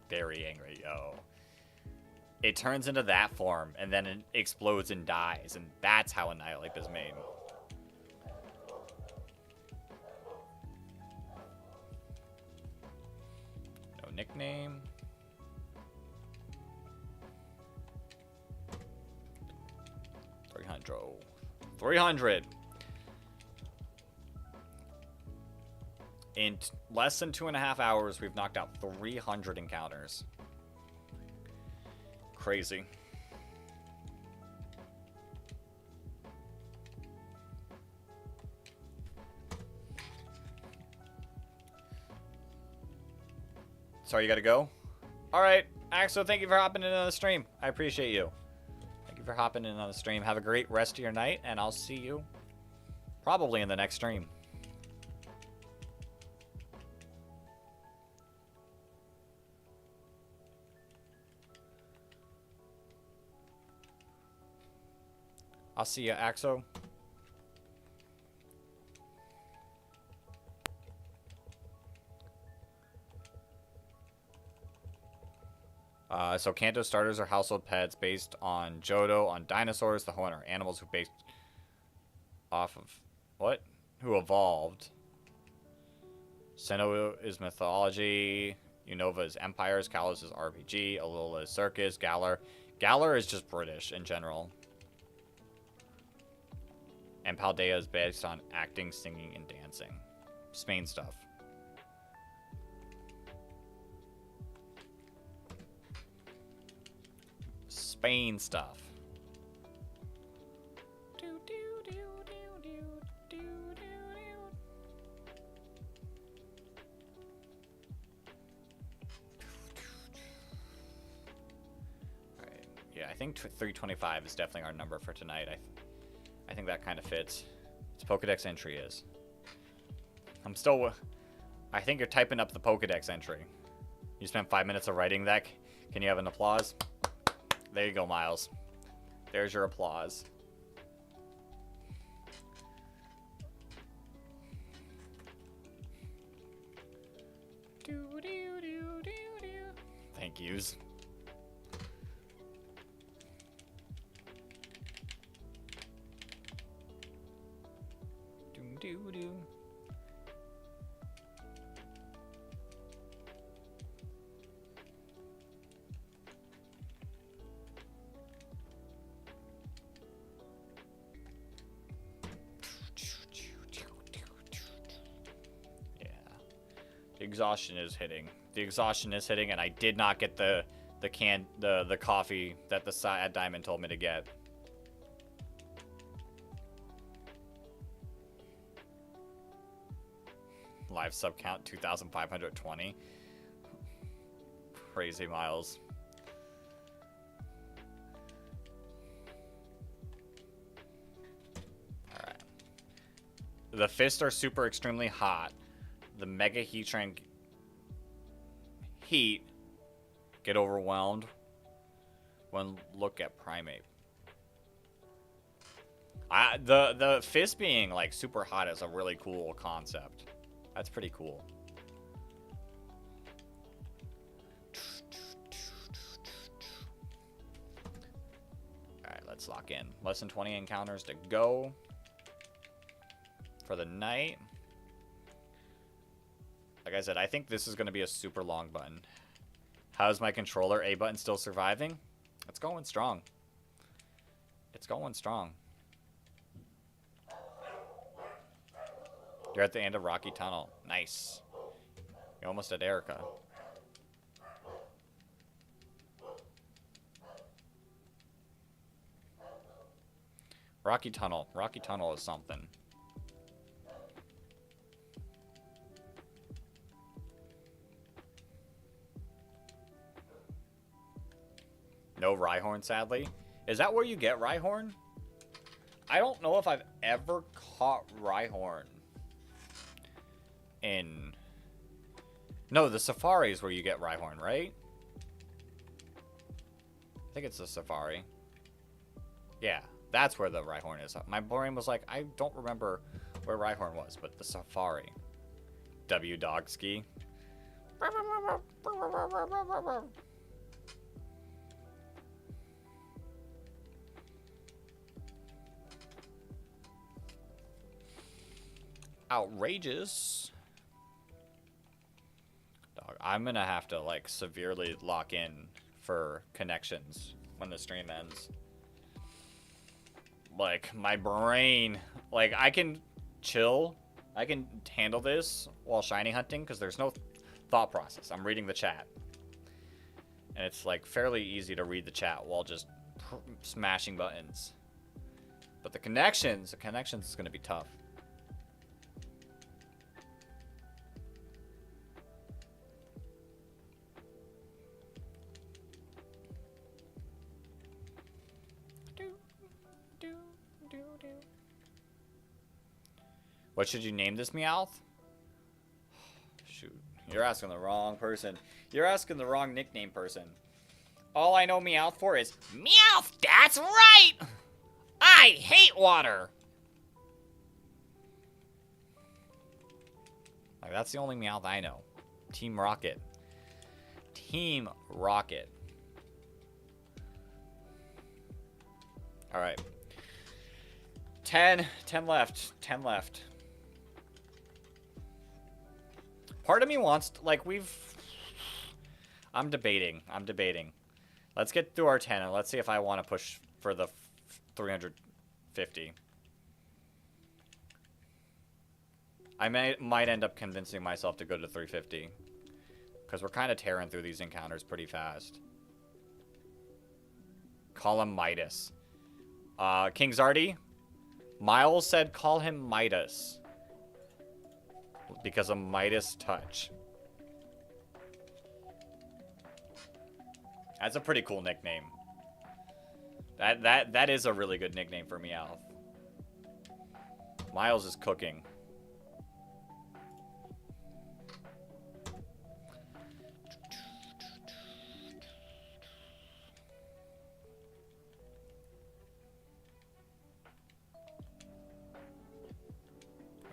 Very angry, yo. It turns into that form, and then it explodes and dies, and that's how Annihilate is made. No nickname. $300. In less than 2.5 hours, we've knocked out 300 encounters. Crazy. Sorry, you gotta go? Alright, Axel, thank you for hopping in on the stream. I appreciate you. Thank you for hopping in on the stream. Have a great rest of your night, and I'll see you probably in the next stream. I'll see you, Axo. So Kanto starters are household pets based on Johto, on dinosaurs. The Hoenn are animals who based off of what? Who evolved. Sinnoh is mythology. Unova is empires. Kalos is RPG. Alola is circus. Galar is just British in general. And Paldea is based on acting, singing, and dancing. Spain stuff. Spain stuff. Alright. Yeah, I think 325 is definitely our number for tonight. I think that kind of fits. Its Pokedex entry is. I'm still... I think you're typing up the Pokedex entry. You spent 5 minutes of writing that. Can you have an applause? There you go, Miles. There's your applause. Thank yous. Doo-doo-doo. Exhaustion is hitting. The exhaustion is hitting, and I did not get the coffee that the Sad Diamond told me to get. Live sub count 2,520. Crazy, Miles. All right. The fists are super extremely hot. The Mega Heatran heat get overwhelmed when look at Primate. The fist being like super hot is a really cool concept. That's pretty cool. Alright, let's lock in. Less than 20 encounters to go for the night. Like I said, I think this is going to be a super long button. How's my controller? A button still surviving? It's going strong. It's going strong. You're at the end of Rocky Tunnel. Nice. You're almost at Erica. Rocky Tunnel. Rocky Tunnel is something. No Rhyhorn, sadly. Is that where you get Rhyhorn? I don't know if I've ever caught Rhyhorn in... No, the Safari is where you get Rhyhorn, right? I think it's the Safari. Yeah, that's where the Rhyhorn is. My brain was like, I don't remember where Rhyhorn was, but the Safari. W Dog Ski. Outrageous. Dog, I'm gonna have to like severely lock in for connections when the stream ends. Like my brain, like I can chill, I can handle this while shiny hunting because there's no thought process. I'm reading the chat, and it's like fairly easy to read the chat while just smashing buttons. But the connections is gonna be tough. What should you name this Meowth? Shoot. You're asking the wrong person. You're asking the wrong nickname person. All I know Meowth for is Meowth, that's right! I hate water! Like, that's the only Meowth I know. Team Rocket. Team Rocket. Alright. 10 left. 10 left. Part of me wants to, like, I'm debating. Let's get through our 10 and let's see if I want to push for the 350. I might end up convincing myself to go to 350. Because we're kind of tearing through these encounters pretty fast. Call him Midas. King Zardy? Miles said call him Midas. Because of Midas touch. That's a pretty cool nickname. That is a really good nickname for Meowth. Miles is cooking.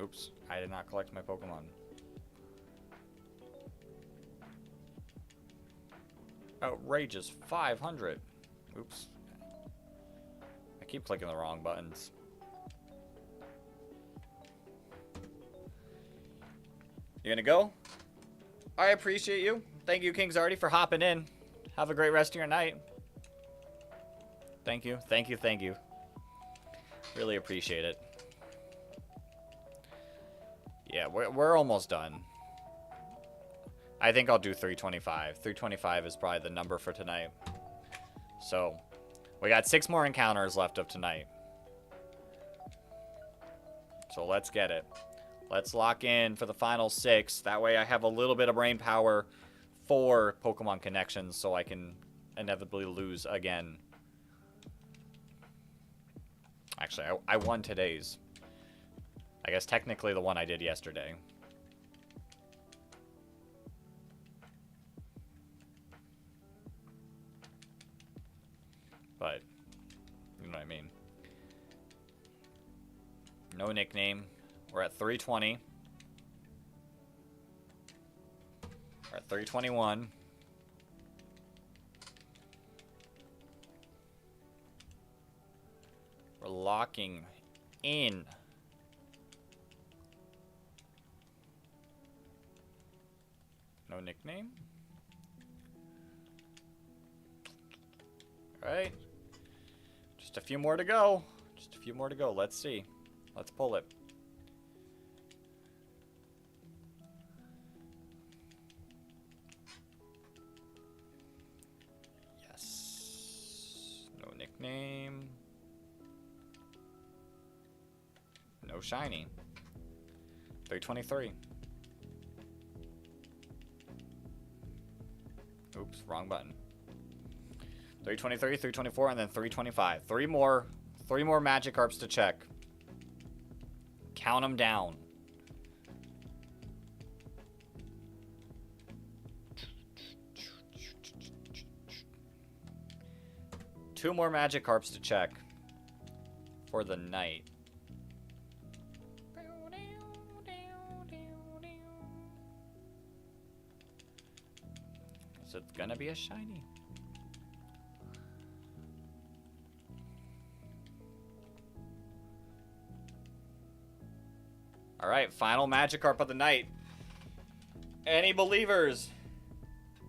Oops, I did not collect my Pokemon. Outrageous 500. Oops. I keep clicking the wrong buttons. You gonna go? I appreciate you. Thank you, King Zardy, for hopping in. Have a great rest of your night. Thank you, thank you, thank you. Really appreciate it. Yeah, we're almost done. I think I'll do 325. 325 is probably the number for tonight. So, we got 6 more encounters left of tonight. So let's get it. Let's lock in for the final 6. That way I have a little bit of brain power for Pokemon connections so I can inevitably lose again. Actually, I won today's. I guess technically the one I did yesterday. But, you know what I mean. No nickname. We're at 320. We're at 321. We're locking in. No nickname. All right. Just a few more to go. Just a few more to go. Let's see. Let's pull it. Yes. No nickname. No shiny. 323. Oops, wrong button. 323, 324, and then 325. Three more Magikarps to check. Count them down. Two more Magikarps to check for the night. So it's gonna be a shiny. All right, final Magikarp of the night. Any believers?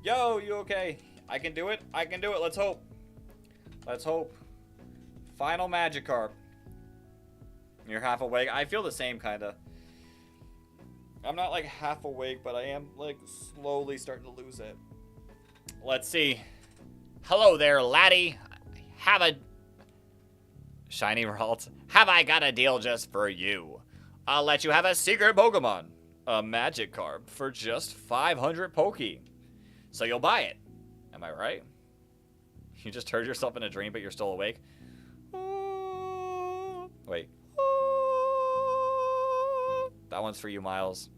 Yo, you okay? I can do it. I can do it. Let's hope. Let's hope. Final Magikarp. You're half awake. I feel the same, kind of. I'm not like half awake, but I am like slowly starting to lose it. Let's see. Hello there, laddie. Have a shiny Ralt. Have I got a deal just for you? I'll let you have a secret Pokemon, a Magikarp, for just 500 Poke. So you'll buy it. Am I right? You just heard yourself in a dream, but you're still awake? Wait. That one's for you, Miles.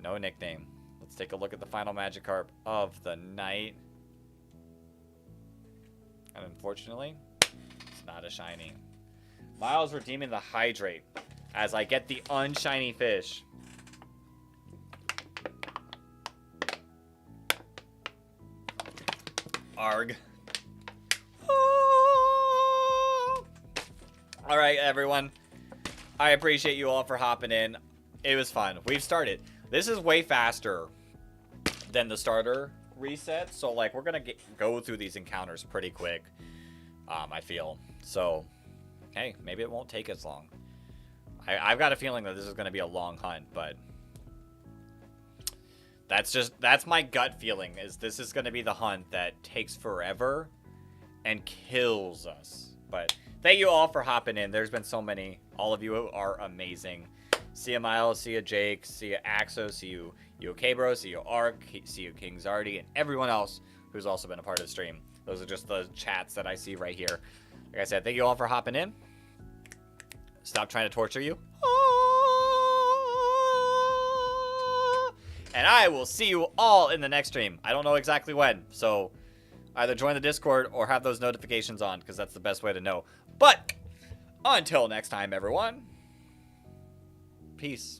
No nickname. Let's take a look at the final Magikarp of the night. And unfortunately, it's not a shiny. Miles redeeming the Hydrate as I get the unshiny fish. Arg. All right, everyone. I appreciate you all for hopping in. It was fun. We've started. This is way faster than the starter reset. So, like, we're going to go through these encounters pretty quick, I feel. So, hey, maybe it won't take as long. I've got a feeling that this is going to be a long hunt, but that's my gut feeling, is this is going to be the hunt that takes forever and kills us. But thank you all for hopping in. There's been so many. All of you are amazing. See you, Miles. See you, Jake. See you, Axo. See you, OK Bro. See you, Ark. See you, King Zardy. And everyone else who's also been a part of the stream. Those are just the chats that I see right here. Like I said, thank you all for hopping in. Stop trying to torture you. And I will see you all in the next stream. I don't know exactly when, so either join the Discord or have those notifications on, because that's the best way to know. But until next time, everyone, peace.